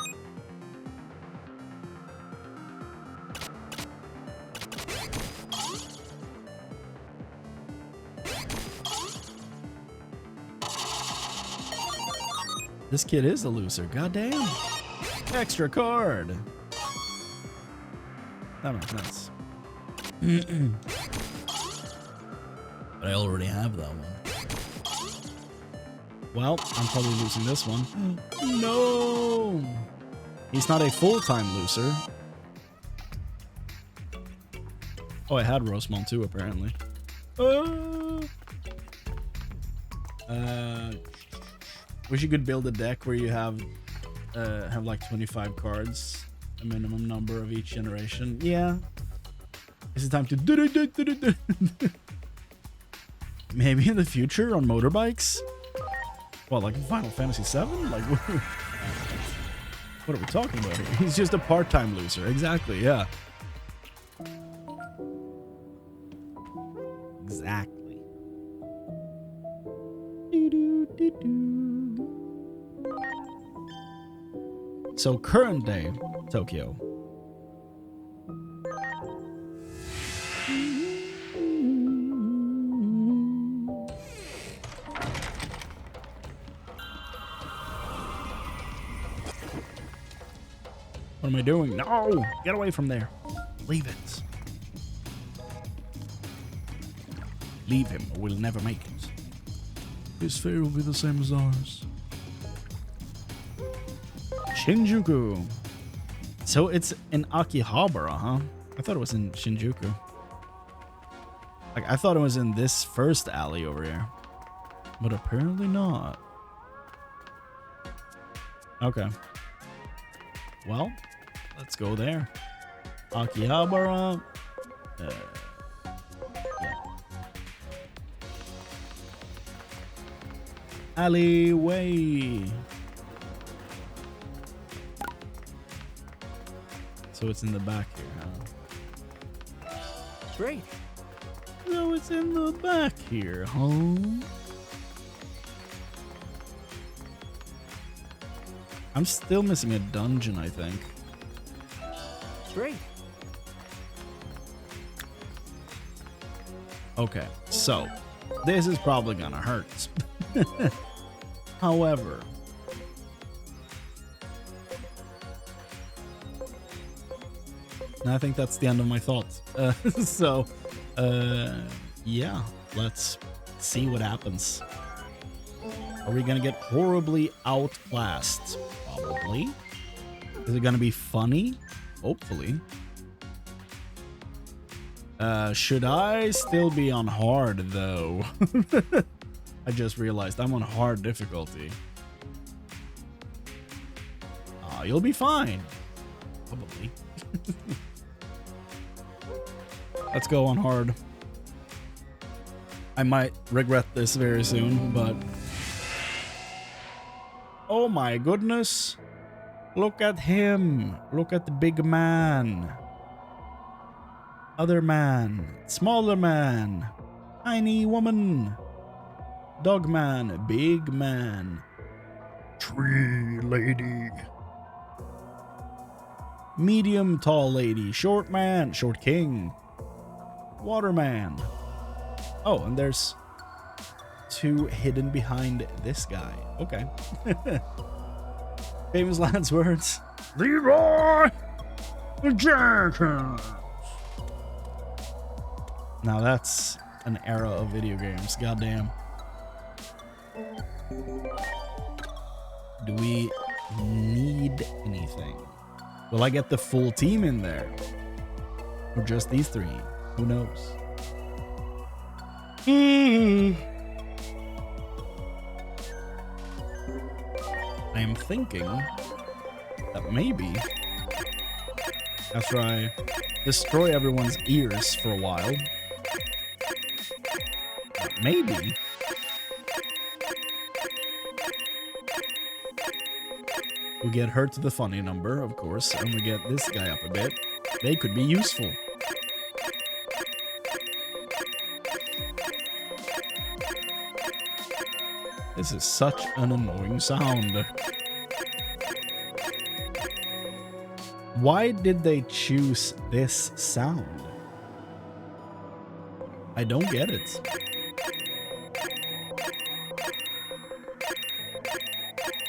This kid is a loser. Goddamn. Extra card. That makes sense. But I already have that one. Well, I'm probably losing this one. No! He's not a full-time loser. Oh, I had Rosemon too, apparently. Wish you could build a deck where you have like 25 cards, a minimum number of each generation. Yeah. Is it time to maybe in the future on motorbikes? Well, like in Final Fantasy VII? Like, what are we talking about here? He's just a part-time loser. Exactly, yeah. Exactly. So current day Tokyo. What am I doing? No! Get away from there. Leave it. Leave him or we'll never make it. His fate will be the same as ours. Shinjuku. So it's in Akihabara, huh? I thought it was in Shinjuku. Like, I thought it was in this first alley over here. But apparently not. Okay. Well, let's go there. Akihabara. Yeah. Alleyway. So it's in the back here, huh? Great. So it's in the back here, huh? I'm still missing a dungeon, I think. Great. Okay, so this is probably gonna hurt. However, and I think that's the end of my thoughts. Yeah, let's see what happens. Are we gonna get horribly outclassed? Probably. Is it gonna be funny? Hopefully. Should I still be on hard though? I just realized I'm on hard difficulty. You'll be fine. Probably. Let's go on hard. I might regret this very soon, but... Oh my goodness. Look at him. Look at the big man. Other man. Smaller man. Tiny woman. Dog man. Big man. Tree lady. Medium tall lady. Short man. Short king. Water man. Oh, and there's two hidden behind this guy. Okay. Famous last words. Leroy Jenkins. Now that's an era of video games. Goddamn. Do we need anything? Will I get the full team in there? Or just these three? Who knows? I am thinking that maybe after I destroy everyone's ears for a while, maybe we get hurt to the funny number, of course, and we get this guy up a bit. They could be useful. This is such an annoying sound. Why did they choose this sound? I don't get it.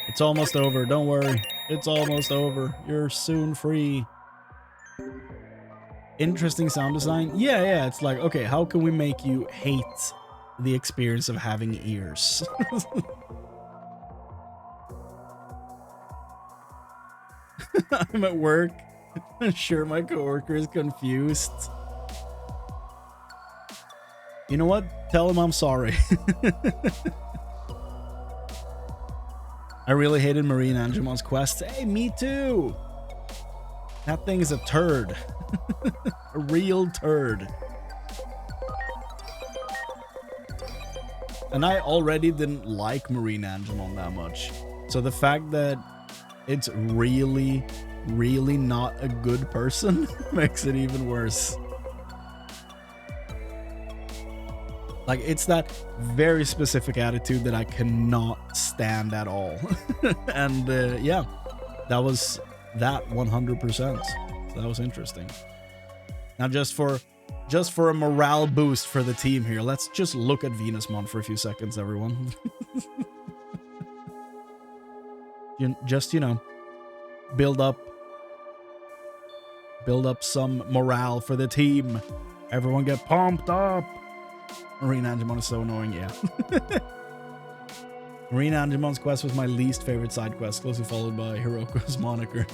It's almost over. Don't worry. It's almost over. You're soon free. Interesting sound design. Yeah. It's like, okay, how can we make you hate the experience of having ears? I'm at work. I'm sure my coworker is confused. You know what? Tell him I'm sorry. I really hated Marine Angemon's quest. Hey, me too. That thing is a turd. A real turd. And I already didn't like Marine Angemon that much. So the fact that it's really, really not a good person makes it even worse. Like, it's that very specific attitude that I cannot stand at all. And yeah, that was that 100%. So that was interesting. Now, just for a morale boost for the team here, let's just look at Venusmon for a few seconds, everyone. Just, you know, build up some morale for the team. Everyone get pumped up. Marine Angemon is so annoying, yeah. Marine Angemon's quest was my least favorite side quest, closely followed by Hiroko's moniker.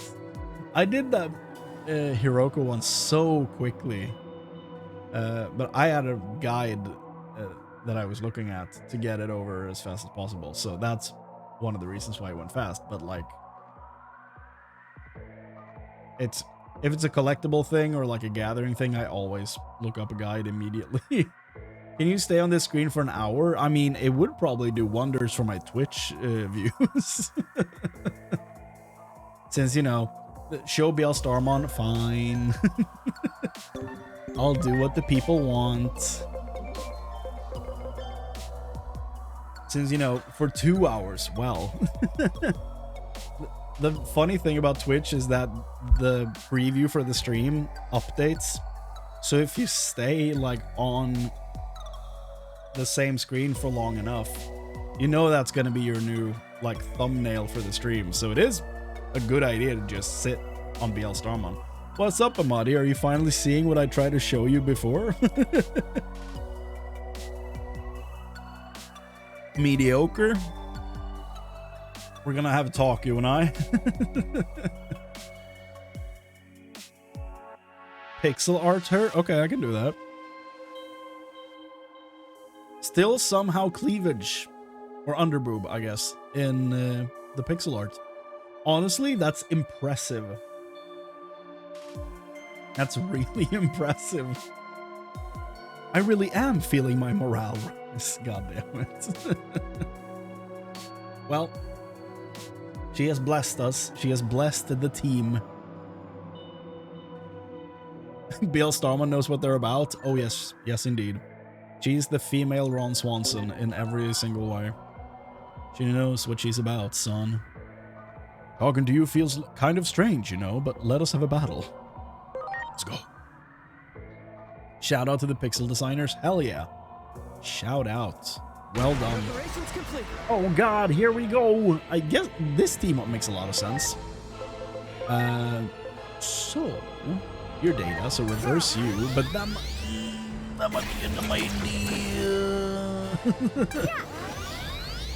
I did that Hiroko one so quickly. But I had a guide that I was looking at to get it over as fast as possible. So that's one of the reasons why I went fast. But like, it's if it's a collectible thing or like a gathering thing, I always look up a guide immediately. Can you stay on this screen for an hour? I mean, it would probably do wonders for my Twitch views. Since, you know, show BL Starmon, fine. I'll do what the people want. Since, you know, for 2 hours, well. The funny thing about Twitch is that the preview for the stream updates. So if you stay, like, on the same screen for long enough, you know that's going to be your new, like, thumbnail for the stream. So it is a good idea to just sit on BL Starmon. What's up, Amadi? Are you finally seeing what I tried to show you before? Mediocre? We're gonna have a talk, you and I. Pixel art her? Okay, I can do that. Still somehow cleavage. Or underboob, I guess, in the pixel art. Honestly, that's impressive. That's really impressive. I really am feeling my morale rise. God damn it. Well, she has blessed us. She has blessed the team. BL Starman knows what they're about. Oh yes, yes indeed. She's the female Ron Swanson in every single way. She knows what she's about, son. Talking to you feels kind of strange, you know, but let us have a battle. Let's go. Shout out to the pixel designers. Hell yeah. Shout out. Well done. Preparations complete. Oh god, here we go. I guess this team up makes a lot of sense. So your data, so reverse you, but that might be a dumb idea.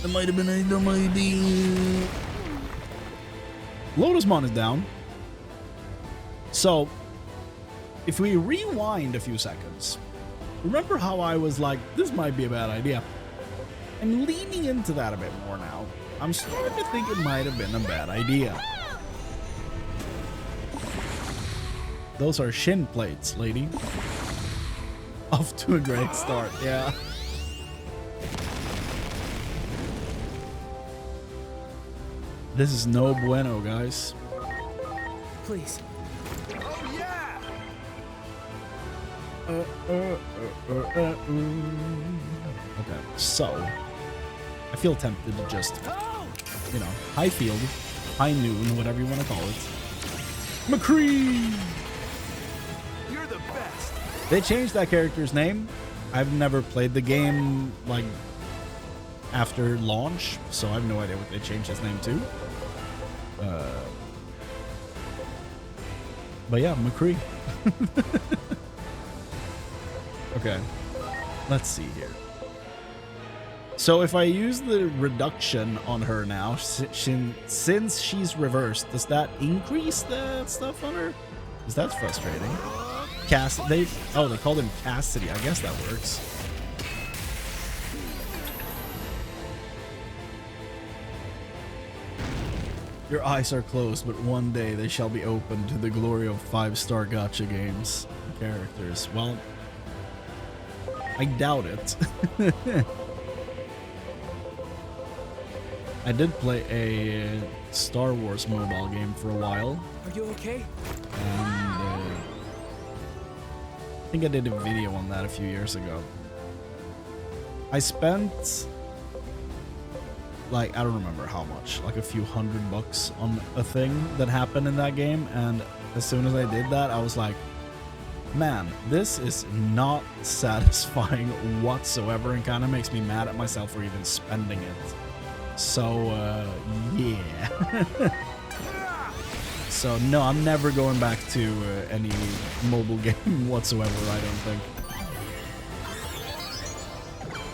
That might have been a dumb idea. Lotusmon is down. So if we rewind a few seconds, remember how I was like, this might be a bad idea? I'm leaning into that a bit more now. I'm starting to think it might have been a bad idea. Those are shin plates, lady. Off to a great start, yeah. This is no bueno, guys. Please. Oh yeah! Okay, so I feel tempted to just, you know, high field, high noon, whatever you want to call it. McCree! You're the best. They changed that character's name. I've never played the game, like, after launch, so I have no idea what they changed his name to. But yeah, McCree. Okay, let's see here. So if I use the reduction on her now, since she's reversed, does that increase the stuff on her? Because that's frustrating. They called him Cassidy. I guess that works. Your eyes are closed, but one day they shall be open to the glory of 5-star gacha games and characters. Well, I doubt it. I did play a Star Wars mobile game for a while. Are you okay? And I think I did a video on that a few years ago. I spent, like, I don't remember how much, like a few $100 on a thing that happened in that game. And as soon as I did that, I was like, man, this is not satisfying whatsoever, and kind of makes me mad at myself for even spending it. So, yeah. So, no, I'm never going back to any mobile game whatsoever, I don't think.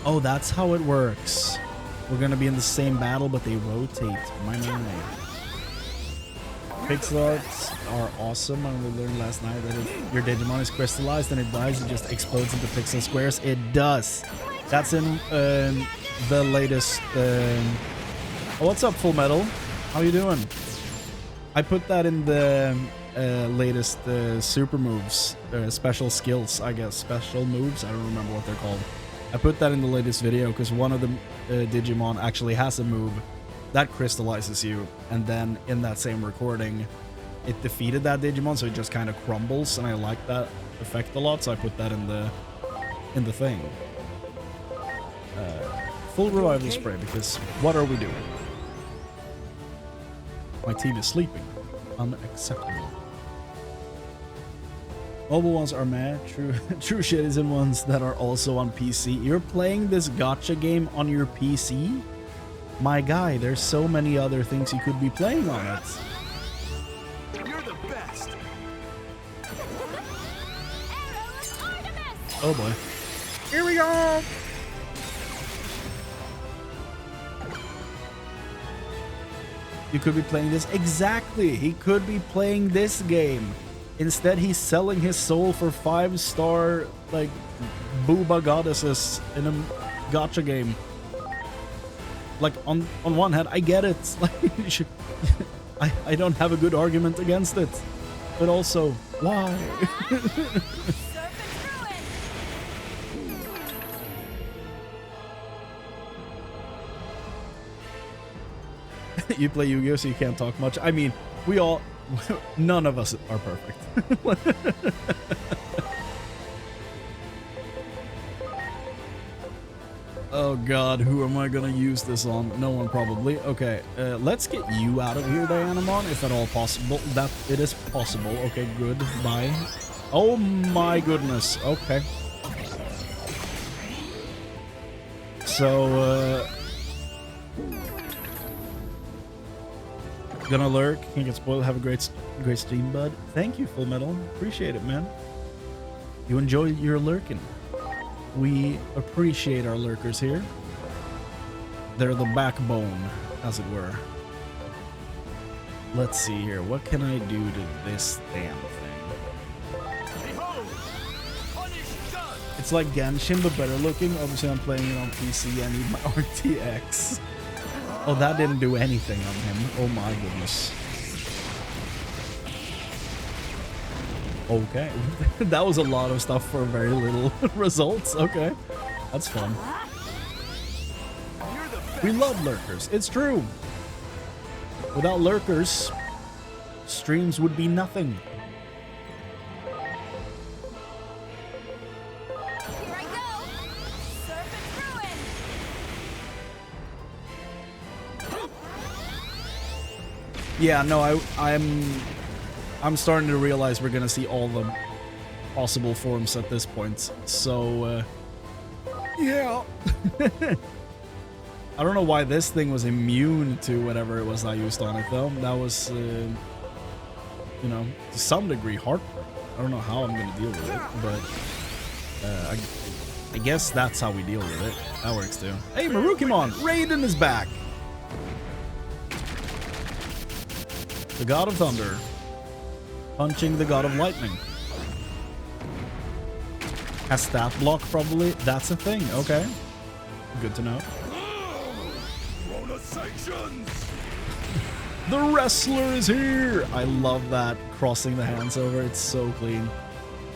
Oh, that's how it works. We're gonna be in the same battle, but they rotate. My. Pixel arts are awesome, and we learned last night that if your Digimon is crystallized and it dies, it just explodes into pixel squares. It does. That's in the latest. Oh, what's up, Full Metal? How you doing? I put that in the latest super moves, special skills, I guess, special moves. I don't remember what they're called. I put that in the latest video because one of the Digimon actually has a move that crystallizes you, and then in that same recording, it defeated that Digimon, so it just kind of crumbles, and I like that effect a lot, so I put that in the thing. Full revival spray, because what are we doing? My team is sleeping. Unacceptable. Mobile ones are meh. True shit is in ones that are also on PC. You're playing this gacha game on your PC? My guy, there's so many other things you could be playing on it. You're the best. Oh boy. Here we go! You could be playing this. Exactly! He could be playing this game. Instead, he's selling his soul for 5-star, like, booba goddesses in a gacha game. Like, on one hand, I get it. Like, I don't have a good argument against it. But also, why? You play Yu-Gi-Oh, so you can't talk much. I mean, we all... None of us are perfect. Oh god, who am I gonna use this on? No one probably. Okay, let's get you out of here, Dianamon, if at all possible. That it is possible. Okay, good. Bye. Oh my goodness. Okay. So, gonna lurk. Can't get spoiled. Have a great stream, bud. Thank you, Full Metal. Appreciate it, man. You enjoy your lurking. We appreciate our lurkers here. They're the backbone, as it were. Let's see here. What can I do to this damn thing? Behold, punish done. It's like Genshin, but better looking. Obviously, I'm playing it on PC. I need my RTX. Oh, that didn't do anything on him. Oh my goodness. Okay. That was a lot of stuff for very little results. Okay. That's fun. We love lurkers. It's true. Without lurkers, streams would be nothing. Here I go. Serpent ruin. Yeah, no, I'm starting to realize we're gonna see all the possible forms at this point. So, yeah. I don't know why this thing was immune to whatever it was I used on it, though. That was, you know, to some degree heartbreaking. I don't know how I'm gonna deal with it, but I guess that's how we deal with it. That works too. Hey, Marukimon! Raiden is back! The God of Thunder. Punching the God of Lightning. Has stat block, probably. That's a thing. Okay. Good to know. The wrestler is here! I love that. Crossing the hands over. It's so clean.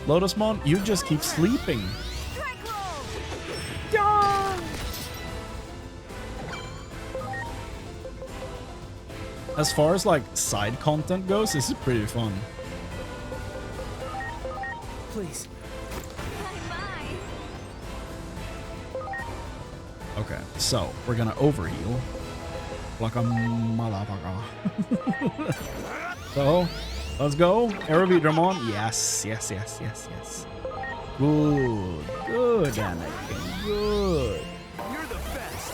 Lotusmon, you just keep sleeping. Yeah! As far as like side content goes, this is pretty fun. Please. Okay, so we're gonna overheal like a motherfucker. So let's go. Aerovidramon. Yes, yes, yes, yes, yes. Good, good, Anakin. Good. You're the best.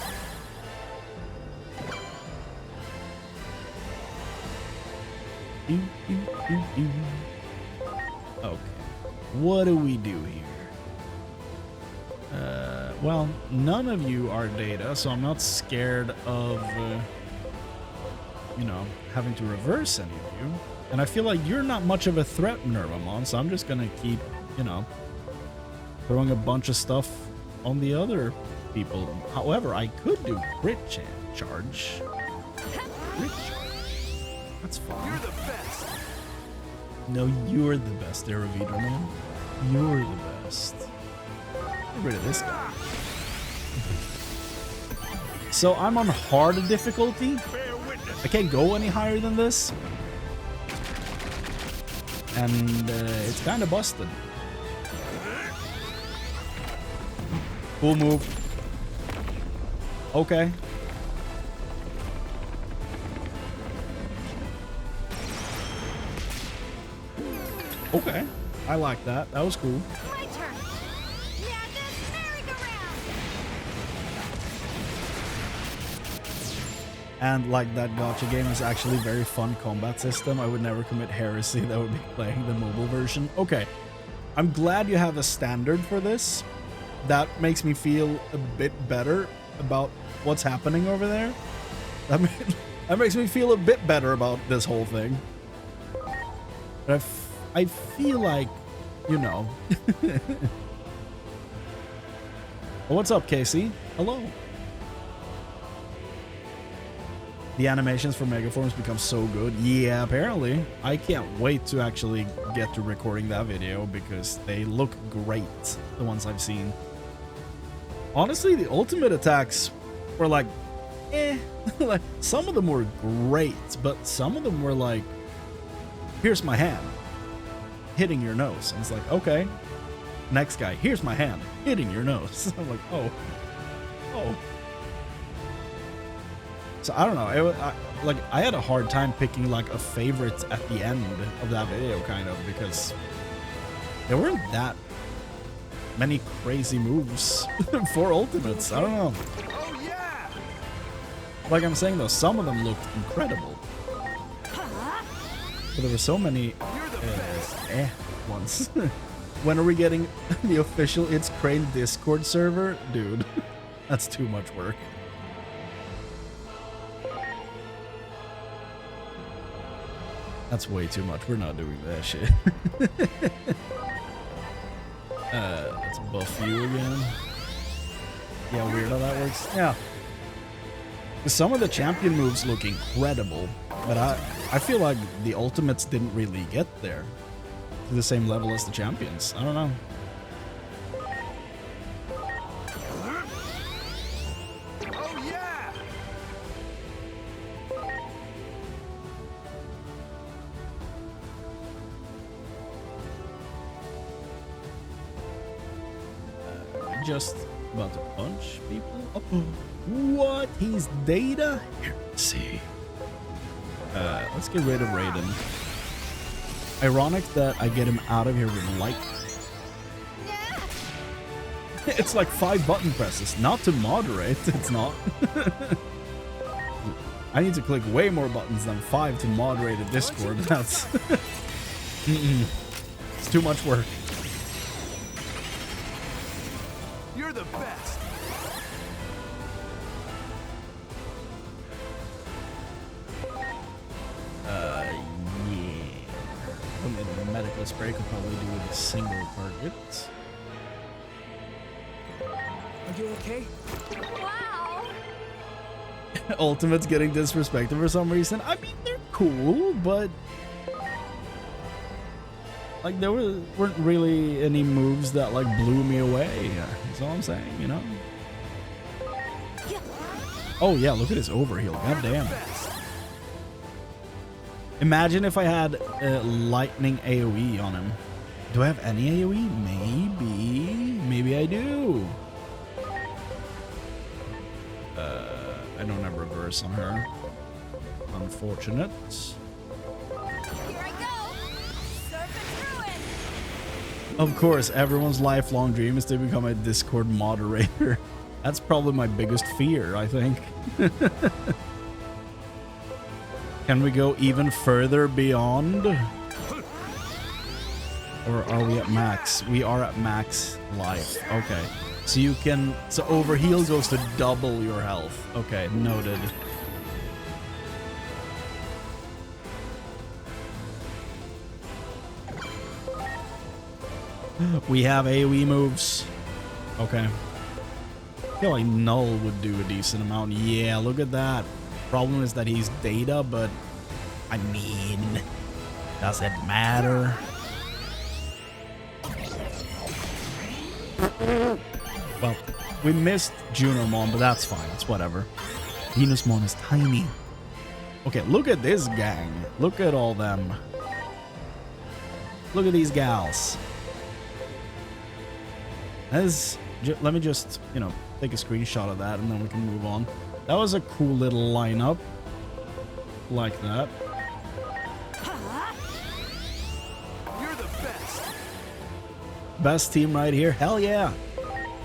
Okay, what do we do here? Well, none of you are data, so I'm not scared of, you know, having to reverse any of you. And I feel like you're not much of a threat, Nervamon, so I'm just gonna keep, you know, throwing a bunch of stuff on the other people. However, I could do crit charge. Crit charge. That's fine. You're the best. No, you're the best, Aerovedor, man. You're the best. Get rid of this guy. So I'm on hard difficulty. I can't go any higher than this. And it's kind of busted. Cool move. Okay. Okay. I like that. That was cool. My turn. Yeah, this merry-go-round. And like that gacha game is actually very fun combat system. I would never commit heresy that would be playing the mobile version. Okay. I'm glad you have a standard for this. That makes me feel a bit better about what's happening over there. That makes me feel a bit better about this whole thing. But I feel like, you know. What's up, Casey? Hello. The animations for Megaforms become so good. Yeah, apparently. I can't wait to actually get to recording that video because they look great, the ones I've seen. Honestly, the ultimate attacks were like, eh. Like, some of them were great, but some of them were like, here's my hand, hitting your nose. And it's like, okay. Next guy, here's my hand, hitting your nose. I'm like, oh. Oh. So I don't know. I had a hard time picking like a favorite at the end of that video, kind of, because there weren't that many crazy moves for ultimates. I don't know. Oh yeah! Like I'm saying though, some of them looked incredible, but there were so many ones. When are we getting the official It's Crane Discord server? Dude, that's too much work. That's way too much. We're not doing that shit. Let's buff you again. Yeah, weird how that works. Yeah. Some of the champion moves look incredible, but I feel like the ultimates didn't really get there to the same level as the champions. I don't know. Oh yeah! Just about to punch people. Oh, what? He's data? Here, let's see. Let's get rid of Raiden. Ironic that I get him out of here with light. Yeah. It's like 5 button presses. Not to moderate, it's not. I need to click way more buttons than 5 to moderate a Discord. That's... It's too much work. You're the best! Yeah. The medical spray could probably do with a single target. Are you okay? Wow. Ultimate's getting disrespected for some reason. I mean, they're cool, but like there weren't really any moves that like blew me away. That's all I'm saying, you know. Yeah. Oh yeah, look at his overheal. God damn. Imagine if I had lightning AoE on him. Do I have any AoE? Maybe I do. I don't have reverse on her. Unfortunate. Here I go. Serpent's ruin. Of course, everyone's lifelong dream is to become a Discord moderator. That's probably my biggest fear, I think. Can we go even further beyond? Or are we at max? We are at max life. Okay. So you can... So overheal goes to double your health. Okay, noted. We have AoE moves. Okay. I feel like Null would do a decent amount. Yeah, look at that. Problem is that he's data, but... I mean... Does it matter? Well, we missed Junimon, but that's fine. It's whatever. Venusmon is tiny. Okay, look at this gang. Look at all them. Look at these gals. Let me just, you know, take a screenshot of that and then we can move on. That was a cool little lineup. Like that. You're the best. Best team right here. Hell yeah.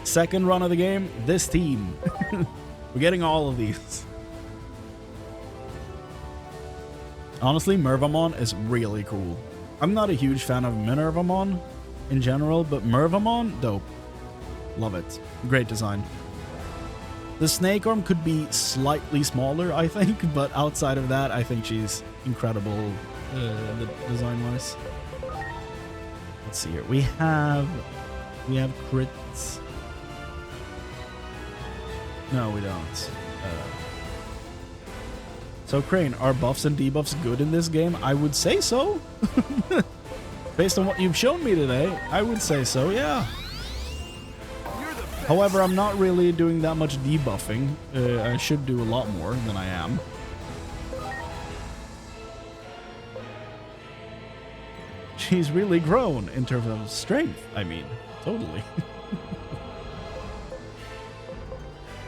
Second run of the game, this team. We're getting all of these. Honestly, Mervamon is really cool. I'm not a huge fan of Minervamon in general, but Mervamon, dope. Love it. Great design. The snake arm could be slightly smaller, I think, but outside of that, I think she's incredible design-wise. Let's see here. We have crits. No, we don't. So Crane, are buffs and debuffs good in this game? I would say so. Based on what you've shown me today, I would say so, yeah. However, I'm not really doing that much debuffing. I should do a lot more than I am. She's really grown in terms of strength, I mean, totally.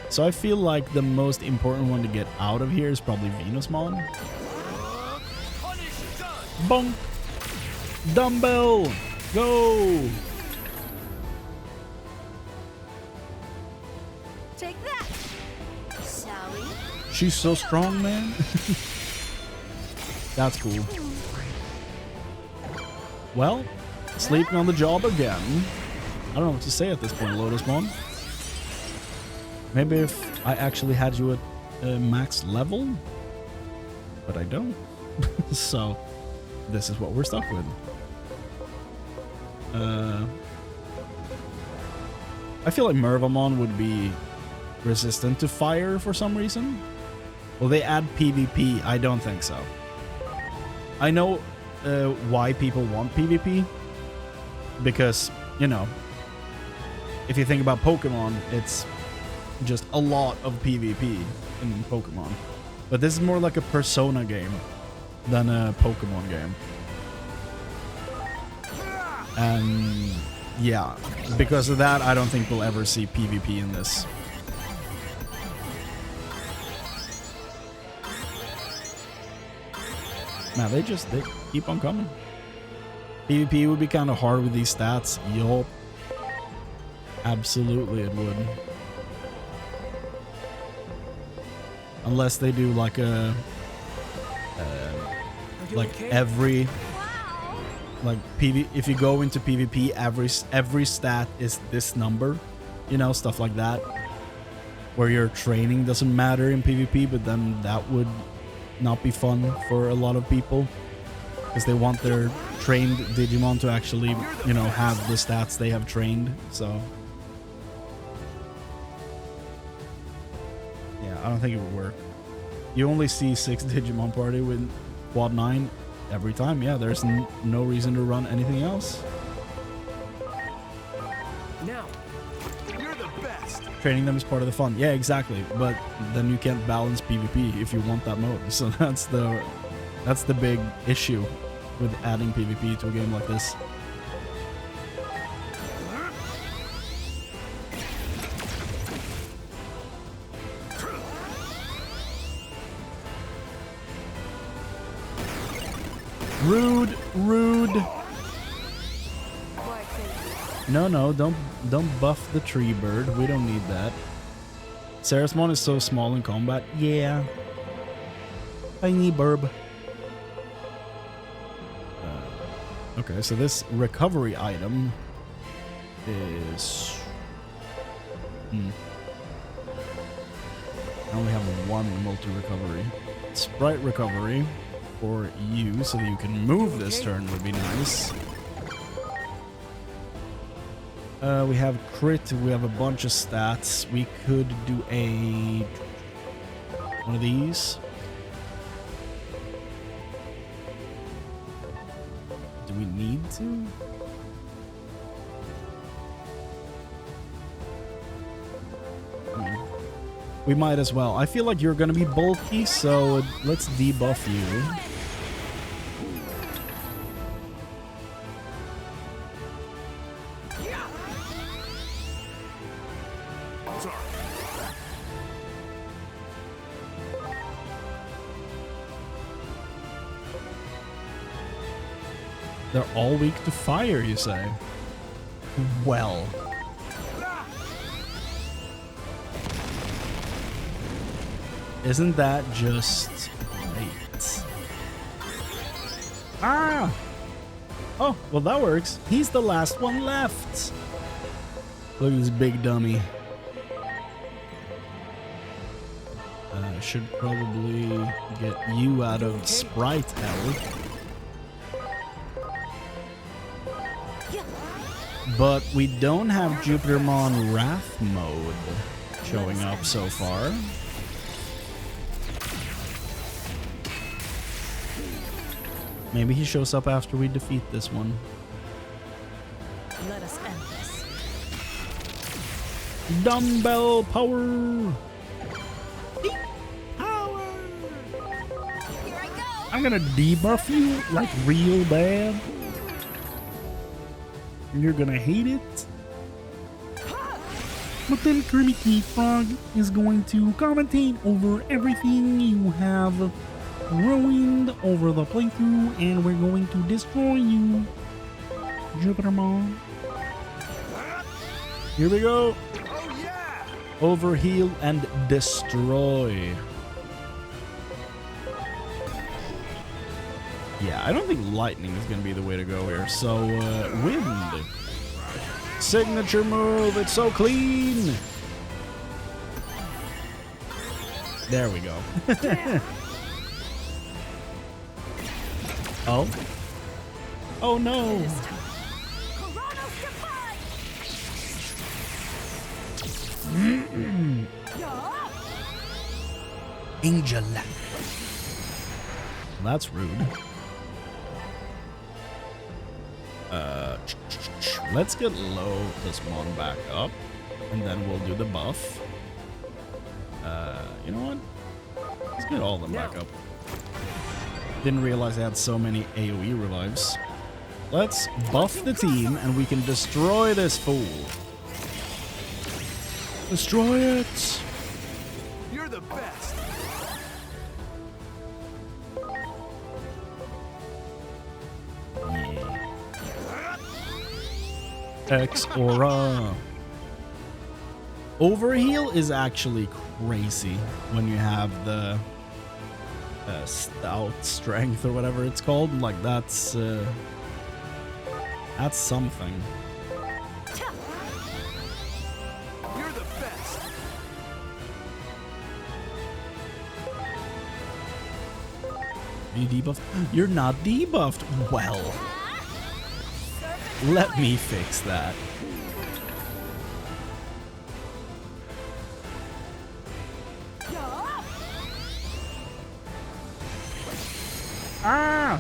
So I feel like the most important one to get out of here is probably Venusmon. Bonk! Dumbbell! Go! Take that, shall we? She's so strong, man. That's cool. Well, sleeping on the job again. I don't know what to say at this point, Lotusmon. Maybe if I actually had you at max level, but I don't. So this is what we're stuck with. I feel like Mervamon would be resistant to fire for some reason. Will they add PvP? I don't think so. I know why people want PvP. Because, you know, if you think about Pokemon, it's just a lot of PvP in Pokemon. But this is more like a Persona game than a Pokemon game. And yeah, because of that, I don't think we'll ever see PvP in this. Man, they keep on coming. PvP would be kind of hard with these stats. Yup. Absolutely it would. Unless they do like a like every like if you go into PvP, every stat is this number, you know, stuff like that, where your training doesn't matter in PvP, but then that would not be fun for a lot of people because they want their trained Digimon to actually, you know, have the stats they have trained. So yeah, I don't think it would work. You only see 6 Digimon party with Quad 9 every time. Yeah, there's no reason to run anything else. Now, you're the best. Training them is part of the fun. Yeah, exactly. But then you can't balance PvP if you want that mode. So that's the big issue with adding PvP to a game like this. Rude, rude. No, don't buff the tree bird. We don't need that. Sarasmon is so small in combat. Yeah. Tiny burb. Okay, so this recovery item is... I only have one multi-recovery. Sprite recovery for you, so that you can move this turn would be nice. We have crit, we have a bunch of stats. We could do one of these. we need to? We might as well. I feel like you're gonna be bulky, so let's debuff you. They're all weak to fire, you say? Well. Isn't that just great? Ah! Oh, well that works. He's the last one left. Look at this big dummy. Should probably get you out of Sprite Hell. But we don't have Jupitermon Wrath mode showing up so far. Maybe he shows up after we defeat this one. Let us end this. Dumbbell power! Power! Here I go! I'm gonna debuff you like real bad. You're gonna hate it. But then Kermit the Frog is going to commentate over everything you have ruined over the playthrough, and we're going to destroy you, Jupitermon. Here we go. Oh yeah! Overheal and destroy. Yeah, I don't think lightning is going to be the way to go here. So, wind. Signature move. It's so clean. There we go. Oh. Oh no. Angel. That's rude. Let's get low this mon back up, and then we'll do the buff. You know what? Let's get all of them back up. Didn't realize I had so many AoE revives. Let's buff the team, and we can destroy this fool. Destroy it! You're the best! X Aura. Overheal is actually crazy when you have the stout strength or whatever it's called. Like that's something. You're the best! Are you debuffed? You're not debuffed. Well. Let me fix that. Ah!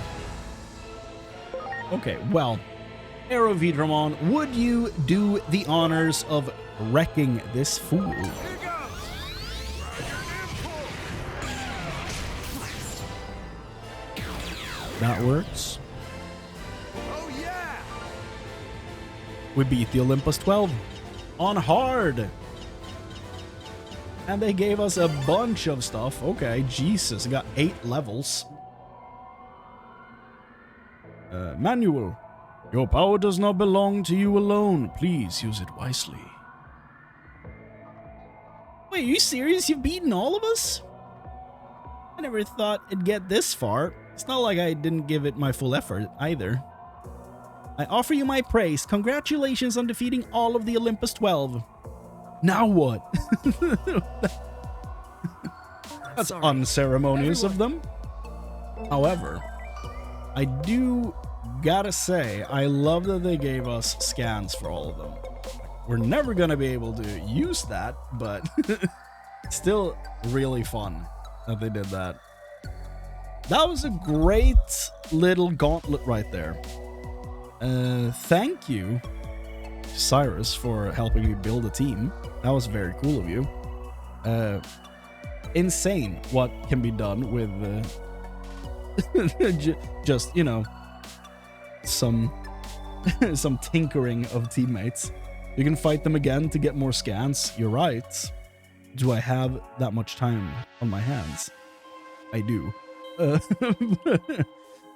Okay, well, Aerovidramon, would you do the honors of wrecking this fool? Here goes! That works. Oh yeah! We beat the Olympos 12 on hard. And they gave us a bunch of stuff. Okay, Jesus, got 8 levels. Manual. Your power does not belong to you alone. Please use it wisely. Wait, are you serious? You've beaten all of us? I never thought it'd get this far. It's not like I didn't give it my full effort either. I offer you my praise. Congratulations on defeating all of the Olympos 12. Now what? That's unceremonious of them. However, I do gotta say, I love that they gave us scans for all of them. We're never gonna be able to use that, but still really fun that they did that. That was a great little gauntlet right there. Thank you, Cyrus, for helping me build a team. That was very cool of you. Insane what can be done with just, you know, some some tinkering of teammates. You can fight them again to get more scans. You're right. Do I have that much time on my hands? I do.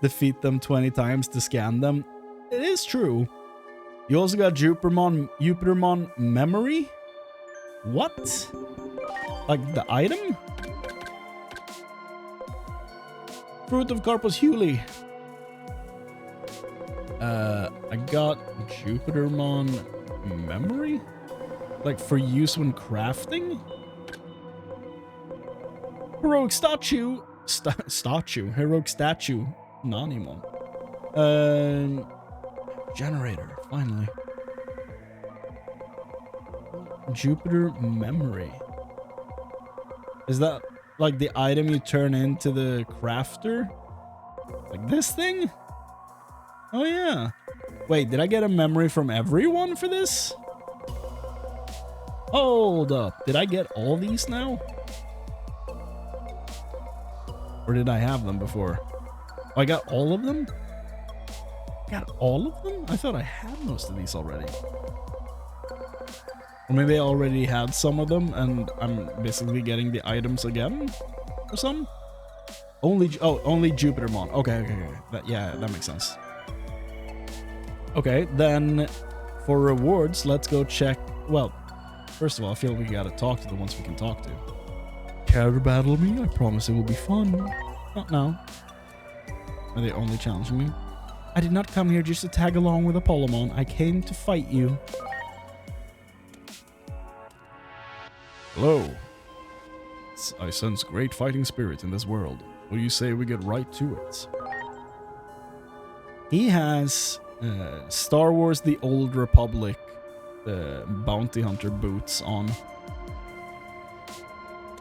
Defeat them 20 times to scan them. It is true. You also got Jupitermon memory? What? Like the item? Fruit of Carpus Huli. I got Jupitermon memory? Like for use when crafting? Heroic statue. Heroic statue. Nanimon. Generator, finally. Jupiter memory. Is that like the item you turn into the crafter? Like this thing? Oh yeah. Wait, did I get a memory from everyone for this? Hold up. Did I get all these now? Or did I have them before? Oh, I got all of them? Got all of them? I thought I had most of these already. Or maybe I already had some of them and I'm basically getting the items again or some? Only Jupitermon. Okay. That makes sense. Okay, then for rewards, let's go check. Well, first of all, I feel we gotta talk to the ones we can talk to. Care to battle me? I promise it will be fun. Not now. Are they only challenging me? I did not come here just to tag along with Apollomon. I came to fight you. Hello. I sense great fighting spirit in this world. Will you say we get right to it? He has Star Wars The Old Republic bounty hunter boots on.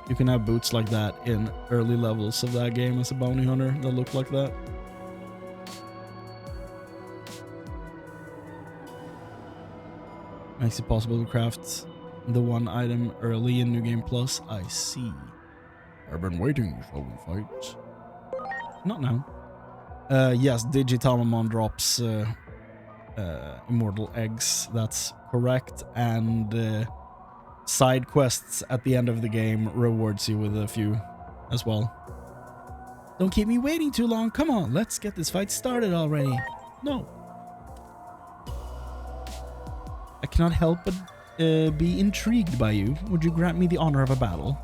You can have boots like that in early levels of that game as a bounty hunter that look like that. Makes it possible to craft the one item early in New Game Plus. I see. I've been waiting, shall we fight? Not now. Yes, Digitamamon drops immortal eggs. That's correct. And side quests at the end of the game rewards you with a few as well. Don't keep me waiting too long. Come on, let's get this fight started already. No. I cannot help but be intrigued by you. Would you grant me the honor of a battle?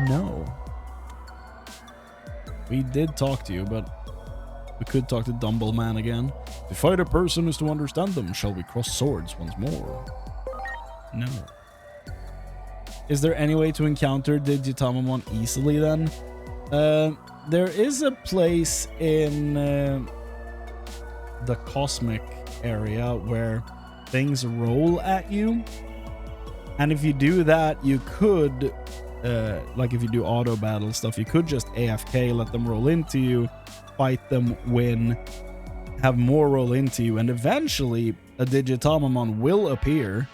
No. We did talk to you, but we could talk to Dumbleman again. To fight a person is to understand them. Shall we cross swords once more? No. Is there any way to encounter Digitamamon easily then? There is a place in the cosmic area where things roll at you. And if you do that, you could, like if you do auto battle stuff, you could just AFK, let them roll into you, fight them, win, have more roll into you, and eventually a Digitamamon will appear.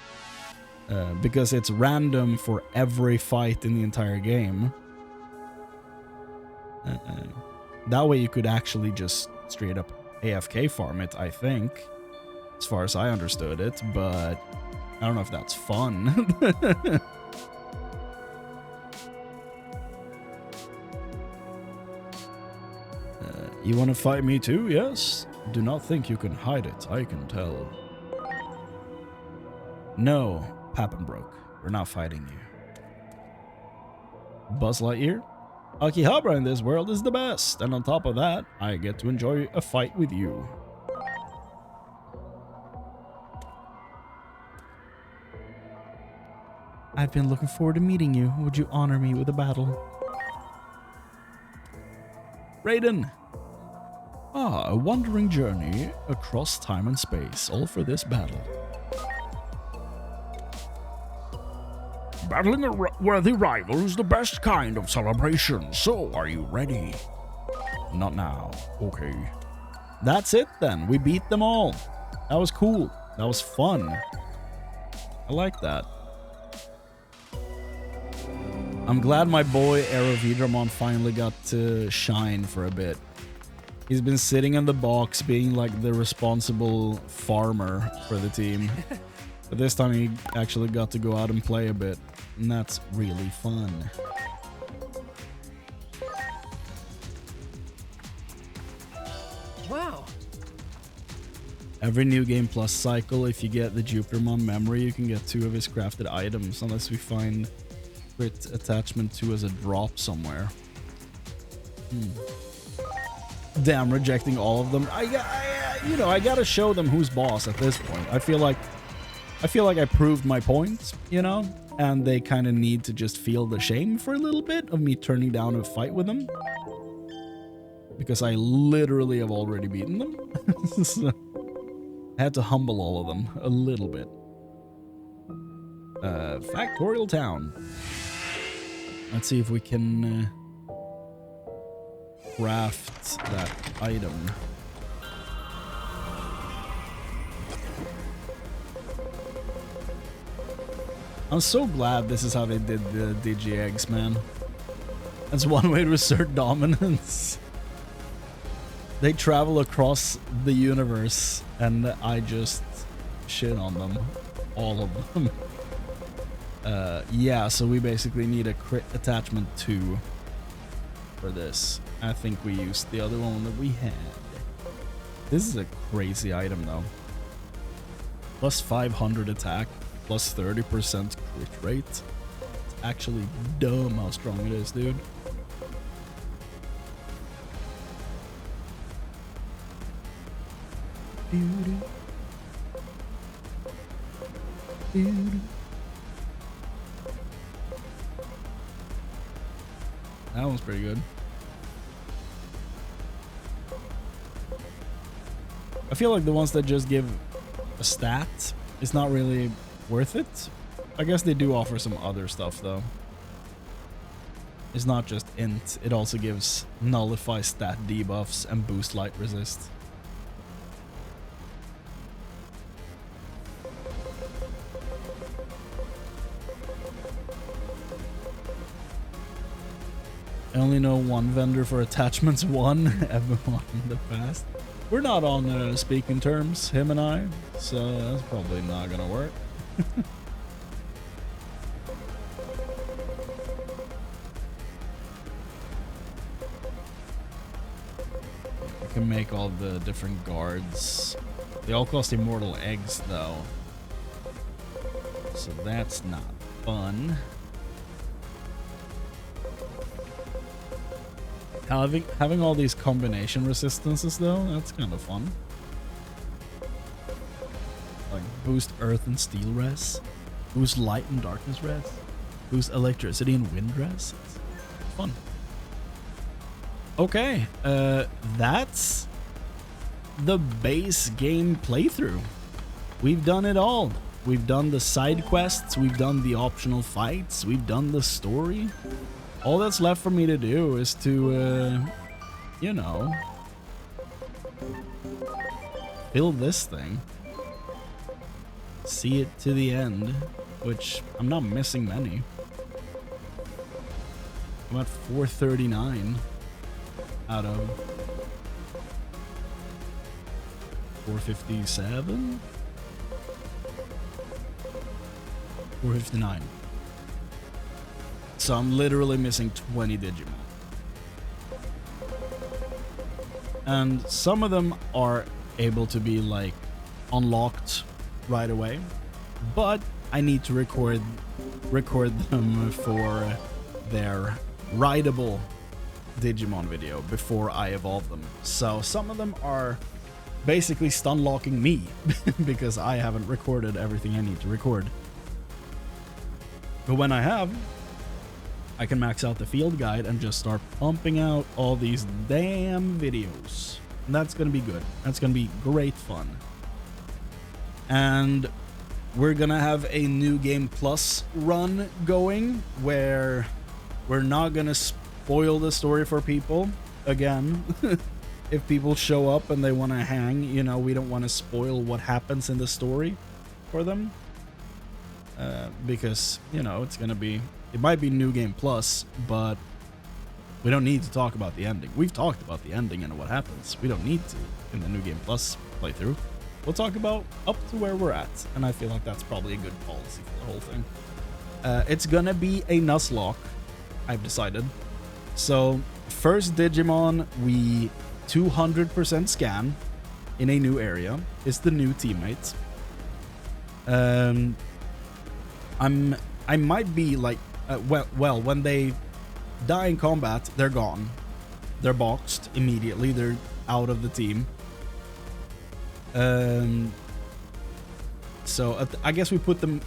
Because it's random for every fight in the entire game. That way you could actually just straight up AFK farm it, I think. As far as I understood it, but I don't know if that's fun. You want to fight me too? Yes? Do not think you can hide it, I can tell. No. Pappenbrook, we're not fighting you. Buzz Lightyear? Akihabara in this world is the best, and on top of that, I get to enjoy a fight with you. I've been looking forward to meeting you. Would you honor me with a battle? Raiden! Ah, a wandering journey across time and space, all for this battle. Battling a worthy rival is the best kind of celebration, so are you ready? Not now. Okay. that's it then. We beat them all. That was cool. That was fun. I like that. I'm glad my boy Aerovidramon finally got to shine for a bit. He's been sitting in the box being like the responsible farmer for the team. But this time he actually got to go out and play a bit. And that's really fun. Wow. Every new game plus cycle, if you get the Jupitermon memory, you can get 2 of his crafted items, unless we find crit attachment 2 as a drop somewhere. Damn, rejecting all of them. You know, I gotta show them who's boss at this point. I feel like I proved my point, you know, and they kind of need to just feel the shame for a little bit of me turning down a fight with them, because I literally have already beaten them. So I had to humble all of them a little bit. Factorial Town. Let's see if we can craft that item. I'm so glad this is how they did the Digi-Eggs, man. That's one way to assert dominance. They travel across the universe, and I just shit on them. All of them. Yeah, so we basically need a crit attachment 2 for this. I think we used the other one that we had. This is a crazy item, though. Plus 500 attack, plus 30% crit rate. It's actually dumb how strong it is, dude. That one's pretty good. I feel like the ones that just give a stat is not really worth it. I guess they do offer some other stuff though. It's not just int, it also gives nullify stat debuffs and boost light resist. I only know one vendor for attachments 1, everyone in the past. We're not on speaking terms, him and I, so that's probably not gonna work. We can make all the different guards. They all cost immortal eggs though, so that's not fun. Having all these combination resistances though, that's kind of fun. Like boost earth and steel res, boost light and darkness res, boost electricity and wind res. It's fun. Okay, that's the base game playthrough. We've done it all. We've done the side quests, we've done the optional fights, we've done the story. All that's left for me to do is to, you know, build this thing. See it to the end, which I'm not missing many. I'm at 439 out of 457? 459. So I'm literally missing 20 Digimon. And some of them are able to be like unlocked right away, but I need to record them for their rideable Digimon video before I evolve them. So some of them are basically stun locking me because I haven't recorded everything I need to record. But when I have, I can max out the field guide and just start pumping out all these damn videos. And that's gonna be good. That's gonna be great fun. And we're gonna have a new game plus run going where we're not gonna spoil the story for people again. if people show up and they want to hang, you know, we don't want to spoil what happens in the story for them. Because, you know, it's going to be, it might be New Game Plus, but we don't need to talk about the ending. We've talked about the ending and what happens. We don't need to in the New Game Plus playthrough. We'll talk about up to where we're at, and I feel like that's probably a good policy for the whole thing. It's gonna be a Nuzlocke, I've decided. So, first Digimon we 200% scan in a new area is the new teammate. I might be like, well, when they die in combat, they're gone. They're boxed immediately. They're out of the team. So I guess we put them,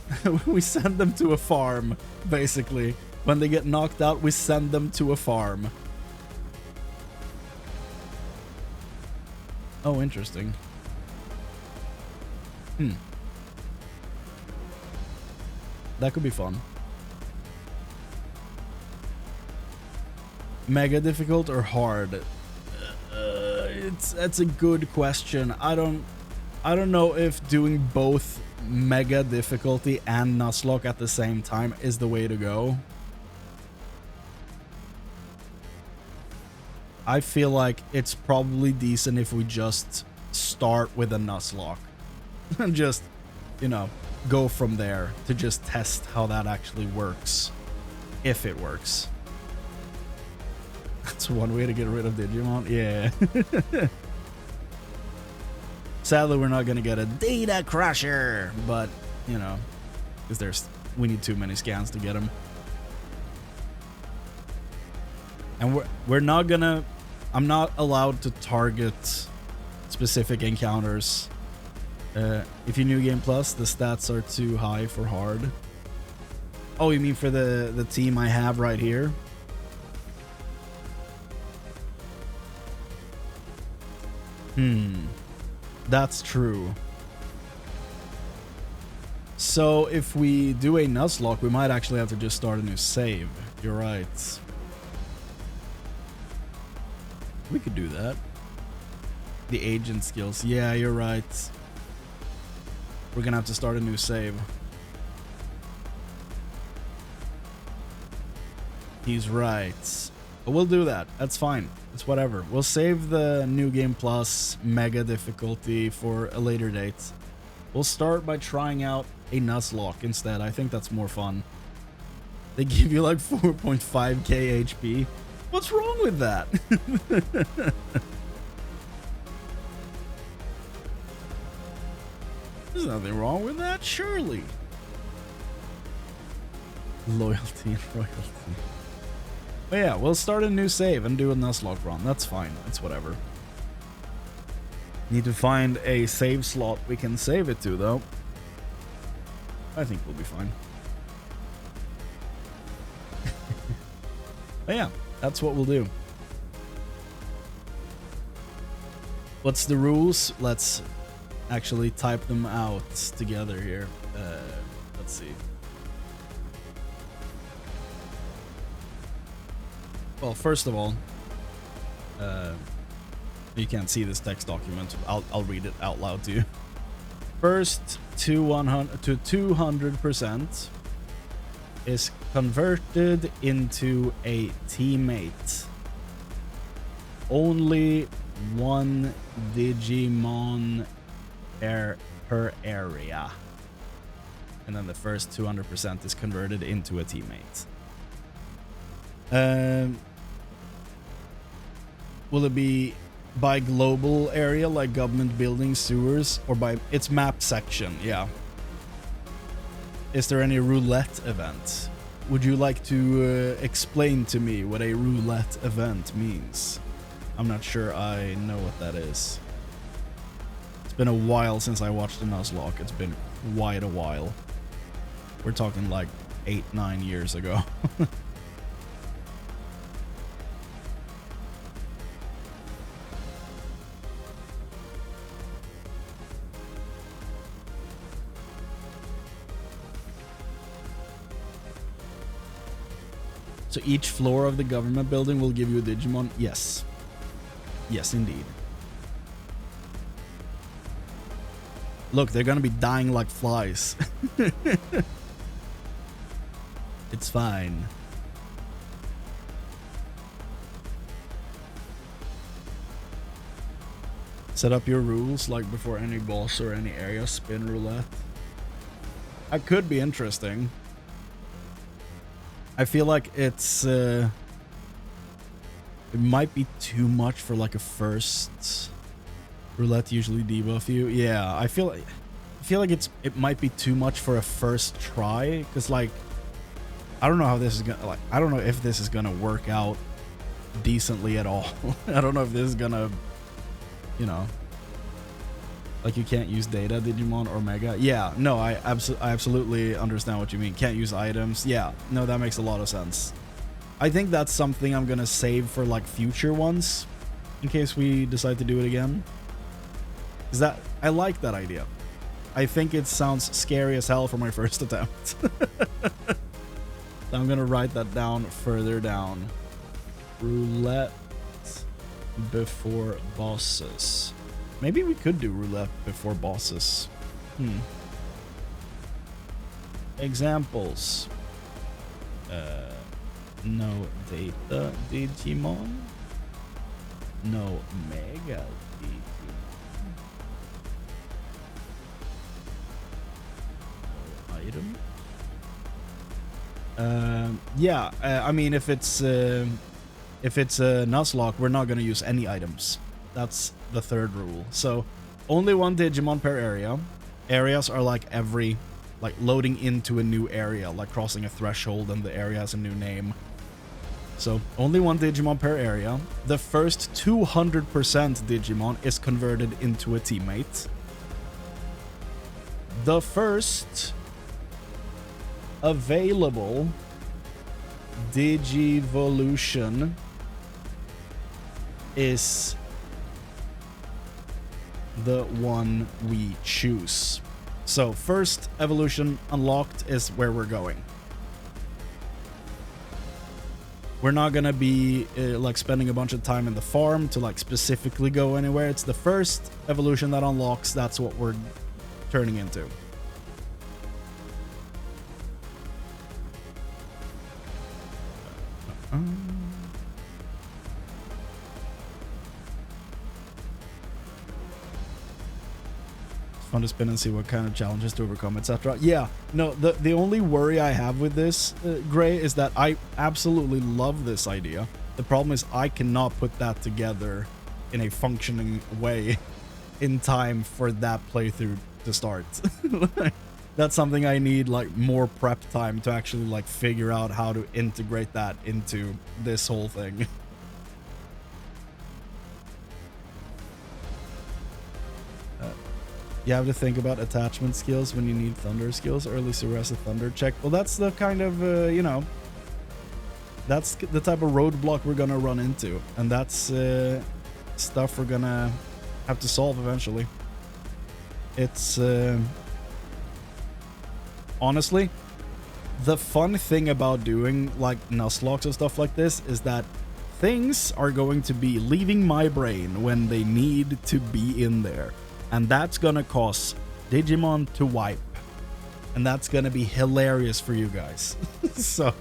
we send them to a farm, basically. When they get knocked out, we send them to a farm. Oh, interesting. That could be fun. Mega difficult or hard? That's a good question. I don't know if doing both mega difficulty and Nuzlocke at the same time is the way to go. I feel like it's probably decent if we just start with a Nuzlocke and just, you know, go from there to just test how that actually works, if it works. That's one way to get rid of Digimon. Yeah. Sadly, we're not gonna get a data crusher, but you know, because we need too many scans to get them, and we're not gonna. I'm not allowed to target specific encounters. If you New Game Plus, the stats are too high for hard. Oh, you mean for the team I have right here? That's true. So if we do a Nuzlocke, we might actually have to just start a new save. You're right. We could do that. The agent skills. Yeah, you're right. We're gonna have to start a new save. He's right. But we'll do that. That's fine. It's whatever. We'll save the New Game Plus mega difficulty for a later date. We'll start by trying out a Nuzlocke instead. I think that's more fun. They give you like 4.5k HP. What's wrong with that? There's nothing wrong with that, surely. Loyalty and royalty. But yeah, we'll start a new save and do a Nuzlocke run. That's fine. That's whatever. Need to find a save slot we can save it to, though. I think we'll be fine. But yeah, that's what we'll do. What's the rules? Let's actually type them out together here. Let's see. Well, first of all, you can't see this text document. I'll read it out loud to you. First to 200% is converted into a teammate. Only one Digimon per area. And then the first 200% is converted into a teammate. Will it be by global area, like government buildings, sewers, or by its map section? Yeah. Is there any roulette event? Would you like to explain to me what a roulette event means? I'm not sure I know what that is. It's been a while since I watched the Nuzlocke. It's been quite a while. We're talking like 8-9 years ago. So each floor of the government building will give you a Digimon? Yes. Yes, indeed. Look, they're gonna be dying like flies. It's fine. Set up your rules like before any boss or any area spin roulette. That could be interesting. I feel like it's it might be too much for like a first roulette usually debuff you. Yeah, I feel like it might be too much for a first try, because like I don't know how this is gonna, like, I don't know if this is gonna work out decently at all. I don't know if this is gonna, you know, like you can't use data Digimon or Mega. Yeah, no, I absolutely understand what you mean. Can't use items. Yeah, no, that makes a lot of sense. I think that's something I'm gonna save for like future ones in case we decide to do it again. Is that, I like that idea. I think it sounds scary as hell for my first attempt. I'm gonna write that down further down. Roulette before bosses. Maybe we could do roulette before bosses. Examples. No data Digimon. No Mega Digimon. No item. Yeah, I mean, if it's a Nuzlocke, we're not gonna use any items. That's the third rule. So only one Digimon per area. Areas are like loading into a new area, like crossing a threshold and the area has a new name. So only one Digimon per area. The first 200% Digimon is converted into a teammate. The first available Digivolution is the one we choose. So first evolution unlocked is where we're going. We're not gonna be like spending a bunch of time in the farm to like specifically go anywhere. It's the first evolution that unlocks. That's what we're turning into. Fun to spin and see what kind of challenges to overcome, etc. Yeah, no, the only worry I have with this, Gray, is that I absolutely love this idea. The problem is I cannot put that together in a functioning way in time for that playthrough to start. That's something I need like more prep time to actually like figure out how to integrate that into this whole thing. You have to think about attachment skills when you need thunder skills, or at least the rest of thunder check. Well, that's the kind of, you know, that's the type of roadblock we're gonna run into. And that's stuff we're gonna have to solve eventually. It's, honestly, the fun thing about doing like Nuzlocks and stuff like this is that things are going to be leaving my brain when they need to be in there. And that's gonna cause Digimon to wipe. And that's gonna be hilarious for you guys. So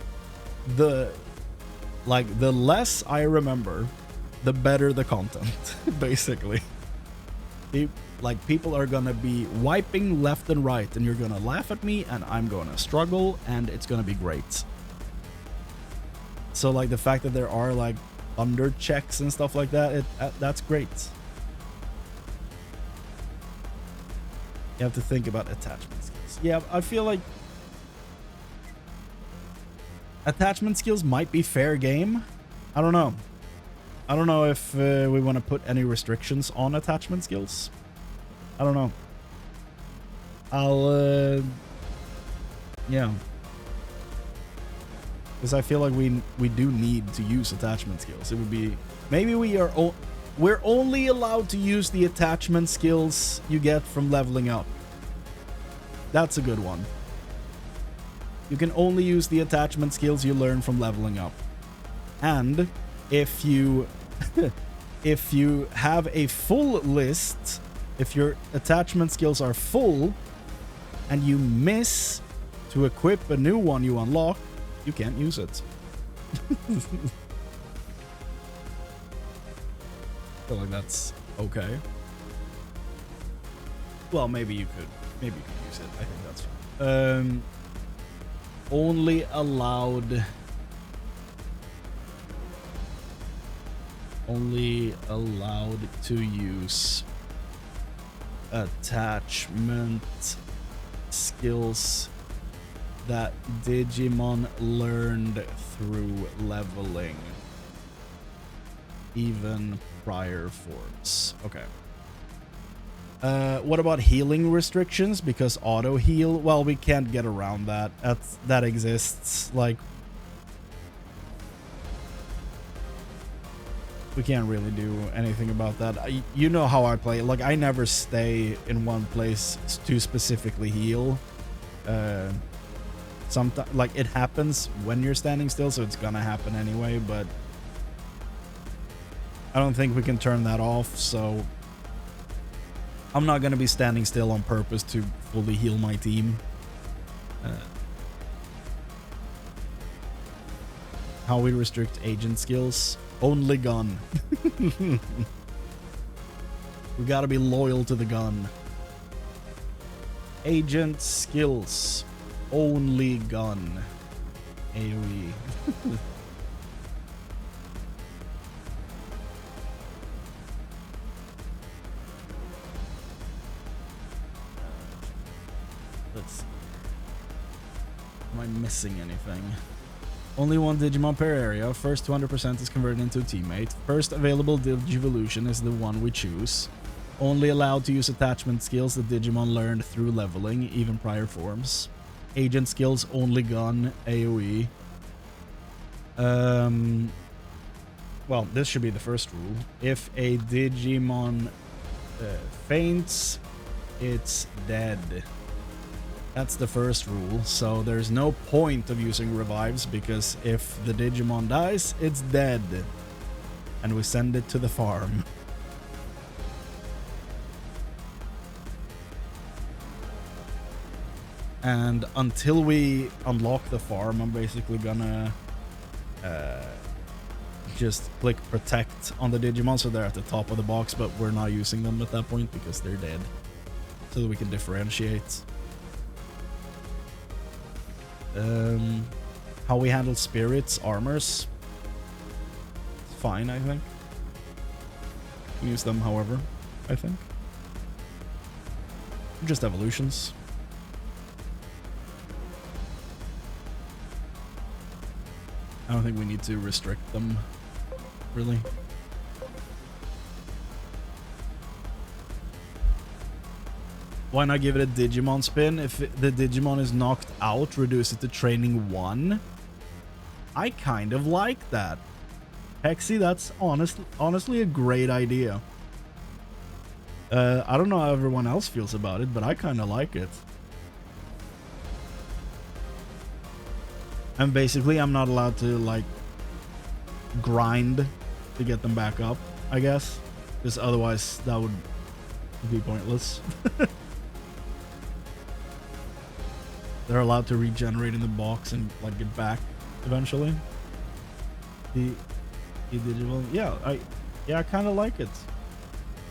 the less I remember, the better the content, basically. People are gonna be wiping left and right, and you're gonna laugh at me, and I'm gonna struggle, and it's gonna be great. So like the fact that there are like thunder checks and stuff like that, that's great. You have to think about attachment skills. Yeah, I feel like attachment skills might be fair game. I don't know. I don't know if we want to put any restrictions on attachment skills. I don't know. Yeah. Because I feel like we do need to use attachment skills. It would be, maybe we're only allowed to use the attachment skills you get from leveling up. That's a good one. You can only use the attachment skills you learn from leveling up. And if you if you have a full list, if your attachment skills are full and you miss to equip a new one you unlock, you can't use it. I feel like that's okay. Well, maybe you could use it. I think that's fine. Only allowed to use attachment skills that Digimon learned through leveling, even prior forms. Okay. What about healing restrictions? Because auto heal, well, we can't get around that. That exists. Like, we can't really do anything about that. You know how I play. Like, I never stay in one place to specifically heal. Sometimes, like, it happens when you're standing still, so it's gonna happen anyway, but I don't think we can turn that off, so I'm not gonna be standing still on purpose to fully heal my team. How we restrict agent skills? Only gun. We gotta be loyal to the gun. Agent skills. Only gun. AoE. Let's see. Am I missing anything? Only one Digimon per area. First 200% is converted into a teammate. First available Digivolution is the one we choose. Only allowed to use attachment skills that Digimon learned through leveling, even prior forms. Agent skills, only gun, AoE. Well, this should be the first rule. If a Digimon faints, it's dead. That's the first rule, so there's no point of using revives, because if the Digimon dies, it's dead. And we send it to the farm. And until we unlock the farm, I'm basically gonna just click protect on the Digimon, so they're at the top of the box, but we're not using them at that point because they're dead. So that we can differentiate. How we handle spirits, armors. It's fine, I think. We use them however, I think. Just evolutions. I don't think we need to restrict them, really. Why not give it a Digimon spin? If the Digimon is knocked out, reduce it to training 1. I kind of like that. Hexy, that's honestly a great idea. I don't know how everyone else feels about it, but I kind of like it. And basically, I'm not allowed to, like, grind to get them back up, I guess. Because otherwise, that would be pointless. They're allowed to regenerate in the box and, like, get back eventually. The Digimon, yeah, I kind of like it.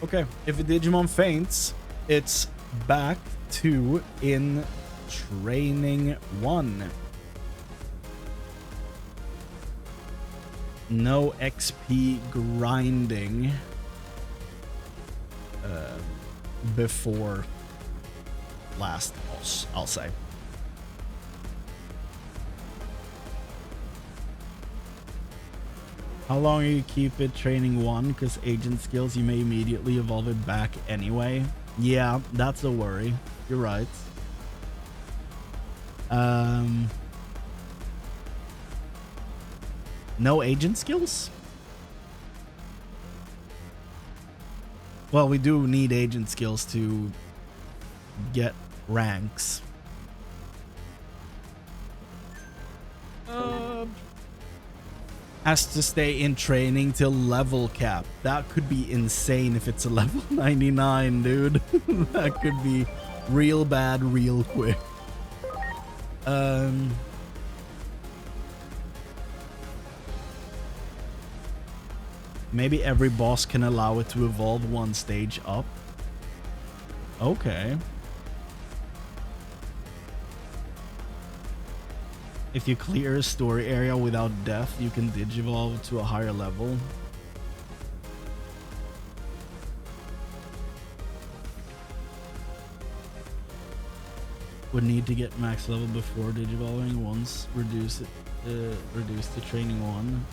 Okay, if a Digimon faints, it's back to in training 1. No XP grinding before last boss, I'll say. How long you keep it training 1? Because agent skills, you may immediately evolve it back anyway. Yeah, that's a worry. You're right. No agent skills? Well, we do need agent skills to get ranks. has to stay in training till level cap. That could be insane if it's a level 99, dude. That could be real bad real quick. Maybe every boss can allow it to evolve one stage up. Okay. If you clear a story area without death, you can digivolve to a higher level. Would need to get max level before digivolving once. Reduce the training one.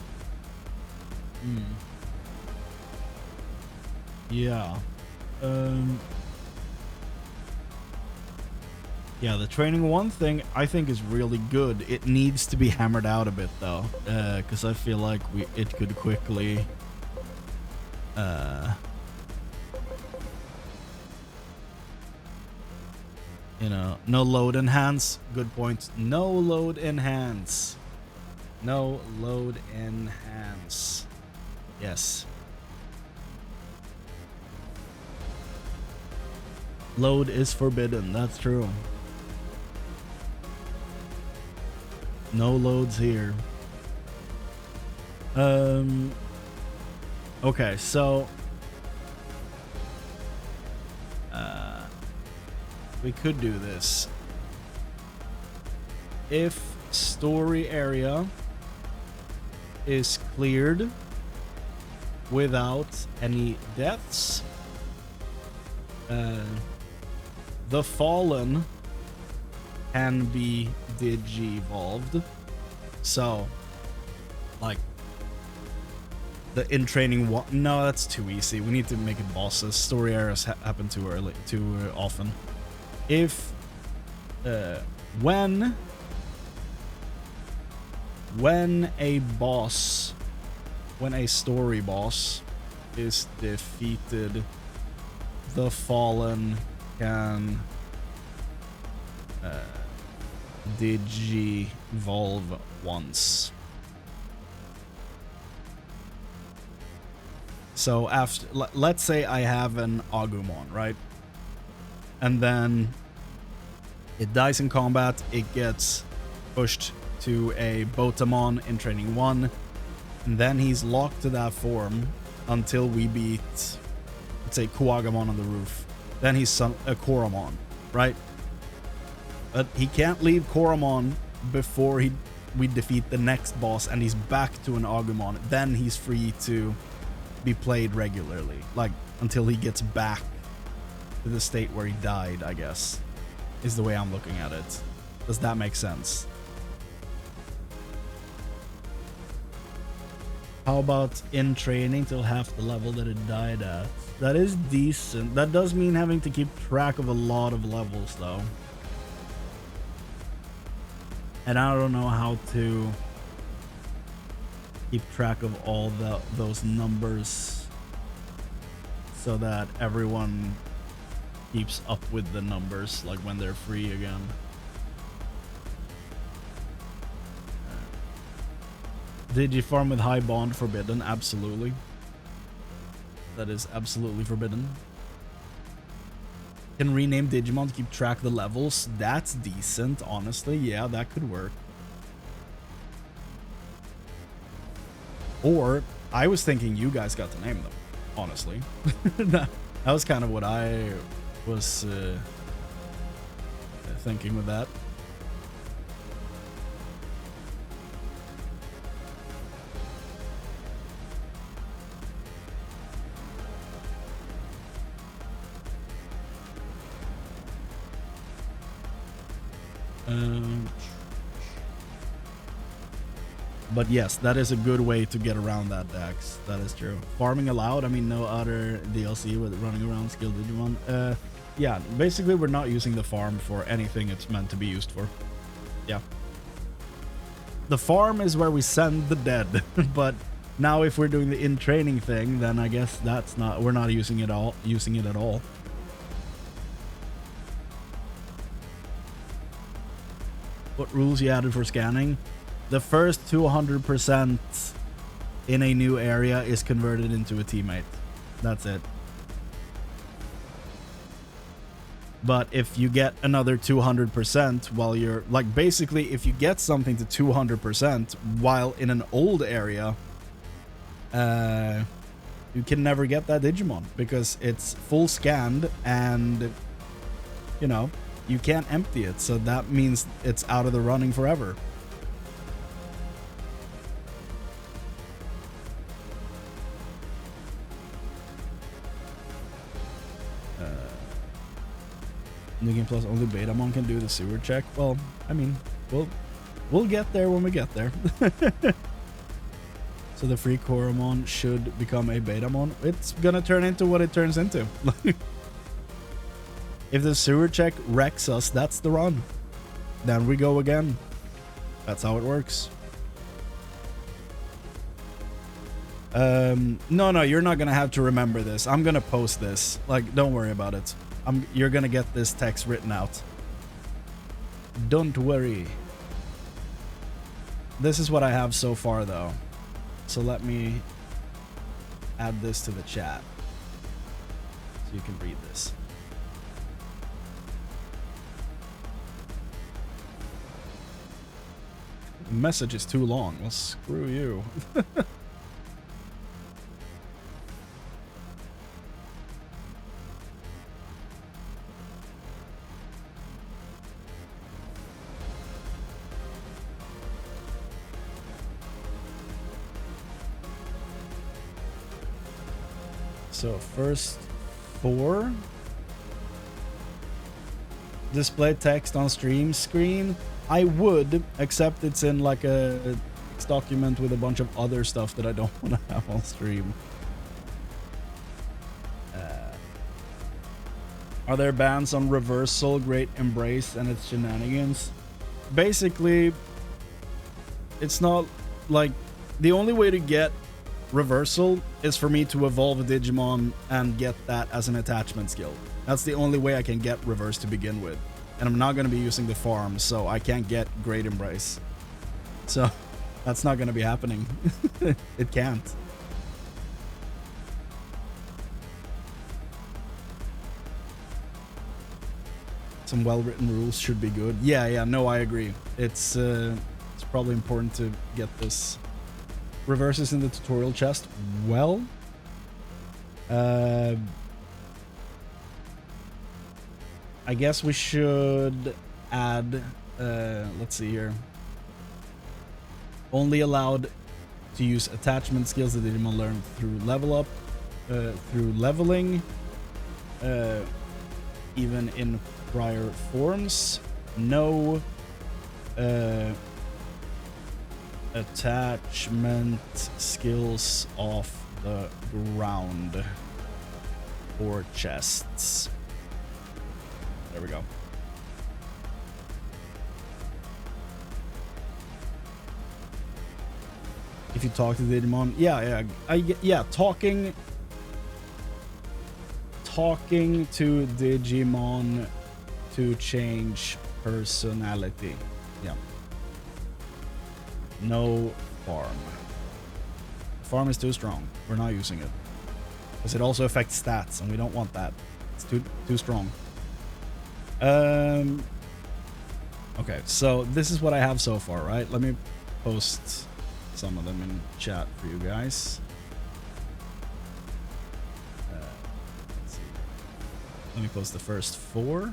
Yeah. Yeah, the training one thing I think is really good. It needs to be hammered out a bit though, because I feel like it could quickly you know, no load enhance. Good point. No load enhance. No load enhance. Yes. Load is forbidden. That's true. No loads here. Okay, so we could do this. If story area is cleared without any deaths, the Fallen can be digivolved. So, like, the in training one. No, that's too easy. We need to make it bosses. Story areas happen too early, too often. If, when a boss, when a story boss is defeated, the Fallen can digivolve once. So after, let's say I have an Agumon, right? And then it dies in combat, it gets pushed to a Botamon in training 1, and then he's locked to that form until we beat, let's say, Kuwagamon on the roof. Then he's a Koromon, right? But he can't leave Koromon before we defeat the next boss and he's back to an Agumon. Then he's free to be played regularly, like until he gets back to the state where he died, I guess, is the way I'm looking at it. Does that make sense? How about in training till half the level that it died at? That is decent. That does mean having to keep track of a lot of levels though. And I don't know how to keep track of all those numbers so that everyone keeps up with the numbers, like when they're free again. Digifarm with high bond forbidden? Absolutely. That is absolutely forbidden. Can rename Digimon to keep track of the levels? That's decent, honestly. Yeah, that could work. Or, I was thinking you guys got to name them, honestly. That was kind of what I was thinking with that. But yes, that is a good way to get around that, Dax. That is true. Farming allowed? I mean, no other DLC with running around skilled Digimon. Yeah, basically we're not using the farm for anything it's meant to be used for. Yeah. The farm is where we send the dead, but now if we're doing the in-training thing, then I guess that's not, we're not using it at all. What rules you added for scanning? The first 200% in a new area is converted into a teammate. That's it. But if you get another 200% while you're like, basically if you get something to 200% while in an old area, you can never get that Digimon because it's full scanned and, you know, you can't empty it. So that means it's out of the running forever. New Game Plus only Betamon can do the sewer check. Well, I mean, we'll get there when we get there. So the free Koromon should become a Betamon. It's gonna turn into what it turns into. If the sewer check wrecks us, that's the run. Then we go again. That's how it works. No, you're not gonna have to remember this. I'm gonna post this. Like, don't worry about it. You're gonna get this text written out. Don't worry. This is what I have so far, though. So let me add this to the chat so you can read this. The message is too long. Well, screw you. So first 4. Display text on stream screen. I would, except it's in like a document with a bunch of other stuff that I don't want to have on stream. Are there bans on reversal, great embrace, and its shenanigans? Basically, it's not like the only way to get reversal is for me to evolve a Digimon and get that as an attachment skill. That's the only way I can get reverse to begin with. And I'm not going to be using the farm, so I can't get Great Embrace. So that's not going to be happening. It can't. Some well-written rules should be good. Yeah, no, I agree. It's probably important to get this reverses in the tutorial chest. Well, I guess we should add, let's see here. Only allowed to use attachment skills that Digimon learn through level up, through leveling, even in prior forms. No attachment skills off the ground or chests. There we go. If you talk to Digimon, yeah, talking to Digimon to change personality. Yeah. No farm. Farm is too strong. We're not using it. Because it also affects stats, and we don't want that. It's too strong. Okay, so this is what I have so far, right? Let me post some of them in chat for you guys. Let's see. Let me post the first 4.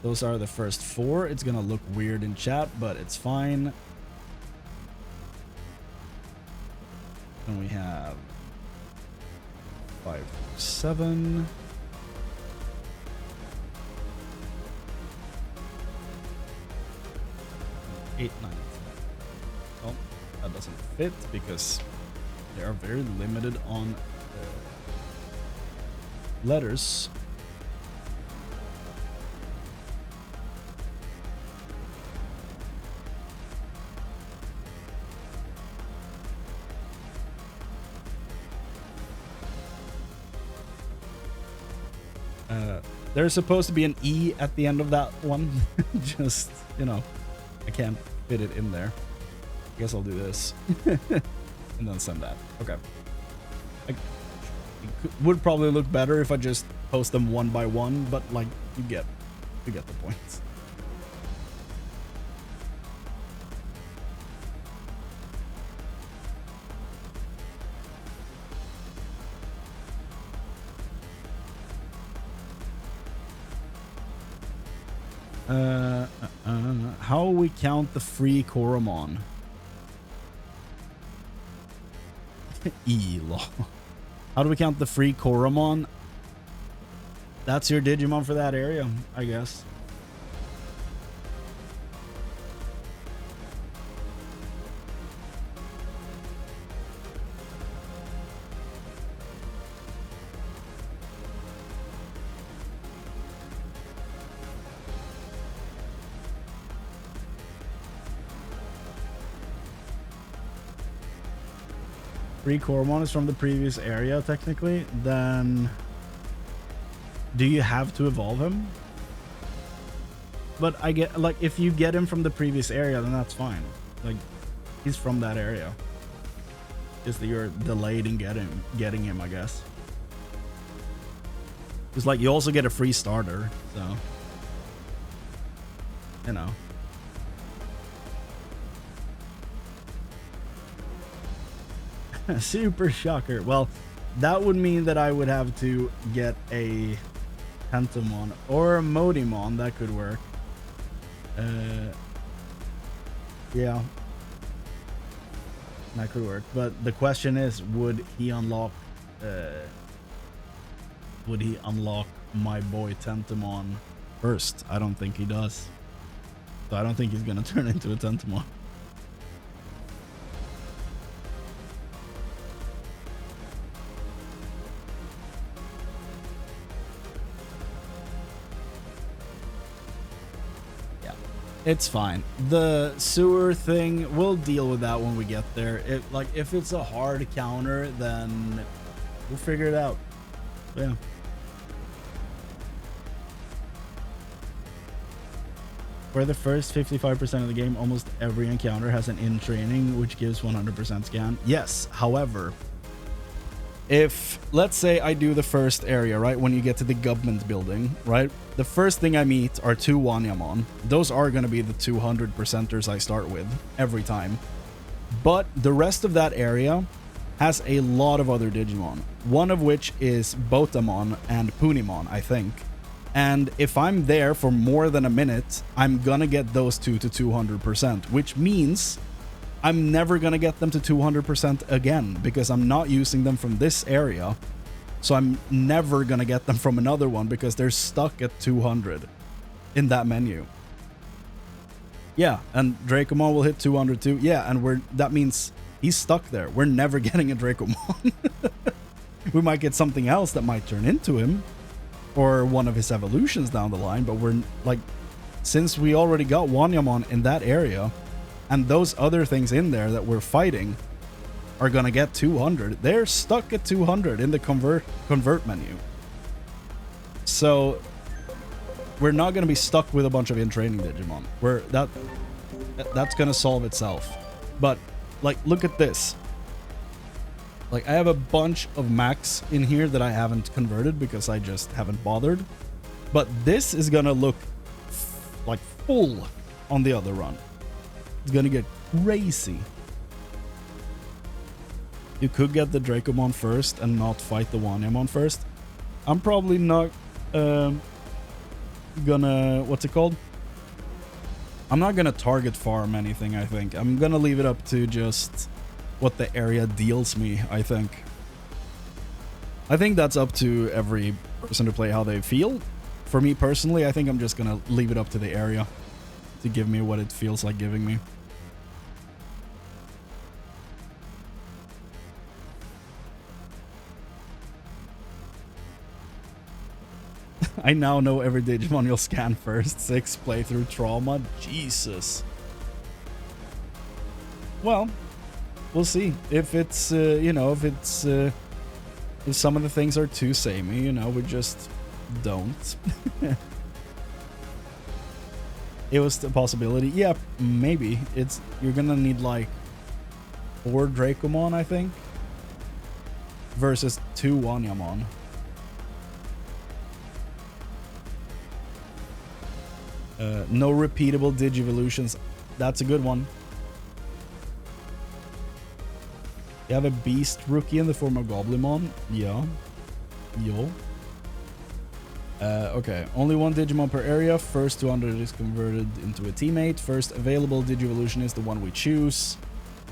Those are the first 4. It's gonna look weird in chat, but it's fine. And we have 5, 7. Eight, 9. Well, that doesn't fit because they are very limited on letters. There's supposed to be an E at the end of that one. Just, you know, I can't fit it in there. I guess I'll do this. And then send that. Okay. Would probably look better if I just post them one by one, but like you get the points. How we count the free Koromon? Law. How do we count the free Koromon? That's your Digimon for that area, I guess. Free Koromon is from the previous area, technically. Then do you have to evolve him? But I get, like, if you get him from the previous area, then that's fine. Like, he's from that area. Just that you're delayed in getting him, I guess. It's like you also get a free starter, so you know. Super shocker. Well, that would mean that I would have to get a Pentamon or a Modimon. That could work. Yeah, that could work. But the question is, would he unlock my boy Tentamon first? I don't think he does. So I don't think he's gonna turn into a Tentamon. It's fine. The sewer thing, we'll deal with that when we get there. If it's a hard counter, then we'll figure it out. Yeah. For the first 55% of the game, almost every encounter has an in training, which gives 100% scan. Yes, however, if, let's say I do the first area, right, when you get to the government building, right, the first thing I meet are 2 Wanyamon. Those are going to be the 200%ers I start with every time. But the rest of that area has a lot of other Digimon, one of which is Botamon and Punimon, I think. And if I'm there for more than a minute, I'm gonna get those two to 200%, which means I'm never gonna get them to 200% again, because I'm not using them from this area. So I'm never gonna get them from another one because they're stuck at 200 in that menu. Yeah, and Dracomon will hit 200 too. Yeah, and that means he's stuck there. We're never getting a Dracomon. We might get something else that might turn into him, or one of his evolutions down the line, but we're like, since we already got Wanyamon in that area, and those other things in there that we're fighting are gonna get 200. They're stuck at 200 in the convert menu. So we're not gonna be stuck with a bunch of in-training Digimon. That's gonna solve itself. But like, look at this. Like, I have a bunch of max in here that I haven't converted because I just haven't bothered. But this is gonna look like full on the other run. It's gonna get crazy. You could get the Dracomon first and not fight the Wanyamon first. I'm probably not gonna, what's it called? I'm not gonna target farm anything, I think. I'm gonna leave it up to just what the area deals me, I think. I think that's up to every person to play how they feel. For me personally, I think I'm just gonna leave it up to the area to give me what it feels like giving me. I now know every Digimon you'll scan first. 6 playthrough trauma. Jesus. Well, we'll see. If it's, you know, if some of the things are too samey, you know, we just don't. It was the possibility. Yeah, maybe. You're gonna need like 4 Dracomon, I think, versus 2 Wanyamon. No repeatable Digivolutions. That's a good one. You have a Beast Rookie in the form of Goblimon. Yeah. Yo. Okay. Only 1 Digimon per area. First 200 is converted into a teammate. First available Digivolution is the one we choose.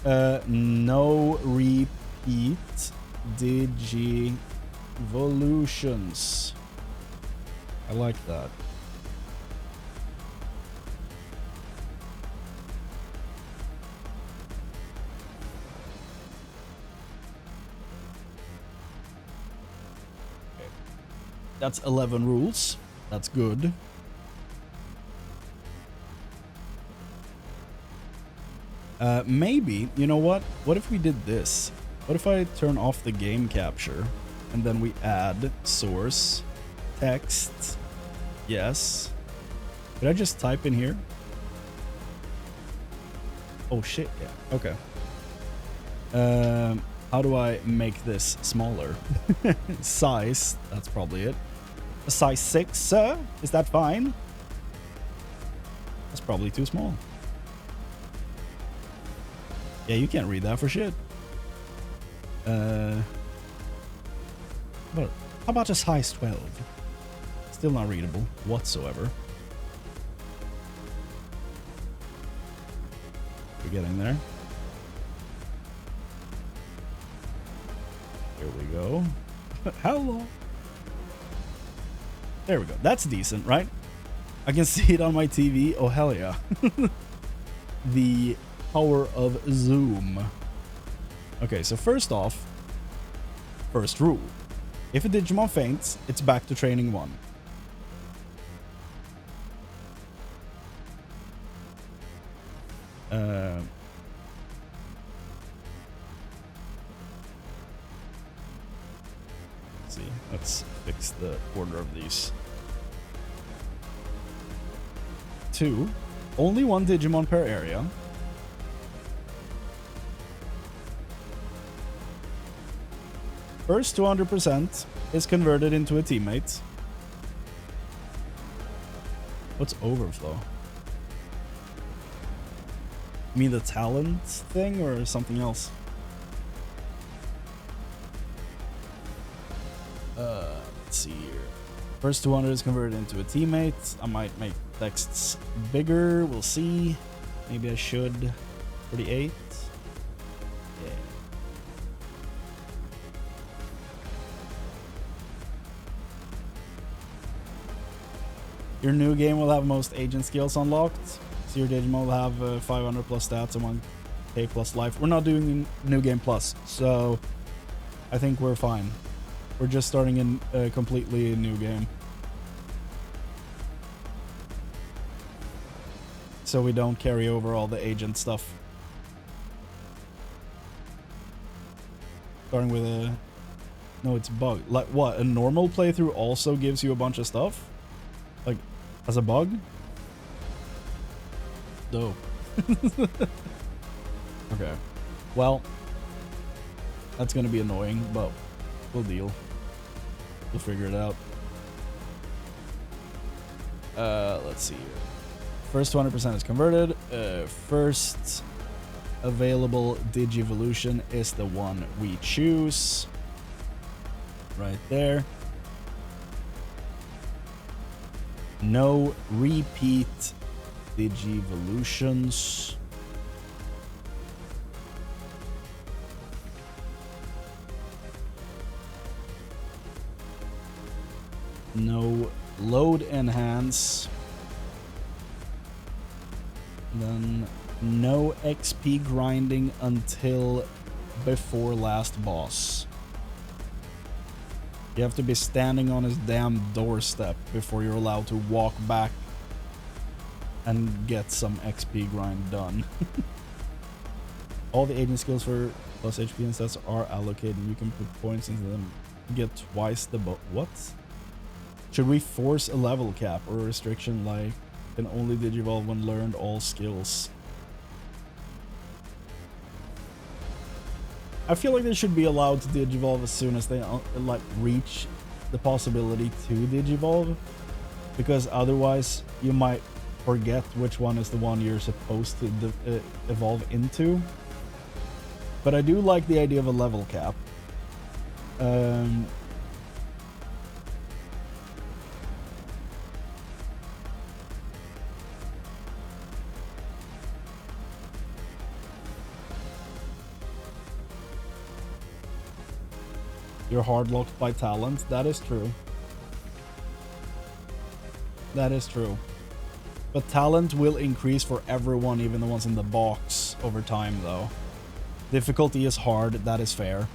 No repeat Digivolutions. I like that. That's 11 rules. That's good. Maybe, you know what? What if we did this? What if I turn off the game capture and then we add source, text, yes. Could I just type in here? Oh shit, yeah, okay. How do I make this smaller? Size, that's probably it. A size 6, sir? Is that fine? That's probably too small. Yeah, you can't read that for shit. But how about a size 12? Still not readable whatsoever. We're getting there. Here we go. How long? There we go. That's decent, right? I can see it on my TV. Oh, hell yeah. The power of zoom. Okay, so first off, first rule. If a Digimon faints, it's back to training 1. Let's see. Let's fix the order of these. 2. Only 1 Digimon per area. First 200% is converted into a teammate. What's overflow? You mean the talent thing or something else? Let's see here. First 200 is converted into a teammate. I might make texts bigger. We'll see. Maybe I should. 48. Yeah. Your new game will have most agent skills unlocked. So your Digimon will have 500 plus stats and 1k plus life. We're not doing new game plus, so I think we're fine. We're just starting in a completely new game. So we don't carry over all the agent stuff. Starting with a... No, it's bug. Like what? A normal playthrough also gives you a bunch of stuff? Like, as a bug? Dope. Okay. Well, that's gonna be annoying, but we'll deal. We'll figure it out. Let's see here. First 200% is converted. First available Digivolution is the one we choose. Right there. No repeat Digivolutions. No load enhance. Then no XP grinding until before last boss. You have to be standing on his damn doorstep before you're allowed to walk back and get some XP grind done. All the agent skills for plus HP and stats are allocated. You can put points into them. Get twice the what? Should we force a level cap or a restriction like can only digivolve when learned all skills? I feel like they should be allowed to digivolve as soon as they like reach the possibility to digivolve, because otherwise you might forget which one is the one you're supposed to evolve into. But I do like the idea of a level cap. You're hard locked by talent. That is true. That is true. But talent will increase for everyone, even the ones in the box, over time, though. Difficulty is hard. That is fair.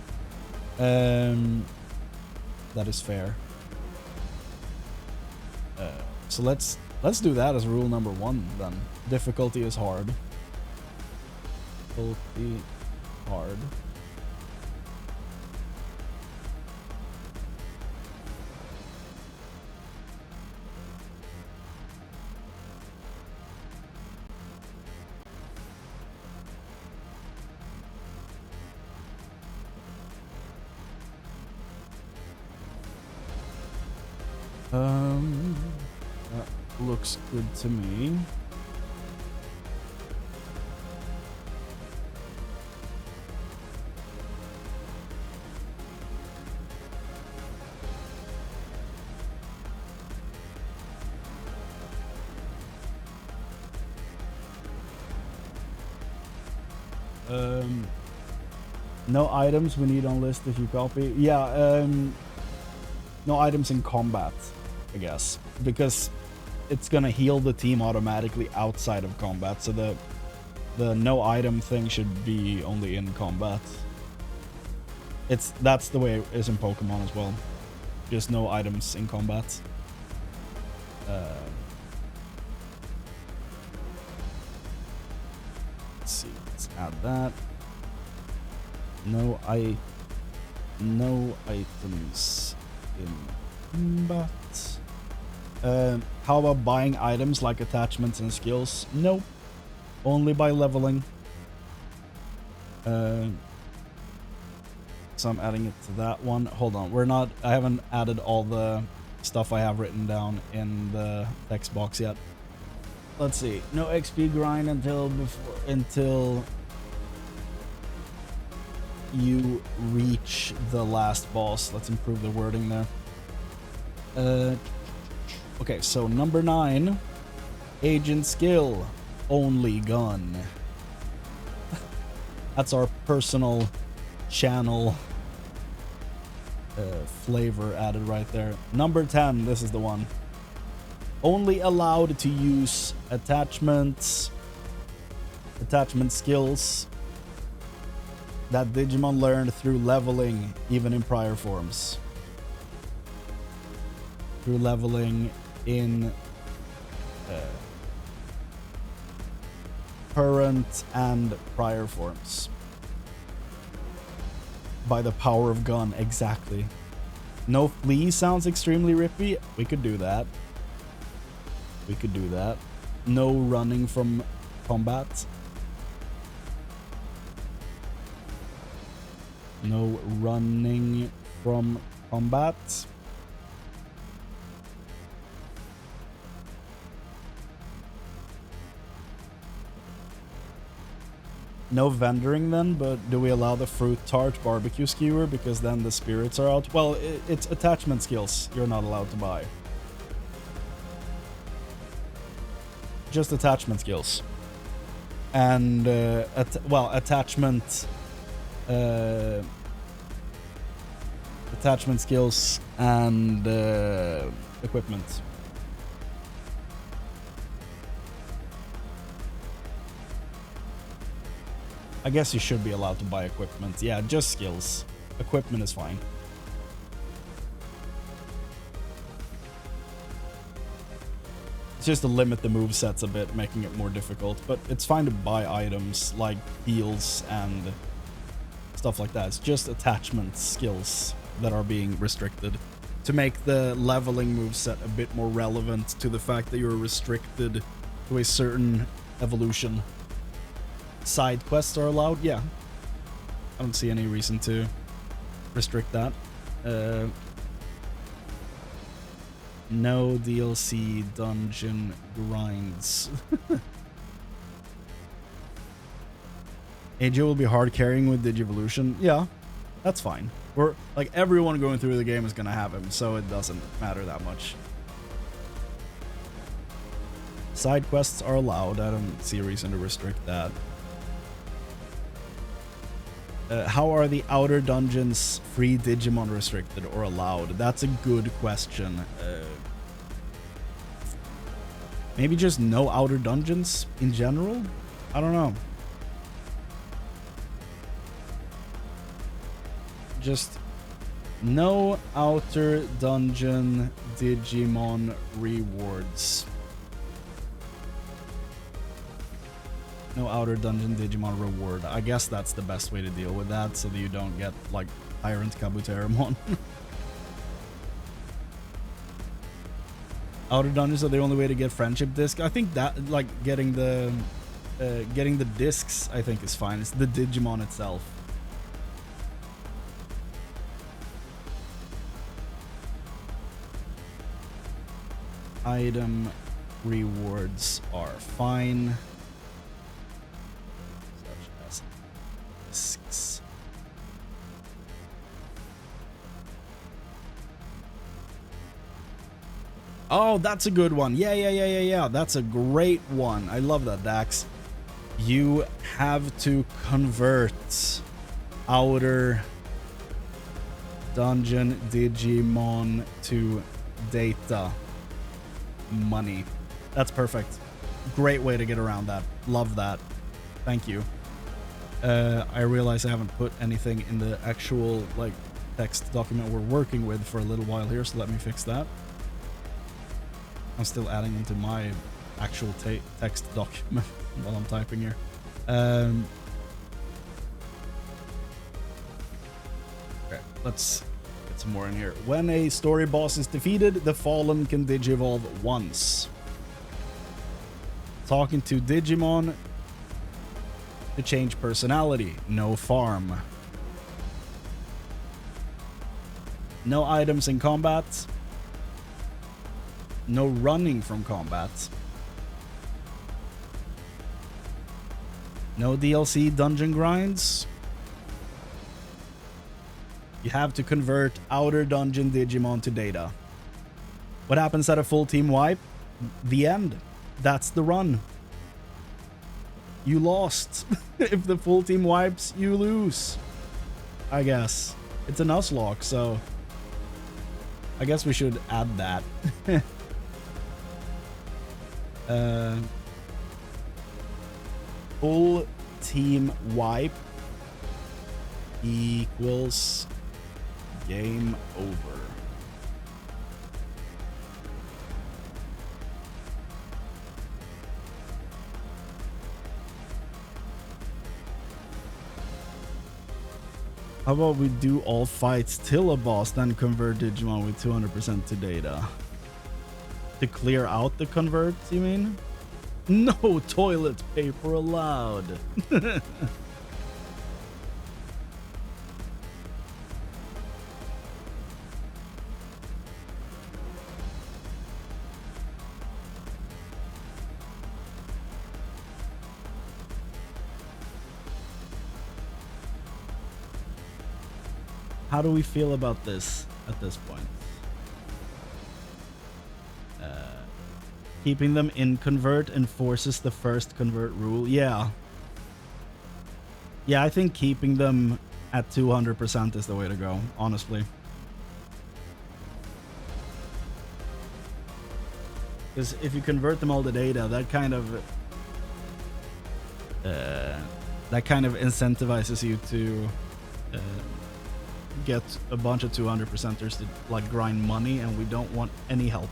That is fair. So let's do that as rule number 1 then. Difficulty is hard. Difficulty hard. That looks good to me. No items we need on list if you copy. Yeah, no items in combat, I guess, because it's gonna heal the team automatically outside of combat, so the no item thing should be only in combat. That's the way it is in Pokemon as well. Just no items in combat. Let's see, let's add that. No items in combat. How about buying items like attachments and skills? Nope. Only by leveling. So I'm adding it to that one. Hold on, I haven't added all the stuff I have written down in the text box yet. Let's see. No XP grind until you reach the last boss. Let's improve the wording there. Okay, so number 9, agent skill, only gun. That's our personal channel flavor added right there. Number 10, this is the one. Only allowed to use attachment skills that Digimon learned through leveling, even in prior forms. Through leveling in current and prior forms. By the power of gun, exactly. No flee sounds extremely rippy. We could do that. We could do that. No running from combat. No running from combat. No vendoring then, but do we allow the fruit tart barbecue skewer because then the spirits are out? Well, it's attachment skills you're not allowed to buy. Just attachment skills. And, attachment skills and equipment. I guess you should be allowed to buy equipment. Yeah, just skills. Equipment is fine. It's just to limit the movesets a bit, making it more difficult. But it's fine to buy items like heals and stuff like that. It's just attachment skills that are being restricted to make the leveling moveset a bit more relevant to the fact that you're restricted to a certain evolution. Side quests are allowed? Yeah. I don't see any reason to restrict that. No DLC dungeon grinds. AJ will be hard carrying with Digivolution. Yeah, that's fine. We're like everyone going through the game is gonna have him, so it doesn't matter that much. Side quests are allowed. I don't see a reason to restrict that. How are the outer dungeons free Digimon restricted or allowed? That's a good question. Maybe just no outer dungeons in general? I don't know. Just no outer dungeon Digimon rewards. No outer dungeon Digimon reward. I guess that's the best way to deal with that, so that you don't get, like, Tyrant Kabuteramon. Outer dungeons are the only way to get friendship disc. I think that, like, getting the discs, I think is fine. It's the Digimon itself. Item rewards are fine. Discs. Oh, that's a good one. Yeah. That's a great one. I love that, Dax. You have to convert outer dungeon Digimon to data money. That's perfect. Great way to get around that. Love that. Thank you. I realize I haven't put anything in the actual, like, text document we're working with for a little while here, so let me fix that. I'm still adding into my actual text document while I'm typing here. Okay, let's get some more in here. When a story boss is defeated, the Fallen can Digivolve once. Talking to Digimon to change personality. No farm. No items in combat. No running from combat. No DLC dungeon grinds. You have to convert outer dungeon Digimon to data. What happens at a full team wipe? The end. That's the run. You lost. If the full team wipes, you lose. I guess. It's a Nuzlocke, so I guess we should add that. Full team wipe equals game over. How about we do all fights till a boss, then convert Digimon with 200% to data? To clear out the converts, you mean? No toilet paper allowed. How do we feel about this at this point? Keeping them in convert enforces the first convert rule. Yeah. Yeah, I think keeping them at 200% is the way to go, honestly. Because if you convert them all to data, that kind of incentivizes you to get a bunch of 200%ers to, like, grind money, and we don't want any help.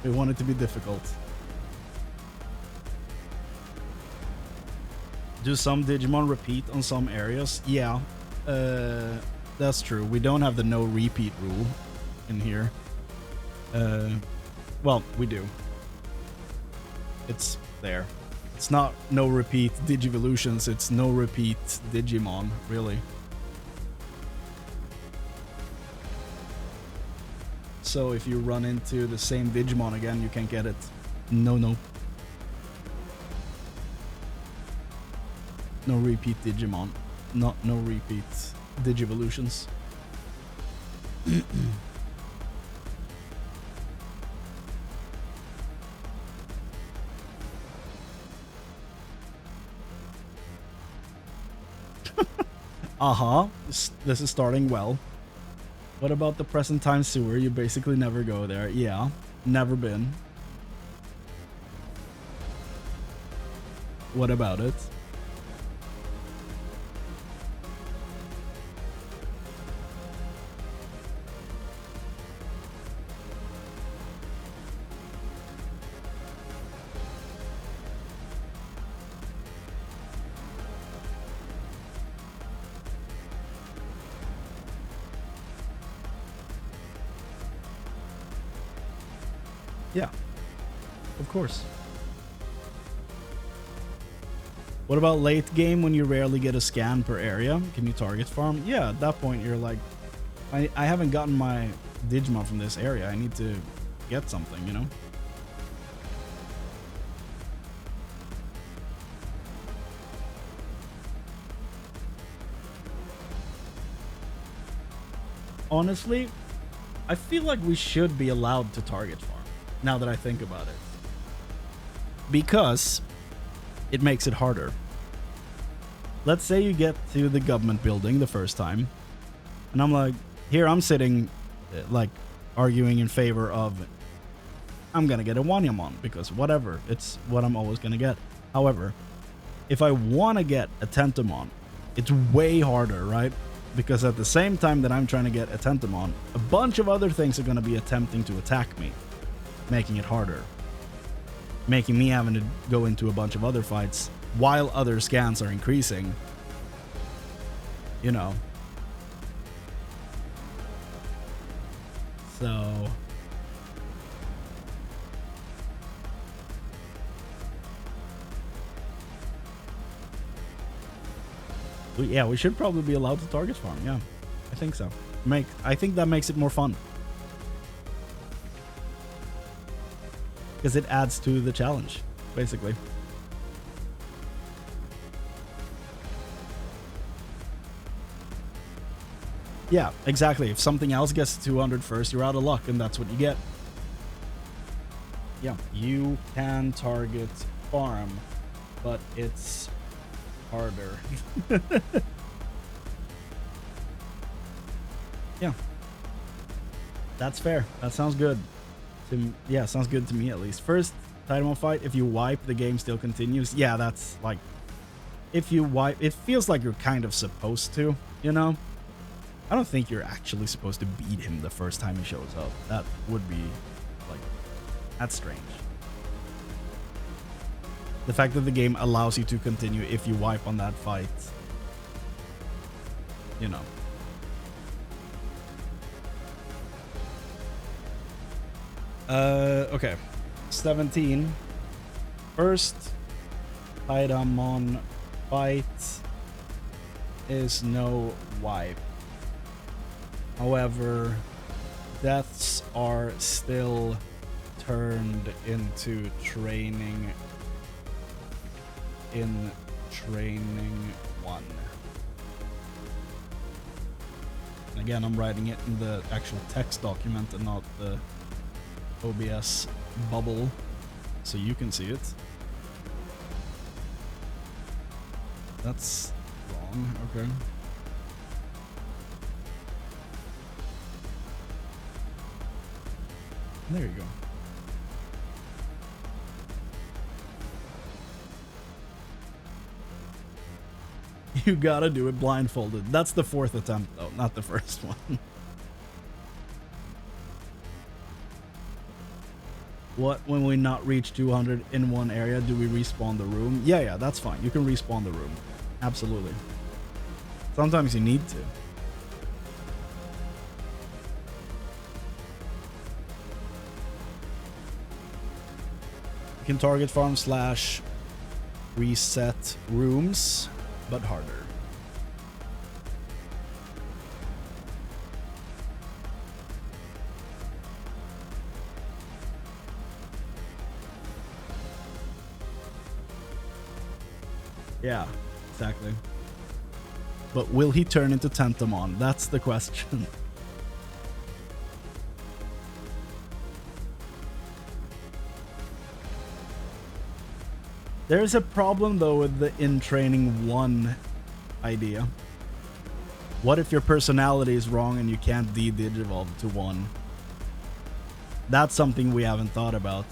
We want it to be difficult. Do some Digimon repeat on some areas? Yeah, that's true. We don't have the no repeat rule in here. Well, we do. It's there. It's not no repeat Digivolutions, it's no repeat Digimon, really. So if you run into the same Digimon again, you can't get it. No. No repeat Digimon. No repeat Digivolutions. This is starting well. What about the present time sewer? You basically never go there. Yeah, never been. What about it? Yeah, of course. What about late game when you rarely get a scan per area? Can you target farm? Yeah, at that point you're like, I haven't gotten my Digimon from this area. I need to get something, you know? Honestly, I feel like we should be allowed to target farm, now that I think about it. Because it makes it harder. Let's say you get to the government building the first time, and I'm like, here I'm sitting, like, arguing in favor of, I'm gonna get a Wanyamon, because whatever, it's what I'm always gonna get. However, if I wanna get a Tentomon, it's way harder, right? Because at the same time that I'm trying to get a Tentomon, a bunch of other things are gonna be attempting to attack me, making it harder. Making me having to go into a bunch of other fights while other scans are increasing. You know. So... yeah, we should probably be allowed to target farm, yeah. I think so. I think that makes it more fun. Because it adds to the challenge, basically. Yeah, exactly. If something else gets to 200 first, you're out of luck, and that's what you get. Yeah, you can target farm, but it's harder. Yeah. That's fair. That sounds good. Yeah, sounds good to me at least. First Titanmon fight, if you wipe, the game still continues. Yeah, that's like, if you wipe, it feels like you're kind of supposed to, you know? I don't think you're actually supposed to beat him the first time he shows up. That would be, like, that's strange. The fact that the game allows you to continue if you wipe on that fight, you know. Okay. 17. First Titanmon fight is no wipe. However, deaths are still turned into training in training 1. Again, I'm writing it in the actual text document and not the OBS bubble, so you can see it. That's wrong, okay. There you go. You gotta do it blindfolded. That's the 4th attempt, though, not the first one. What, when we not reach 200 in one area, do we respawn the room? Yeah, that's fine. You can respawn the room. Absolutely. Sometimes you need to. You can target farm / reset rooms, but harder. Yeah, exactly. But will he turn into Tentamon? That's the question. There's a problem though with the in training 1 idea. What if your personality is wrong and you can't de-digivolve to 1? That's something we haven't thought about.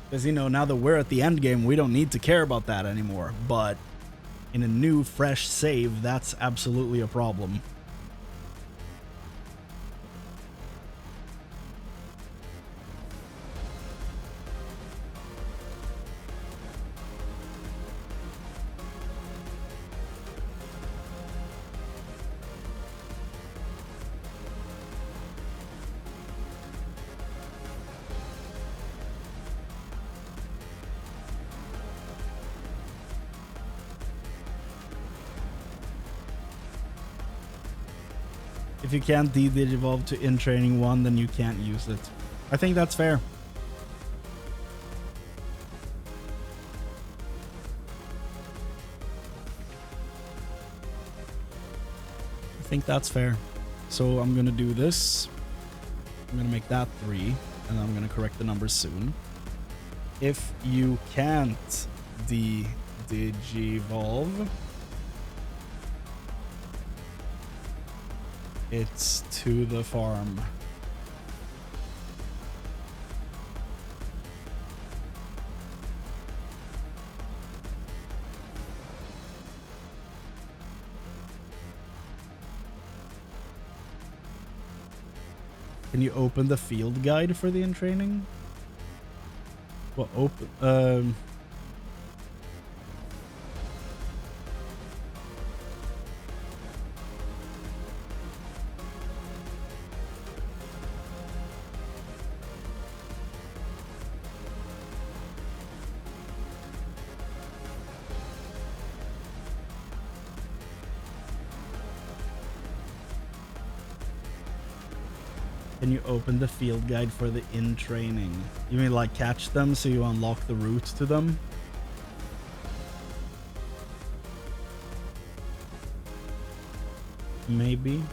Because, you know, now that we're at the end game, we don't need to care about that anymore. But in a new, fresh save, that's absolutely a problem. If you can't de-digivolve to in training 1, then you can't use it. I think that's fair. I think that's fair. So I'm gonna do this. I'm gonna make that 3, and I'm gonna correct the numbers soon. If you can't de-digivolve, it's to the farm. Can you open the field guide for the in training? Well, open. Can you open the field guide for the in training? You mean like catch them so you unlock the route to them? Maybe.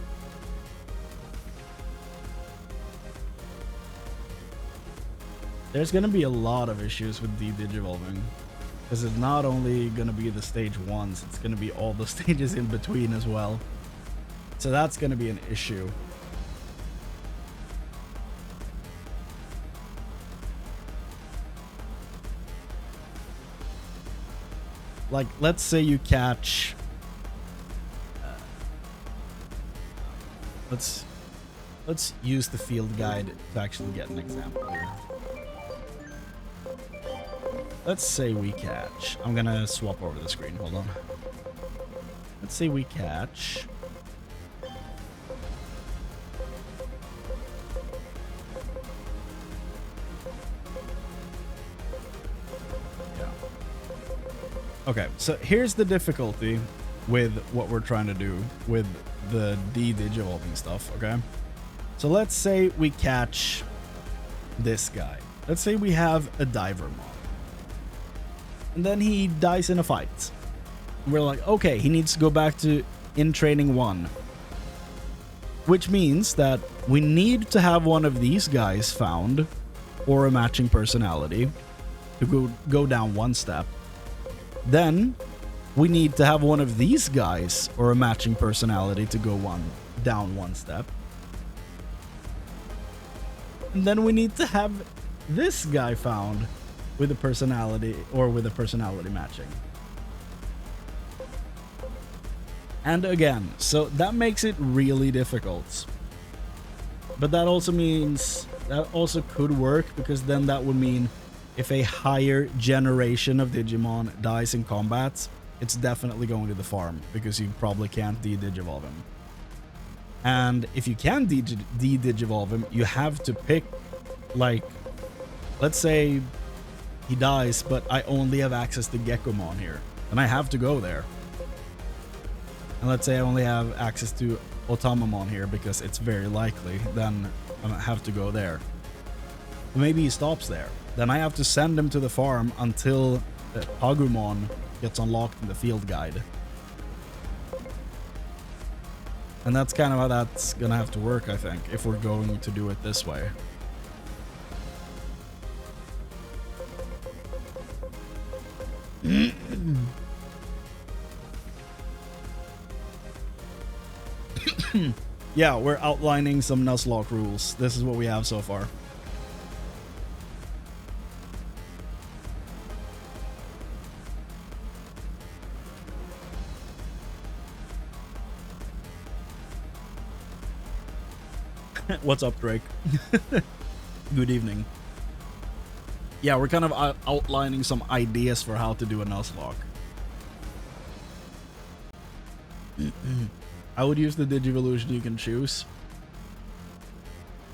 There's gonna be a lot of issues with de-digivolving. Because it's not only gonna be the stage 1s, it's gonna be all the stages in between as well. So that's gonna be an issue. Like, let's say you catch... let's use the field guide to actually get an example here. Let's say we catch... I'm gonna swap over the screen, hold on. Let's say we catch... Okay, so here's the difficulty with what we're trying to do with the de-digivolving stuff, okay? So let's say we catch this guy. Let's say we have a diver mod. And then he dies in a fight. We're like, okay, he needs to go back to in training 1. Which means that we need to have one of these guys found, or a matching personality, to go down 1 step. Then we need to have one of these guys or a matching personality to go down 1 step. And then we need to have this guy found with a personality or with a personality matching. And again, so that makes it really difficult. But that also means that also could work, because then that would mean if a higher generation of Digimon dies in combat, it's definitely going to the farm, because you probably can't de-digivolve him. And if you can de-digivolve him, you have to pick, like, let's say he dies, but I only have access to Gekomon here. And I have to go there. And let's say I only have access to Otamamon here because it's very likely, then I have to go there. Maybe he stops there. Then I have to send him to the farm until Agumon gets unlocked in the field guide. And that's kind of how that's gonna have to work, I think, if we're going to do it this way. Yeah, we're outlining some Nuzlocke rules. This is what we have so far. What's up, Drake? Good evening. Yeah, we're kind of outlining some ideas for how to do a Nuzlocke. I would use the Digivolution you can choose.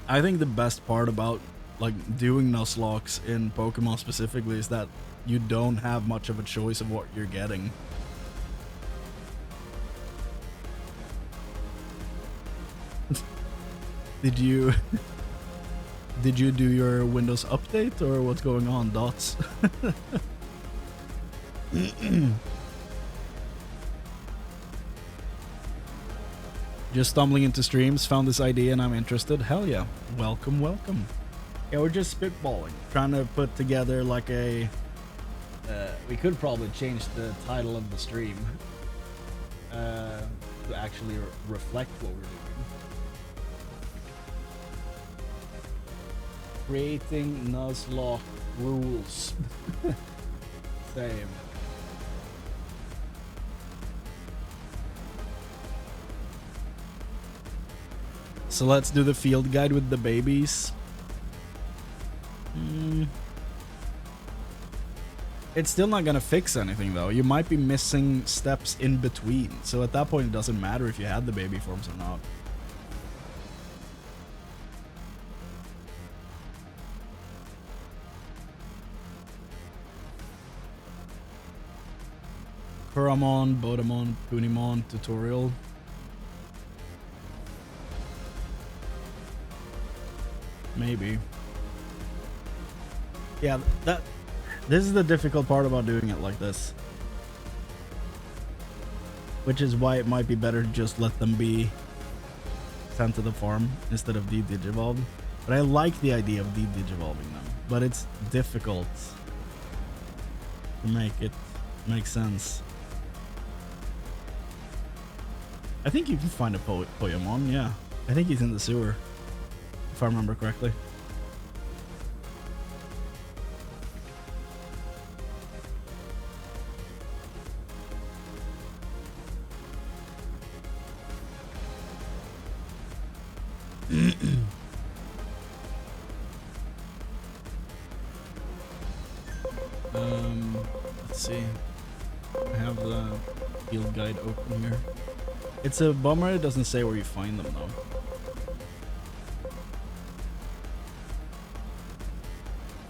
I think the best part about like doing Nuzlocks in Pokemon specifically is that you don't have much of a choice of what you're getting. Did you do your Windows update or what's going on, Dots? Just stumbling into streams, found this idea and I'm interested. Hell yeah. Welcome, welcome. Yeah, we're just spitballing, trying to put together like a we could probably change the title of the stream to actually reflect what we're doing. Creating Nuzlocke rules. Same. So let's do the field guide with the babies. It's still not gonna fix anything though. You might be missing steps in between. So at that point it doesn't matter if you had the baby forms or not. Kuramon, Bodamon, Punimon tutorial. Maybe. Yeah, this is the difficult part about doing it like this. Which is why it might be better to just let them be sent to the farm instead of de-digivolved. But I like the idea of de-digivolving them. But it's difficult to make it make sense. I think you can find a Poyamon, yeah. I think he's in the sewer, if I remember correctly. Let's see. I have the field guide open here. It's a bummer it doesn't say where you find them though.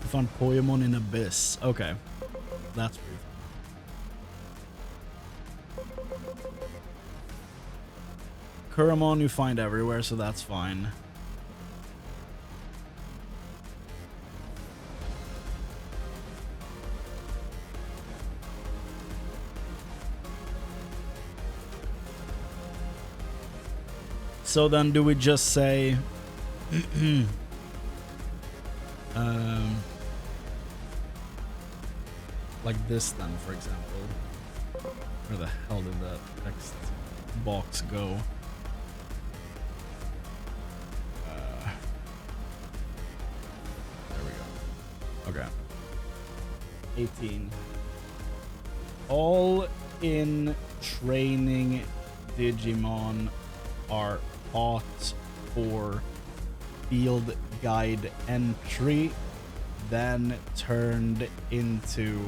I found Poyamon in Abyss. Okay. That's pretty fun. Kuramon you find everywhere, so that's fine. So then do we just say like this then, for example? Where the hell did that text box go? There we go. Okay. 18. All in training Digimon are taught for field guide entry, then turned into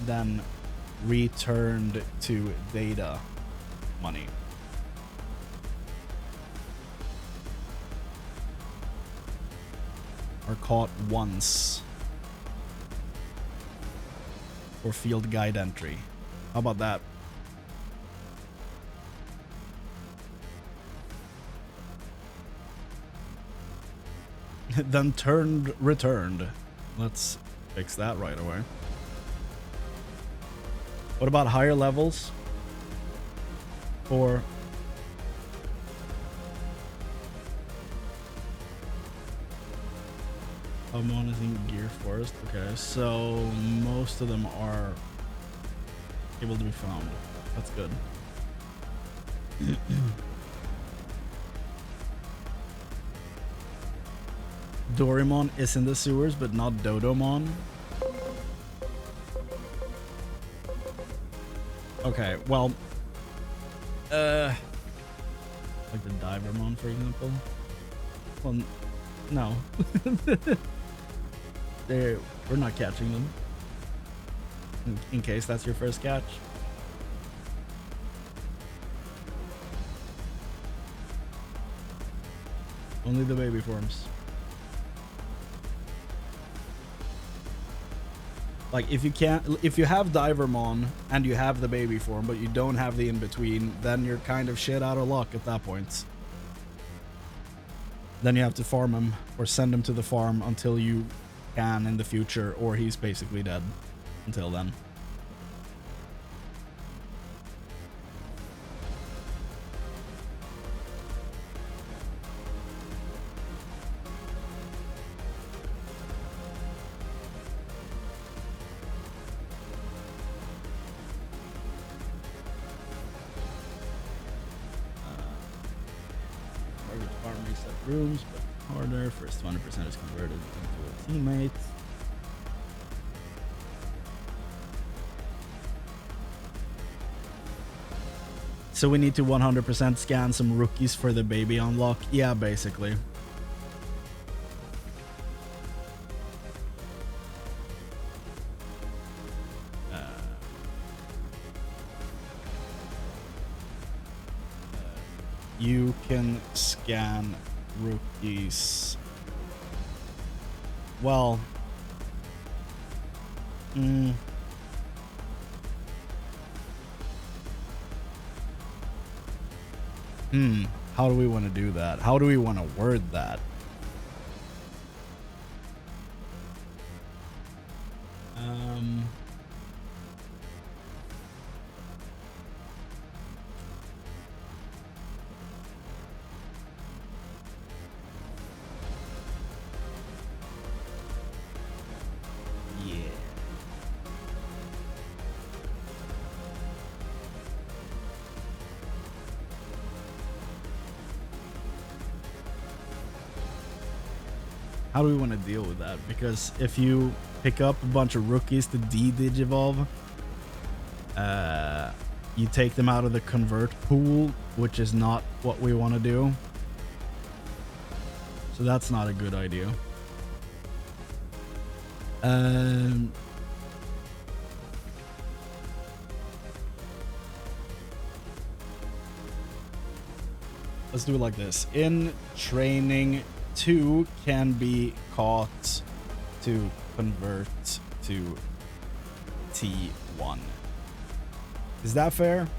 then returned to data. money. Are caught once for field guide entry. How about that? Then returned. Let's fix that right away. What about higher levels? For Pokemon is in Gear Forest. Okay, so most of them are able to be found. That's good. Doraemon is in the sewers, but not Dodomon. Okay, well, like the Divermon, for example. Well, no, we're not catching them. In case that's your first catch. Only the baby forms. Like if you have Divermon and you have the baby form, but you don't have the in-between, then you're kind of shit out of luck at that point. Then you have to farm him or send him to the farm until you can in the future, or he's basically dead until then. Rooms, but harder. First 100% is converted into a teammate. So we need to 100% scan some rookies for the baby unlock. Yeah, basically. You can scan rookies. Well, how do we want to do that? How do we want to word that? How do we want to deal with that? Because if you pick up a bunch of rookies to de-digivolve, you take them out of the convert pool, which is not what we want to do. So that's not a good idea. Let's do it like this. In training, 2 can be caught to convert to T1. Is that fair?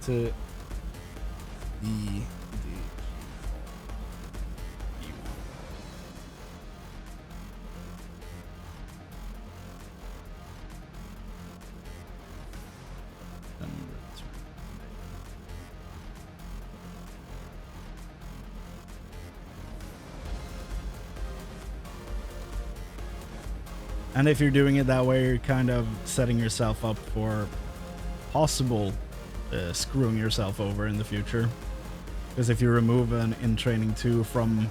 To the And if you're doing it that way, you're kind of setting yourself up for possible screwing yourself over in the future. Because if you remove an in training 2 from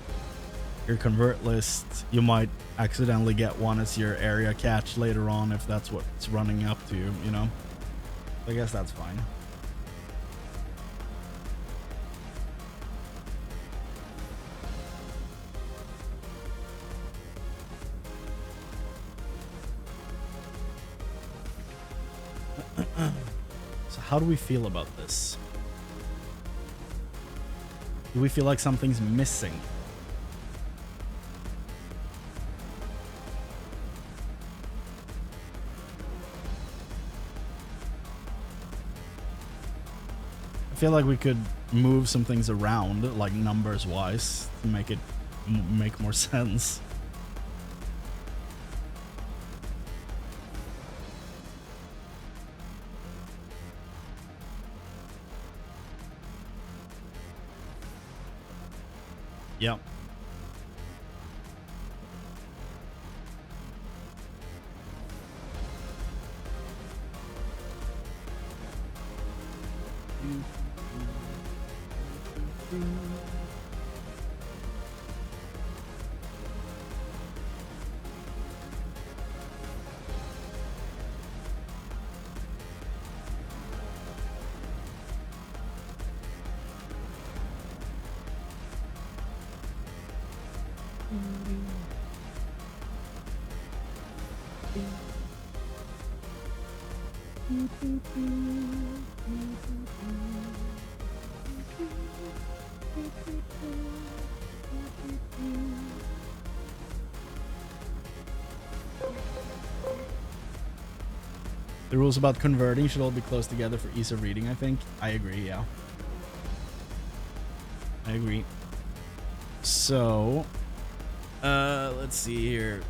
your convert list, you might accidentally get one as your area catch later on if that's what's running up to you, you know? I guess that's fine. how do we feel about this? Do we feel like something's missing? I feel like we could move some things around, like numbers wise, to make it make more sense. Yep. The rules about converting should all be close together for ease of reading, I think. I agree, yeah. I agree. So, let's see here.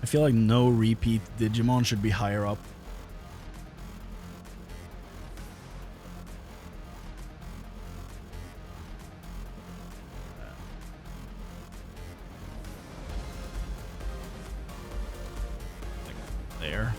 I feel like no repeat Digimon should be higher up. There.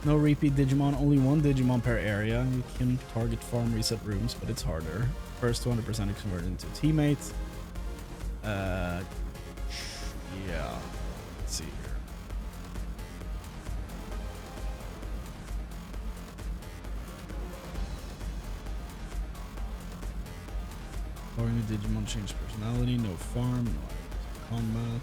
No repeat Digimon, only one Digimon per area. You can target farm reset rooms, but it's harder. First 200% is converted into teammates. Yeah. Let's see here. Foreign Digimon change personality, no farm, no combat.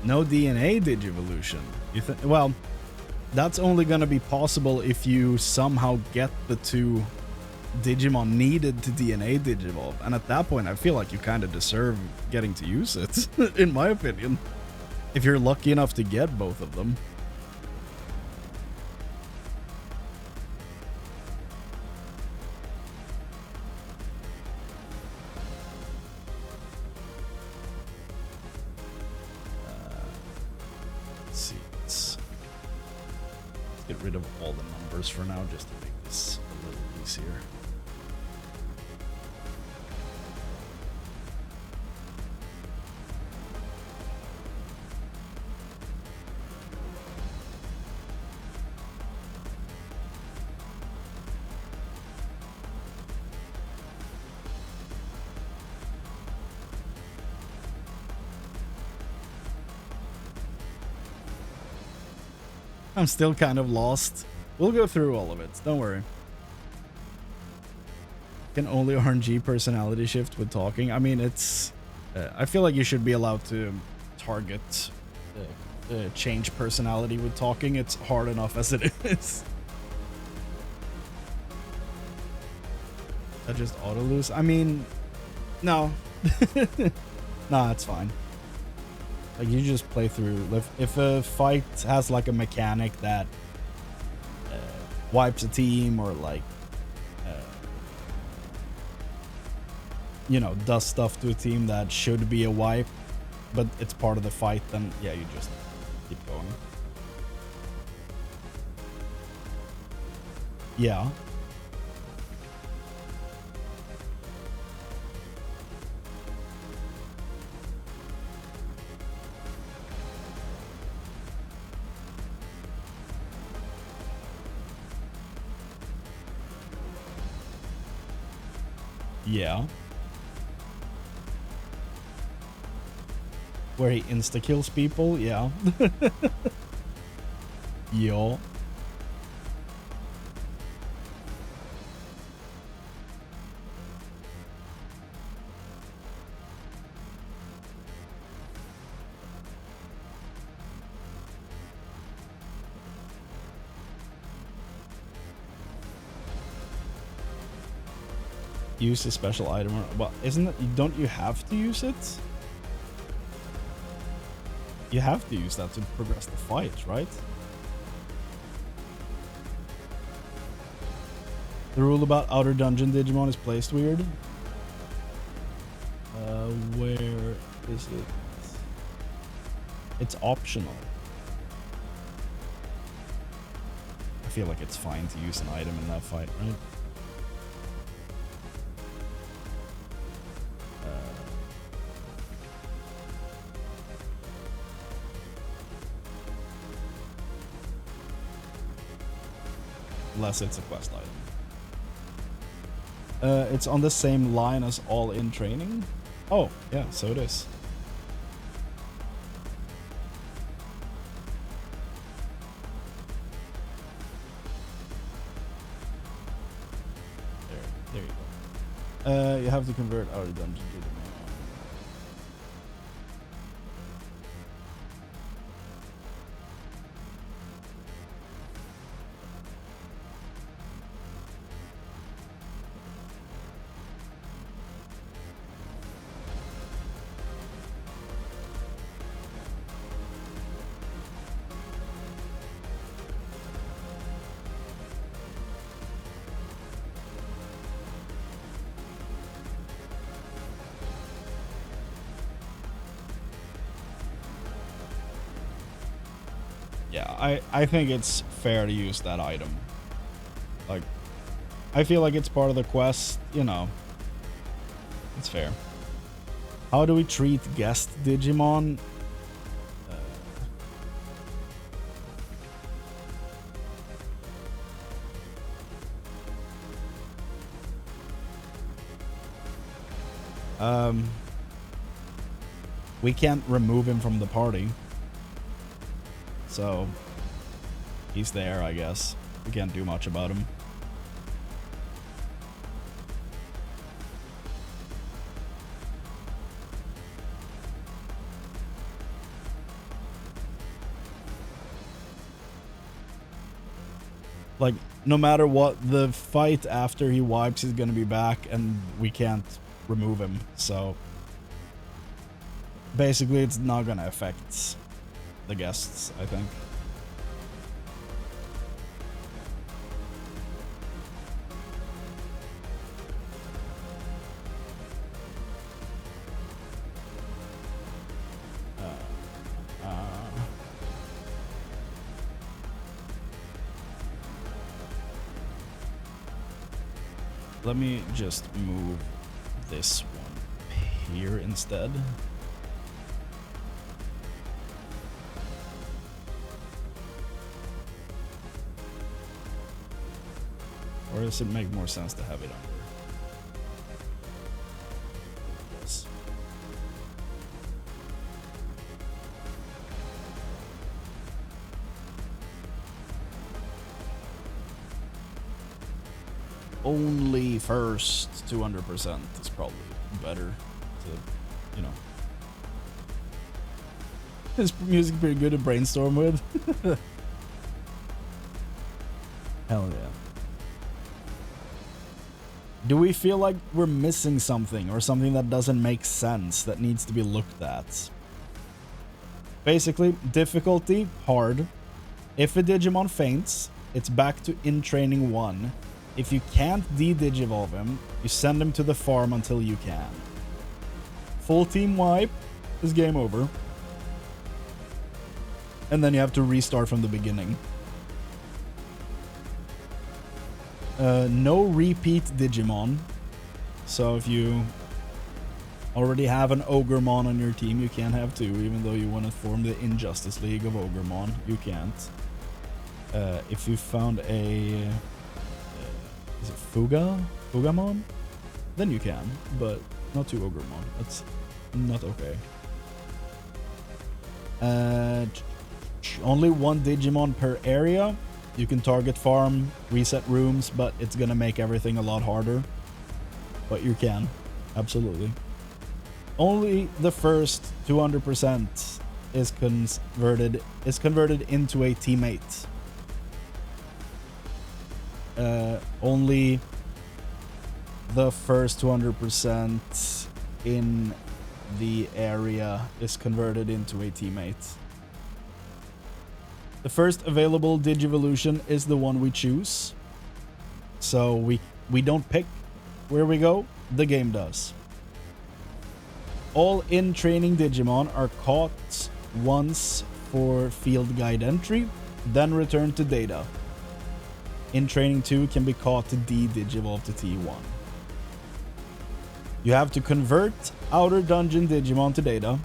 No DNA Digivolution. Well, that's only gonna be possible if you somehow get the two Digimon needed to DNA Digivolve, and at that point I feel like you kind of deserve getting to use it, in my opinion. If you're lucky enough to get both of them. Get rid of all the numbers for now, just to make this a little easier. I'm still kind of lost. We'll go through all of it, don't worry. Can only RNG personality shift with talking. I mean, it's... I feel like you should be allowed to target change personality with talking. It's hard enough as it is. I just auto lose? I mean, no. Nah, it's fine. Like, you just play through. If a fight has like a mechanic that wipes a team or like, you know, does stuff to a team that should be a wipe, but it's part of the fight, then yeah, you just keep going. Yeah. Yeah. Where he insta-kills people, yeah. Yeah. Use a special item or, well, isn't it, don't you have to use it? You have to use that to progress the fight, right? The rule about outer dungeon Digimon is placed weird. Where is it? It's optional. I feel like it's fine to use an item in that fight, right? Unless it's a quest item. It's on the same line as all in training. Oh, yeah, so it is. There you go. You have to convert outer dungeon to the I think it's fair to use that item. Like, I feel like it's part of the quest, you know. It's fair. How do we treat guest Digimon? We can't remove him from the party. So, he's there, I guess. We can't do much about him. Like, no matter what, the fight after he wipes is gonna be back, and we can't remove him, so... Basically, it's not gonna affect the guests, I think. Let me just move this one here instead. Or does it make more sense to have it under? Yes. Only first 200% is probably better to, you know. Is music pretty good to brainstorm with? Hell yeah. Do we feel like we're missing something or something that doesn't make sense that needs to be looked at? Basically, difficulty, hard. If a Digimon faints, it's back to in training 1. If you can't de-digivolve him, you send him to the farm until you can. Full team wipe is game over. And then you have to restart from the beginning. No repeat Digimon. So if you already have an Ogremon on your team, you can't have 2, even though you want to form the Injustice League of Ogremon. You can't. If you found a... is it Fugamon? Then you can, but not 2 Ogremon. That's not okay. Only 1 Digimon per area. You can target farm, reset rooms, but it's gonna make everything a lot harder. But you can, absolutely. Only the first 200% is converted into a teammate. Only the first 200% in the area is converted into a teammate. The first available Digivolution is the one we choose. So we don't pick where we go, the game does. All in-training Digimon are caught once for field guide entry, then returned to data. In training 2 can be caught to de-digivolve to T1. You have to convert outer dungeon Digimon to data.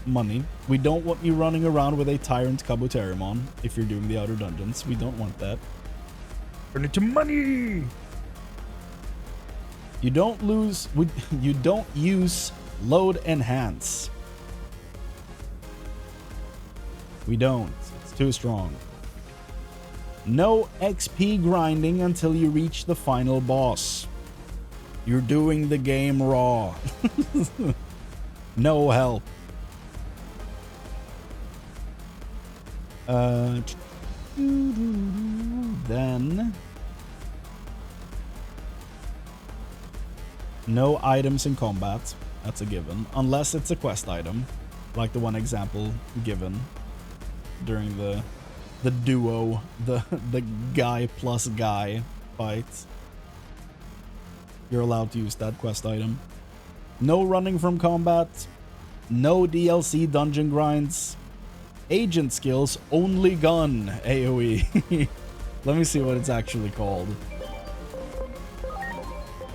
Money. We don't want you running around with a Tyrant Kabuterimon if you're doing the outer dungeons. We don't want that. Turn it to money! You don't use load enhance. We don't. It's too strong. No XP grinding until you reach the final boss. You're doing the game raw. No help. Then no items in combat. That's a given, unless it's a quest item, like the one example given during the duo, the guy plus guy fight. You're allowed to use that quest item. No running from combat. No DLC dungeon grinds. Agent skills, only gun AoE. Let me see what it's actually called.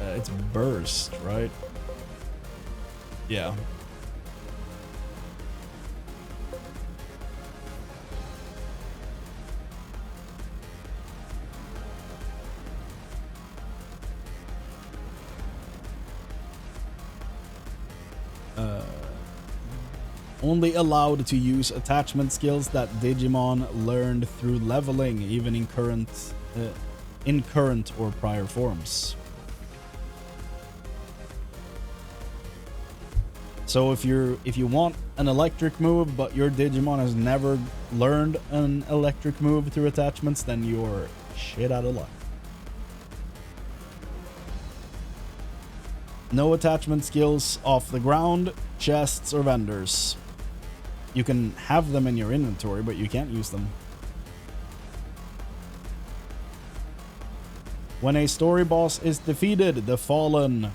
It's burst, right? Yeah. Only allowed to use attachment skills that Digimon learned through leveling, even in current or prior forms. So if you want an electric move, but your Digimon has never learned an electric move through attachments, then you're shit out of luck. No attachment skills off the ground, chests, or vendors. You can have them in your inventory, but you can't use them. When a story boss is defeated, the fallen...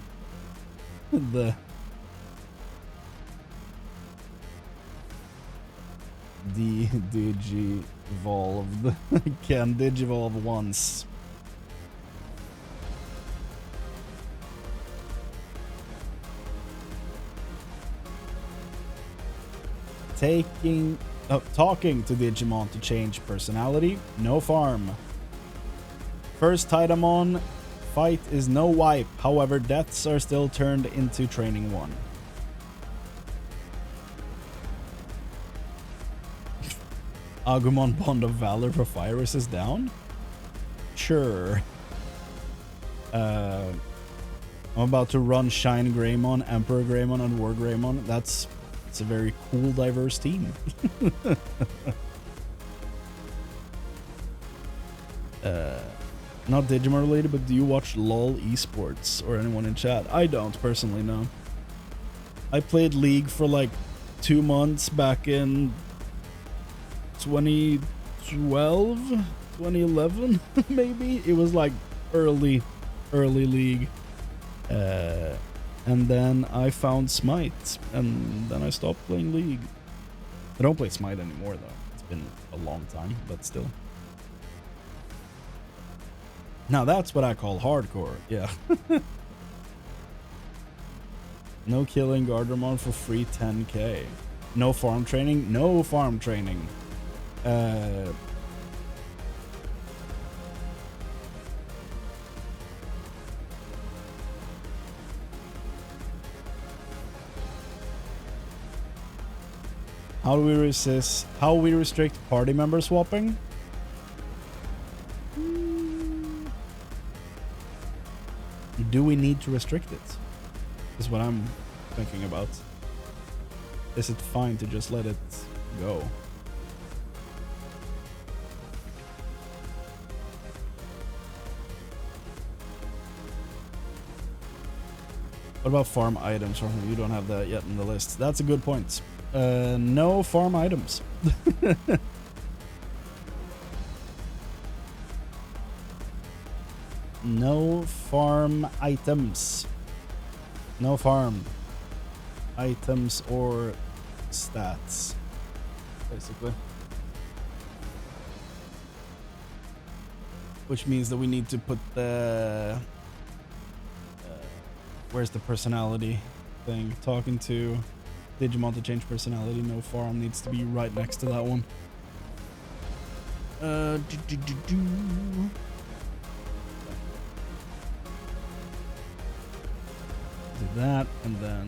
Digivolved can digivolve once. Talking to Digimon to change personality, no farm. First Titamon fight is no wipe, however deaths are still turned into training 1. Agumon Bond of Valor for fire resist down? Sure. I'm about to run Shine Greymon, Emperor Greymon, and War Greymon. It's a very cool, diverse team. Not Digimon related, but do you watch LOL esports or anyone in chat? I don't personally, no. I played League for like 2 months back in 2012, 2011, maybe? It was like early League. And then I found Smite, and then I stopped playing League. I don't play Smite anymore, though. It's been a long time, but still. Now that's what I call hardcore, yeah. No killing Gardramon for free 10k. No farm training? No farm training. How do we resist? How we restrict party member swapping? Do we need to restrict it? Is what I'm thinking about. Is it fine to just let it go? What about farm items? You don't have that yet in the list. That's a good point. No farm items. No farm items. No farm items or stats, basically. Which means that we need to put the... where's the personality thing? Talking to Digimon to change personality. No farm needs to be right next to that one. Do that, and then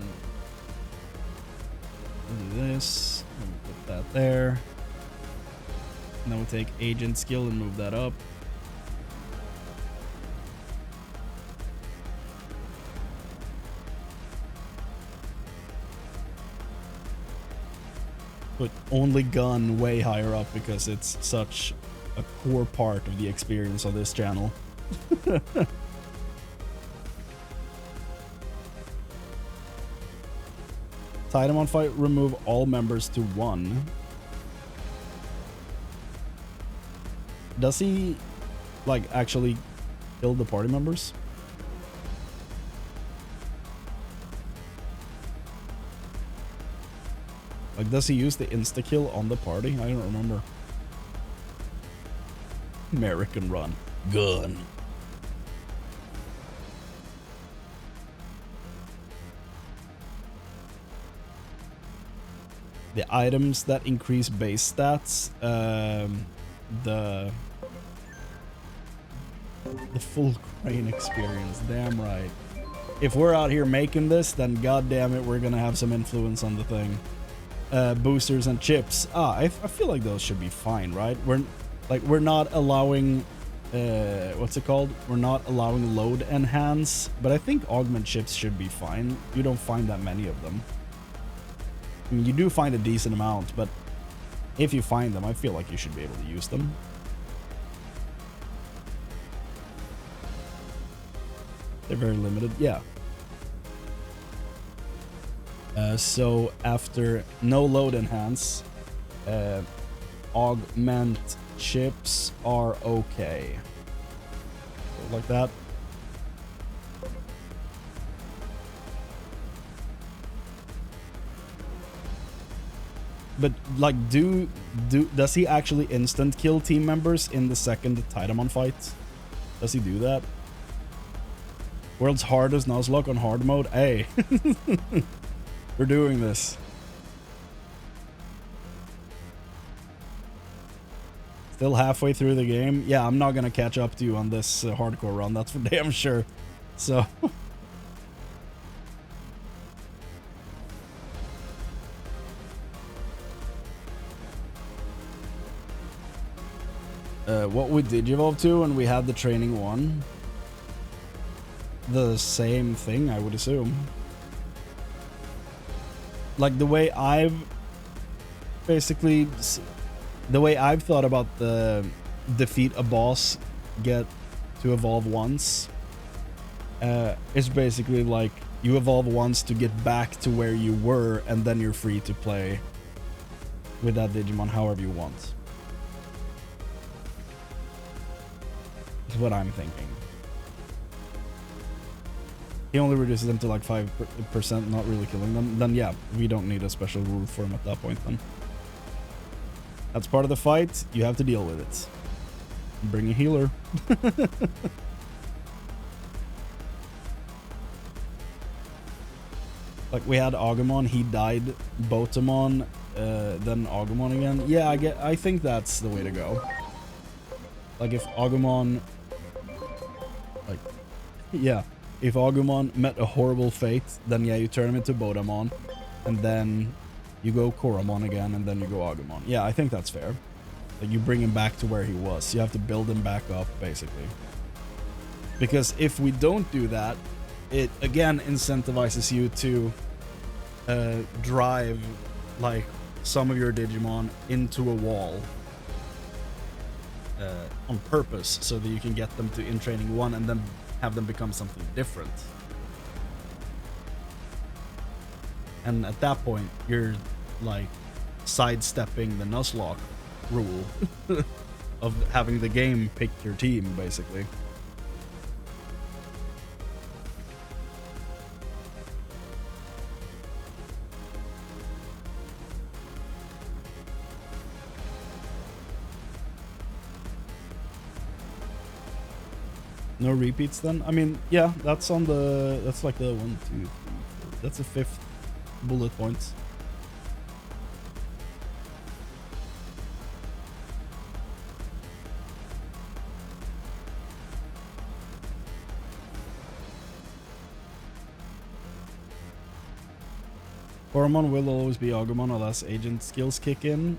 do this, and we put that there. And then we'll take agent skill and move that up. Put only gun way higher up because it's such a core part of the experience on this channel. Digimon fight, remove all members to 1. Does he, like, actually kill the party members? Like, does he use the insta-kill on the party? I don't remember. American run. Gun. The items that increase base stats, the full crane experience, damn right. If we're out here making this, then goddamn it, we're gonna have some influence on the thing. Boosters and chips. I feel like those should be fine, right? We're not allowing, what's it called? We're not allowing load enhance, but I think augment chips should be fine. You don't find that many of them. I mean, you do find a decent amount, but if you find them, I feel like you should be able to use them. They're very limited, yeah. So after no load enhance, augment chips are okay. So like that. But like, does he actually instant kill team members in the second Digimon fight? Does he do that? World's hardest Nuzlocke on hard mode. Hey, we're doing this. Still halfway through the game. Yeah, I'm not gonna catch up to you on this hardcore run. That's for damn sure. So. What we Digivolve to when we had the training one? The same thing, I would assume. Like the way I've basically, the way I've thought about the defeat a boss, get to evolve once, is basically like you evolve once to get back to where you were, and then you're free to play with that Digimon however you want. what I'm thinking. He only reduces them to like 5%, not really killing them. Then yeah, we don't need a special rule for him at that point then. That's part of the fight. You have to deal with it. Bring a healer. Like we had Agumon, he died. Botamon, then Agumon again. Yeah, I think that's the way to go. Like if Agumon, like, yeah, if Agumon met a horrible fate, then yeah, you turn him into Botamon, and then you go Koromon again, and then you go Agumon. Yeah, I think that's fair. Like you bring him back to where he was. You have to build him back up, basically. Because if we don't do that, it again incentivizes you to drive like some of your Digimon into a wall on purpose, so that you can get them to in training 1 and then have them become something different. And at that point, you're like sidestepping the Nuzlocke rule of having the game pick your team, basically. No repeats then? I mean, yeah, that's on the... That's like the 1, 2, 3, 4... That's the 5th bullet point. Koromon will always be Agumon unless agent skills kick in.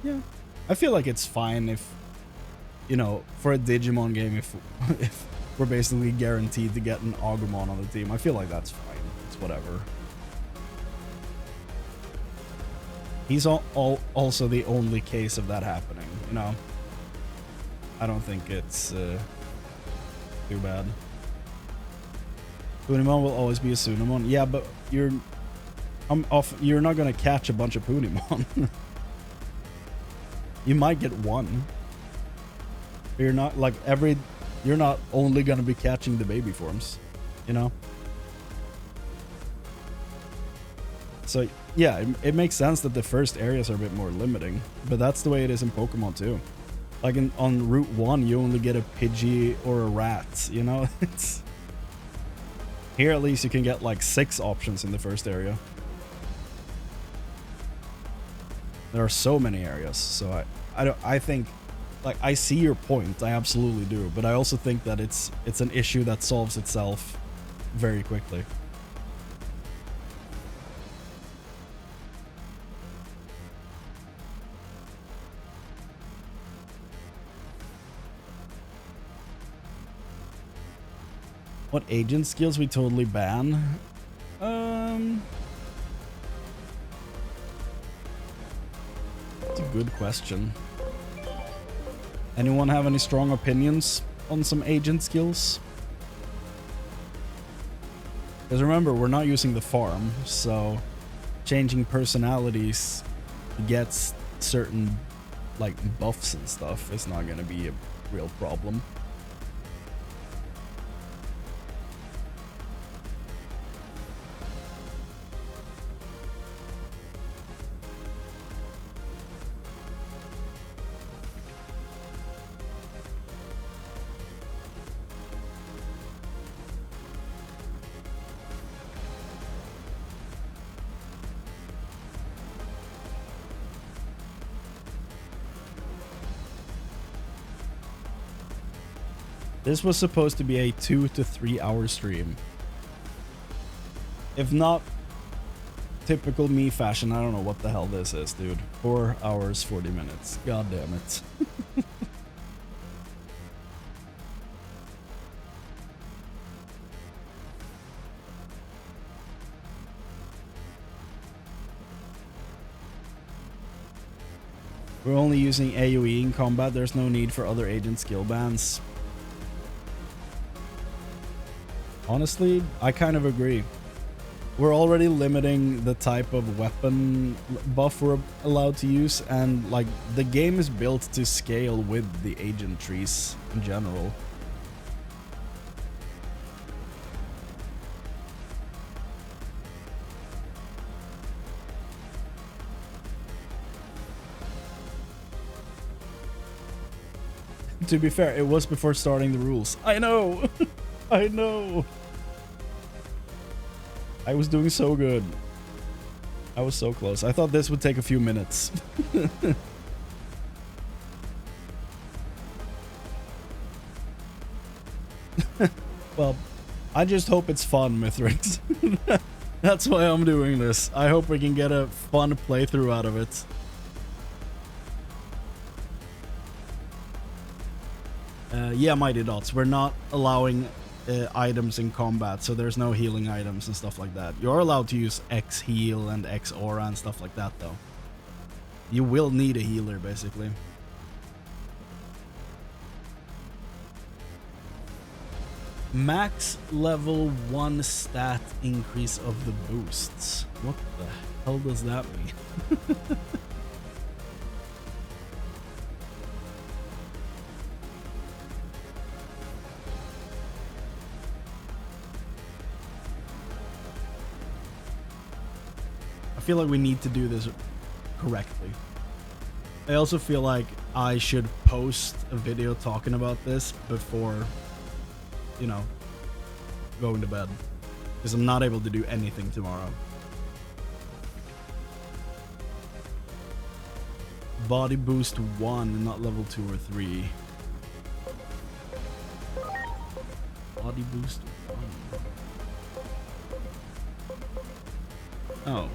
Yeah. I feel like it's fine if, you know, for a Digimon game, if we're basically guaranteed to get an Agumon on the team. I feel like that's fine. It's whatever. He's also the only case of that happening, you know? I don't think it's too bad. Punimon will always be a Sunamon. Yeah, but you're not gonna catch a bunch of Punimon. You might get one. You're not like you're not only gonna be catching the baby forms, you know? So yeah, it makes sense that the first areas are a bit more limiting, but that's the way it is in Pokemon too. Like on Route 1, you only get a Pidgey or a rat, you know? It's... Here at least you can get like 6 options in the first area. There are so many areas, so I think, like, I see your point, I absolutely do, but I also think that it's an issue that solves itself very quickly. What agent skills we totally ban? That's a good question. Anyone have any strong opinions on some agent skills? Because remember, we're not using the farm, so changing personalities gets certain like buffs and stuff. It's not going to be a real problem. This was supposed to be a 2 to 3 hour stream. If not typical me fashion, I don't know what the hell this is, dude. 4 hours, 40 minutes. God damn it. We're only using AoE in combat. There's no need for other agent skill bans. Honestly, I kind of agree. we're already limiting the type of weapon buff we're allowed to use, and like the game is built to scale with the agent trees in general. To be fair, it was before starting the rules. I know! I know! I was doing so good. I was so close. I thought this would take a few minutes. Well, I just hope it's fun, Mithrix. That's why I'm doing this. I hope we can get a fun playthrough out of it. Yeah, Mighty Dots. We're not allowing items in combat, so there's no healing items and stuff like that. You're allowed to use X heal and X aura and stuff like that, though. You will need a healer, basically. Max level 1 stat increase of the boosts. What the hell does that mean? I feel like we need to do this correctly. I also feel like I should post a video talking about this before, you know, going to bed, because I'm not able to do anything tomorrow. Body boost 1, not level 2 or 3. Body boost 1. Oh.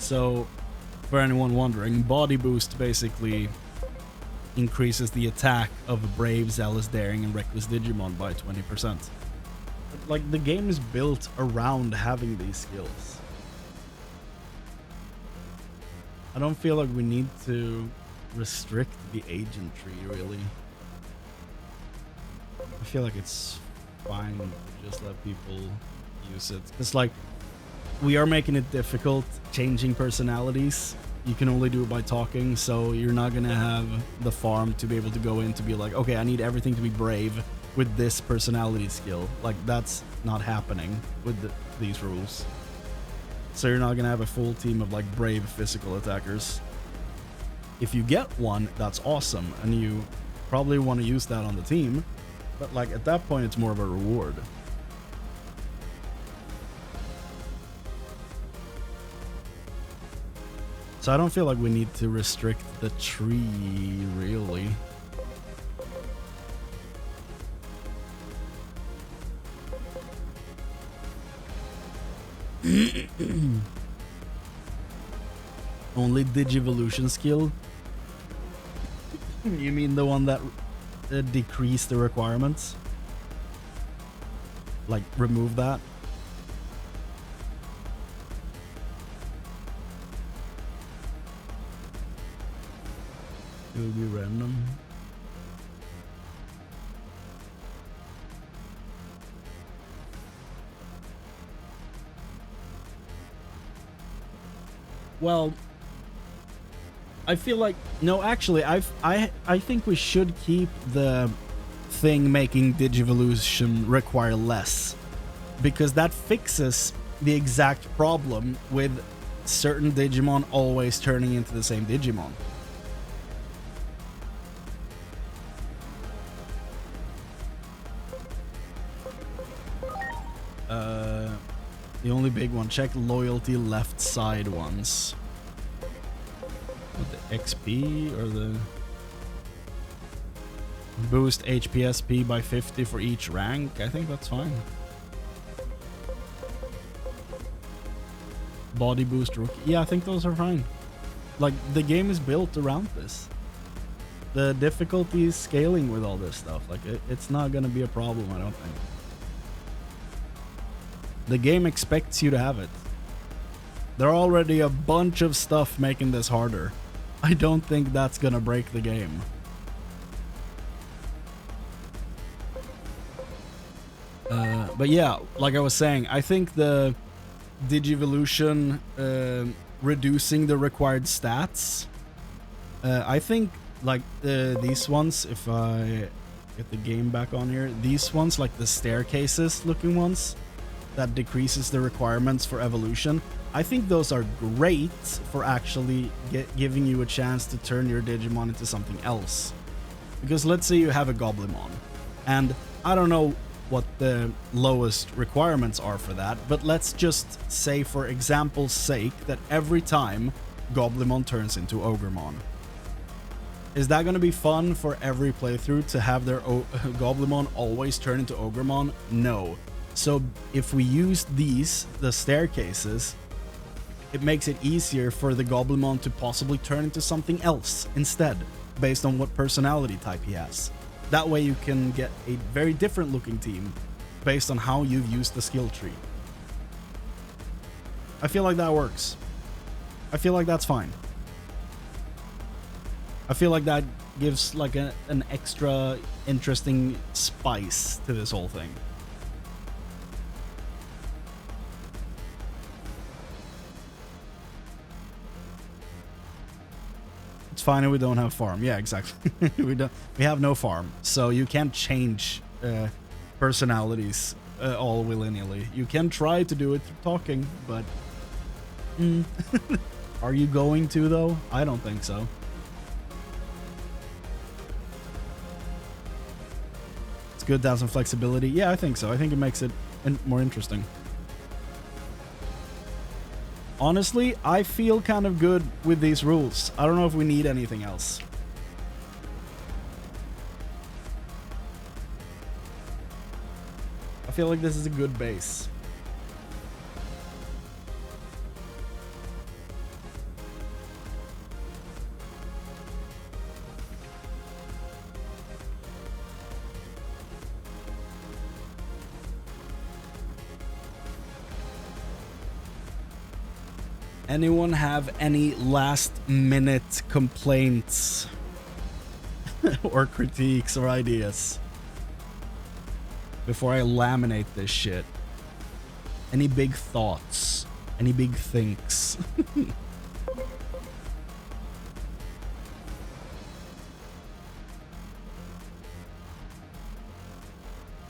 So, for anyone wondering, body boost basically increases the attack of Brave, Zealous, Daring, and Reckless Digimon by 20%. Like, the game is built around having these skills. I don't feel like we need to restrict the agent tree, really. I feel like it's fine to just let people use it. It's like, we are making it difficult changing personalities. You can only do it by talking, so you're not gonna have the farm to be able to go in to be like, okay, I need everything to be brave with this personality skill. Like, that's not happening with these rules. So you're not gonna have a full team of like brave physical attackers. If you get one, that's awesome, and you probably want to use that on the team, but like at that point it's more of a reward. So I don't feel like we need to restrict the tree, really. Only Digivolution skill? You mean the one that decreased the requirements? Like, remove that? It will be random. Well, I feel like no, actually, I think we should keep the thing making Digivolution require less, because that fixes the exact problem with certain Digimon always turning into the same Digimon. The only big one, check loyalty left side ones. What, the XP or the boost HPSP by 50 for each rank? I think that's fine. Body boost rookie. Yeah, I think those are fine. Like, the game is built around this. The difficulty is scaling with all this stuff. Like, it's not gonna be a problem, I don't think. The game expects you to have it. There are already a bunch of stuff making this harder. I don't think that's gonna break the game. But yeah, like I was saying, I think the Digivolution reducing the required stats, I think like these ones, if I get the game back on here, these ones, like the staircases looking ones that decreases the requirements for evolution, I think those are great for actually giving you a chance to turn your Digimon into something else. Because let's say you have a Goblimon, and I don't know what the lowest requirements are for that, but let's just say for example's sake that every time Goblimon turns into Ogremon. Is that going to be fun for every playthrough to have their Goblimon always turn into Ogremon? No. So if we use these, the staircases, it makes it easier for the Goblimon to possibly turn into something else instead, based on what personality type he has. That way you can get a very different looking team based on how you've used the skill tree. I feel like that works. I feel like that's fine. I feel like that gives like an extra interesting spice to this whole thing. It's fine if we don't have farm. Yeah, exactly. We have no farm, so you can't change personalities all willy-nilly. You can try to do it through talking, but are you going to though? I don't think so. It's good to have some flexibility. Yeah, I think so. I think it makes it more interesting. Honestly, I feel kind of good with these rules. I don't know if we need anything else. I feel like this is a good base. Anyone have any last minute complaints or critiques or ideas before I laminate this shit? Any big thoughts? Any big thinks?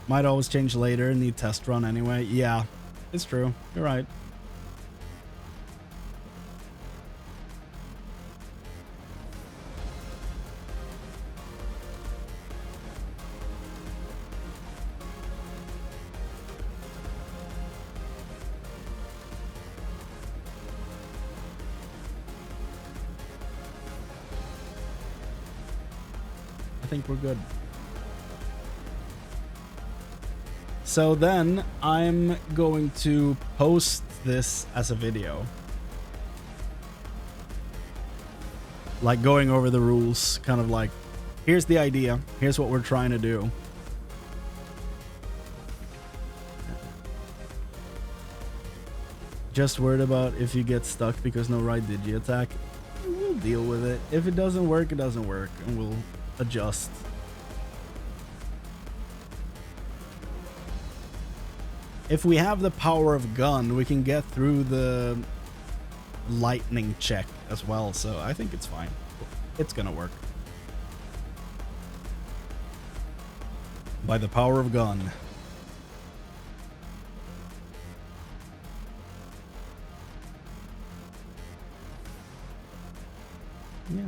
Might always change later, need test run anyway. Yeah, it's true. You're right. I think we're good. So then I'm going to post this as a video. Like going over the rules, kind of like, here's the idea, here's what we're trying to do. Just worried about if you get stuck because no right digi attack. We'll deal with it. If it doesn't work, it doesn't work, and we'll adjust. If we have the power of gun, we can get through the lightning check as well, so I think it's fine. It's gonna work. By the power of gun. Yeah.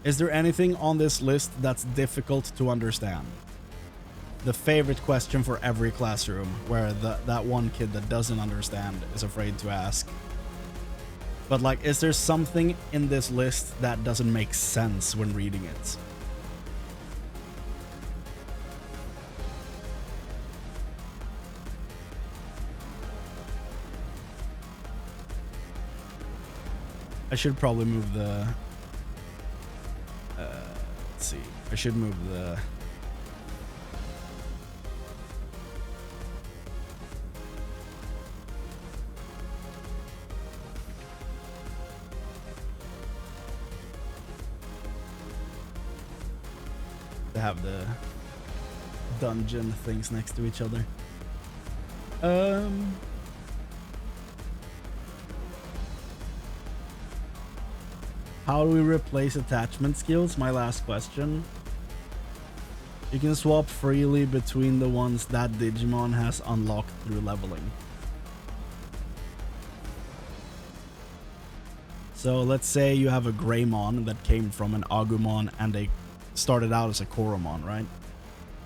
Is there anything on this list that's difficult to understand? The favorite question for every classroom, where that one kid that doesn't understand is afraid to ask. But like, is there something in this list that doesn't make sense when reading it? I should probably move the... let's see. I should move the... to have the dungeon things next to each other. How do we replace attachment skills? My last question. You can swap freely between the ones that Digimon has unlocked through leveling. So let's say you have a Greymon that came from an Agumon and they started out as a Koromon, right?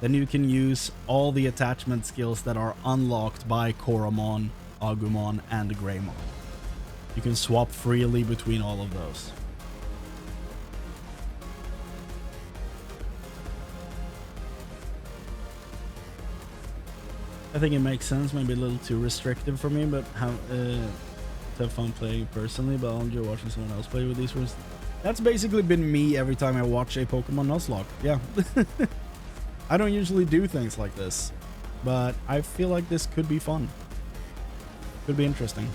Then you can use all the attachment skills that are unlocked by Koromon, Agumon, and Greymon. You can swap freely between all of those. I think it makes sense, maybe a little too restrictive for me, but to have fun playing personally, but I'll enjoy watching someone else play with these rules. That's basically been me every time I watch a Pokemon Nuzlocke. Yeah. I don't usually do things like this, but I feel like this could be fun. Could be interesting.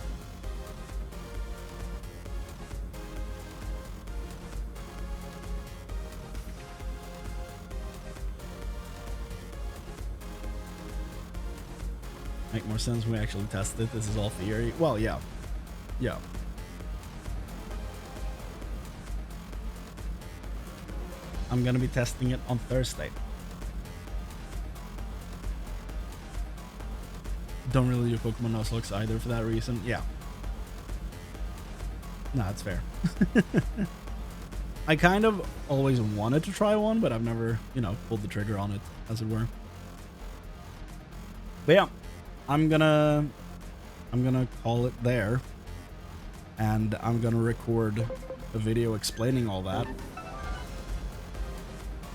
Make more sense when we actually test it. This is all theory. Well, yeah. Yeah. I'm gonna be testing it on Thursday. Don't really do Pokemon Nuzlocke either for that reason. Yeah. Nah, it's fair. I kind of always wanted to try one, but I've never, you know, pulled the trigger on it, as it were. But yeah. I'm gonna call it there, and I'm gonna record a video explaining all that,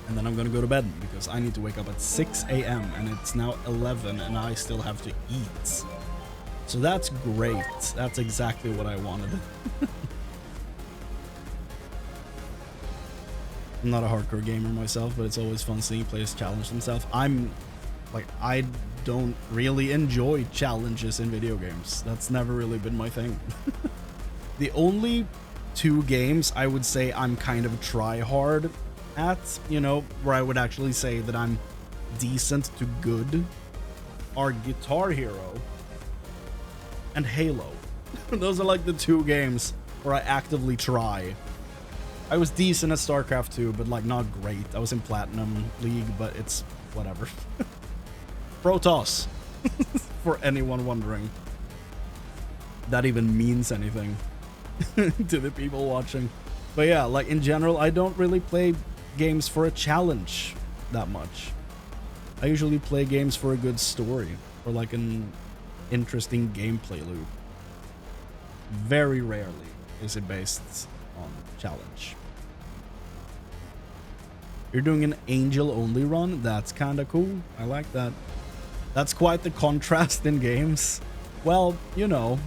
and then I'm gonna go to bed because I need to wake up at 6 a.m. and it's now 11 and I still have to eat. So that's great. That's exactly what I wanted. I'm not a hardcore gamer myself, but it's always fun seeing players challenge themselves. I don't really enjoy challenges in video games. That's never really been my thing. The only two games I would say I'm kind of try hard at, you know, where I would actually say that I'm decent to good, are Guitar Hero and Halo. Those are like the two games where I actively try. I was decent at StarCraft 2, but like not great. I was in Platinum League, but it's whatever. Protoss, for anyone wondering. That even means anything to the people watching. But yeah, like in general, I don't really play games for a challenge that much. I usually play games for a good story or like an interesting gameplay loop. Very rarely is it based on challenge. You're doing an angel only run? That's kind of cool. I like that. That's quite the contrast in games. Well, you know.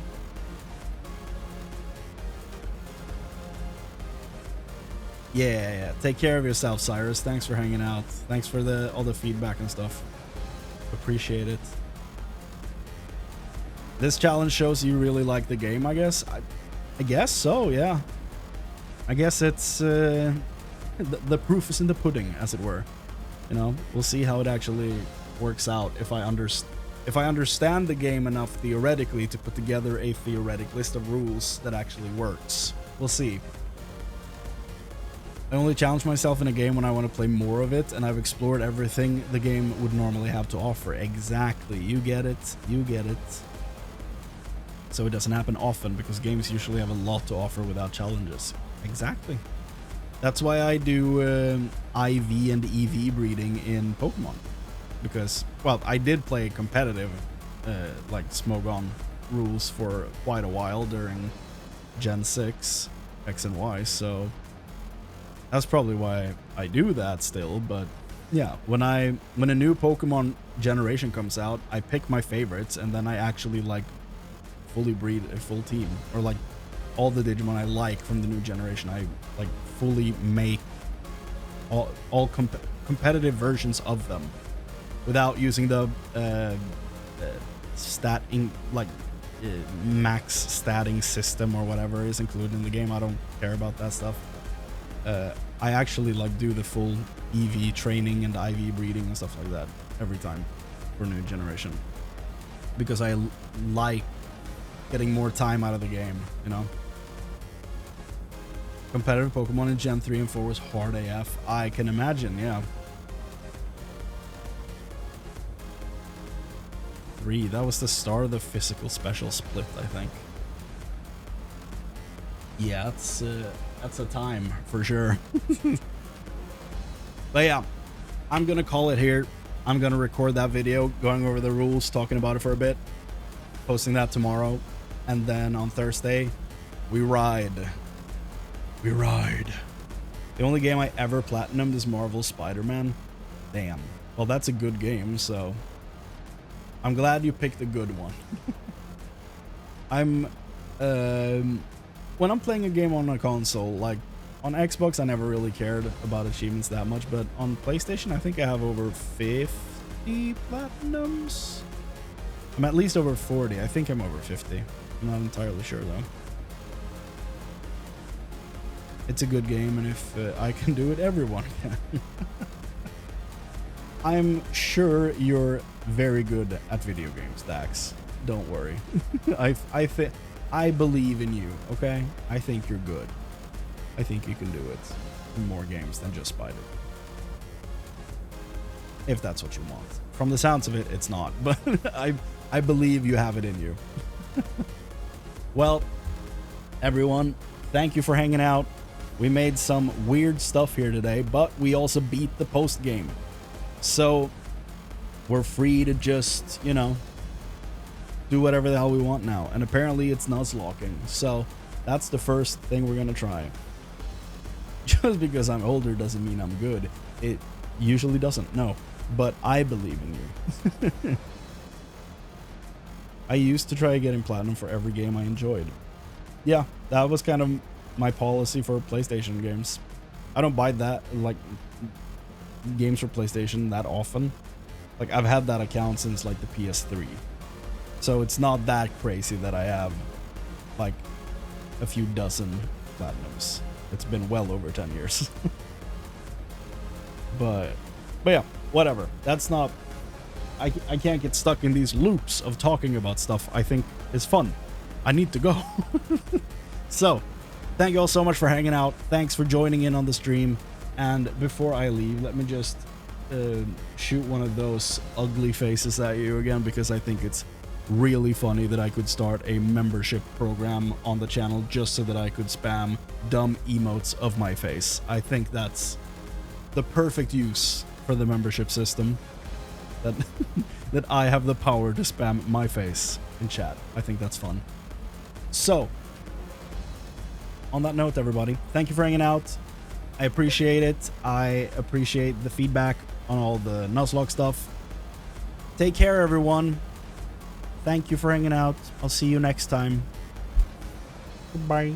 Yeah. Take care of yourself, Cyrus. Thanks for hanging out. Thanks for all the feedback and stuff. Appreciate it. This challenge shows you really like the game, I guess. I guess so, yeah. I guess it's the proof is in the pudding, as it were. You know, we'll see how it actually works out if I understand the game enough theoretically to put together a theoretic list of rules that actually works. We'll see. I only challenge myself in a game when I want to play more of it, and I've explored everything the game would normally have to offer. Exactly. You get it. You get it. So it doesn't happen often because games usually have a lot to offer without challenges. Exactly. That's why I do IV and EV breeding in Pokemon. Because, well, I did play competitive, like Smogon rules for quite a while during Gen 6, X and Y, so that's probably why I do that still. But yeah, when a new Pokemon generation comes out, I pick my favorites and then I actually like fully breed a full team, or like all the Digimon I like from the new generation. I like fully make all competitive versions of them without using the max statting system or whatever is included in the game. I don't care about that stuff. I actually like do the full EV training and IV breeding and stuff like that every time for new generation. because I like getting more time out of the game, you know? Competitive Pokemon in Gen 3 and 4 was hard AF. I can imagine, yeah. 3, that was the start of the physical special split, I think. Yeah, that's a time for sure. But yeah, I'm gonna call it here. I'm gonna record that video going over the rules, talking about it for a bit, posting that tomorrow, and then on Thursday we ride. The only game I ever platinumed is Marvel's Spider-Man. Damn. Well, that's a good game, so I'm glad you picked a good one. When I'm playing a game on a console, like on Xbox, I never really cared about achievements that much, but on PlayStation, I think I have over 50 platinums. I'm at least over 40. I think I'm over 50. I'm not entirely sure though. It's a good game, and if I can do it, everyone can. I'm sure you're very good at video games, Dax. Don't worry. I believe in you, okay? I think you're good. I think you can do it in more games than just Spider. If that's what you want. From the sounds of it, it's not, but I believe you have it in you. Well, everyone, thank you for hanging out. We made some weird stuff here today, but we also beat the post game. So we're free to just, you know, do whatever the hell we want now. And apparently it's Nuzlocking. So that's the first thing we're gonna try. Just because I'm older doesn't mean I'm good. It usually doesn't, no. But I believe in you. I used to try getting platinum for every game I enjoyed. Yeah, that was kind of my policy for PlayStation games. I don't buy that, like, games for PlayStation that often. Like, I've had that account since, like, the PS3. So it's not that crazy that I have, like, a few dozen platinums. It's been well over 10 years. But yeah, whatever. That's not... I can't get stuck in these loops of talking about stuff I think is fun. I need to go. So, thank you all so much for hanging out. Thanks for joining in on the stream. And before I leave, let me just shoot one of those ugly faces at you again, because I think it's really funny that I could start a membership program on the channel just so that I could spam dumb emotes of my face. I think that's the perfect use for the membership system. That I have the power to spam my face in chat. I think that's fun. So, on that note, everybody, thank you for hanging out. I appreciate it. I appreciate the feedback on all the Nuzlocke stuff. Take care, everyone. Thank you for hanging out. I'll see you next time. Goodbye.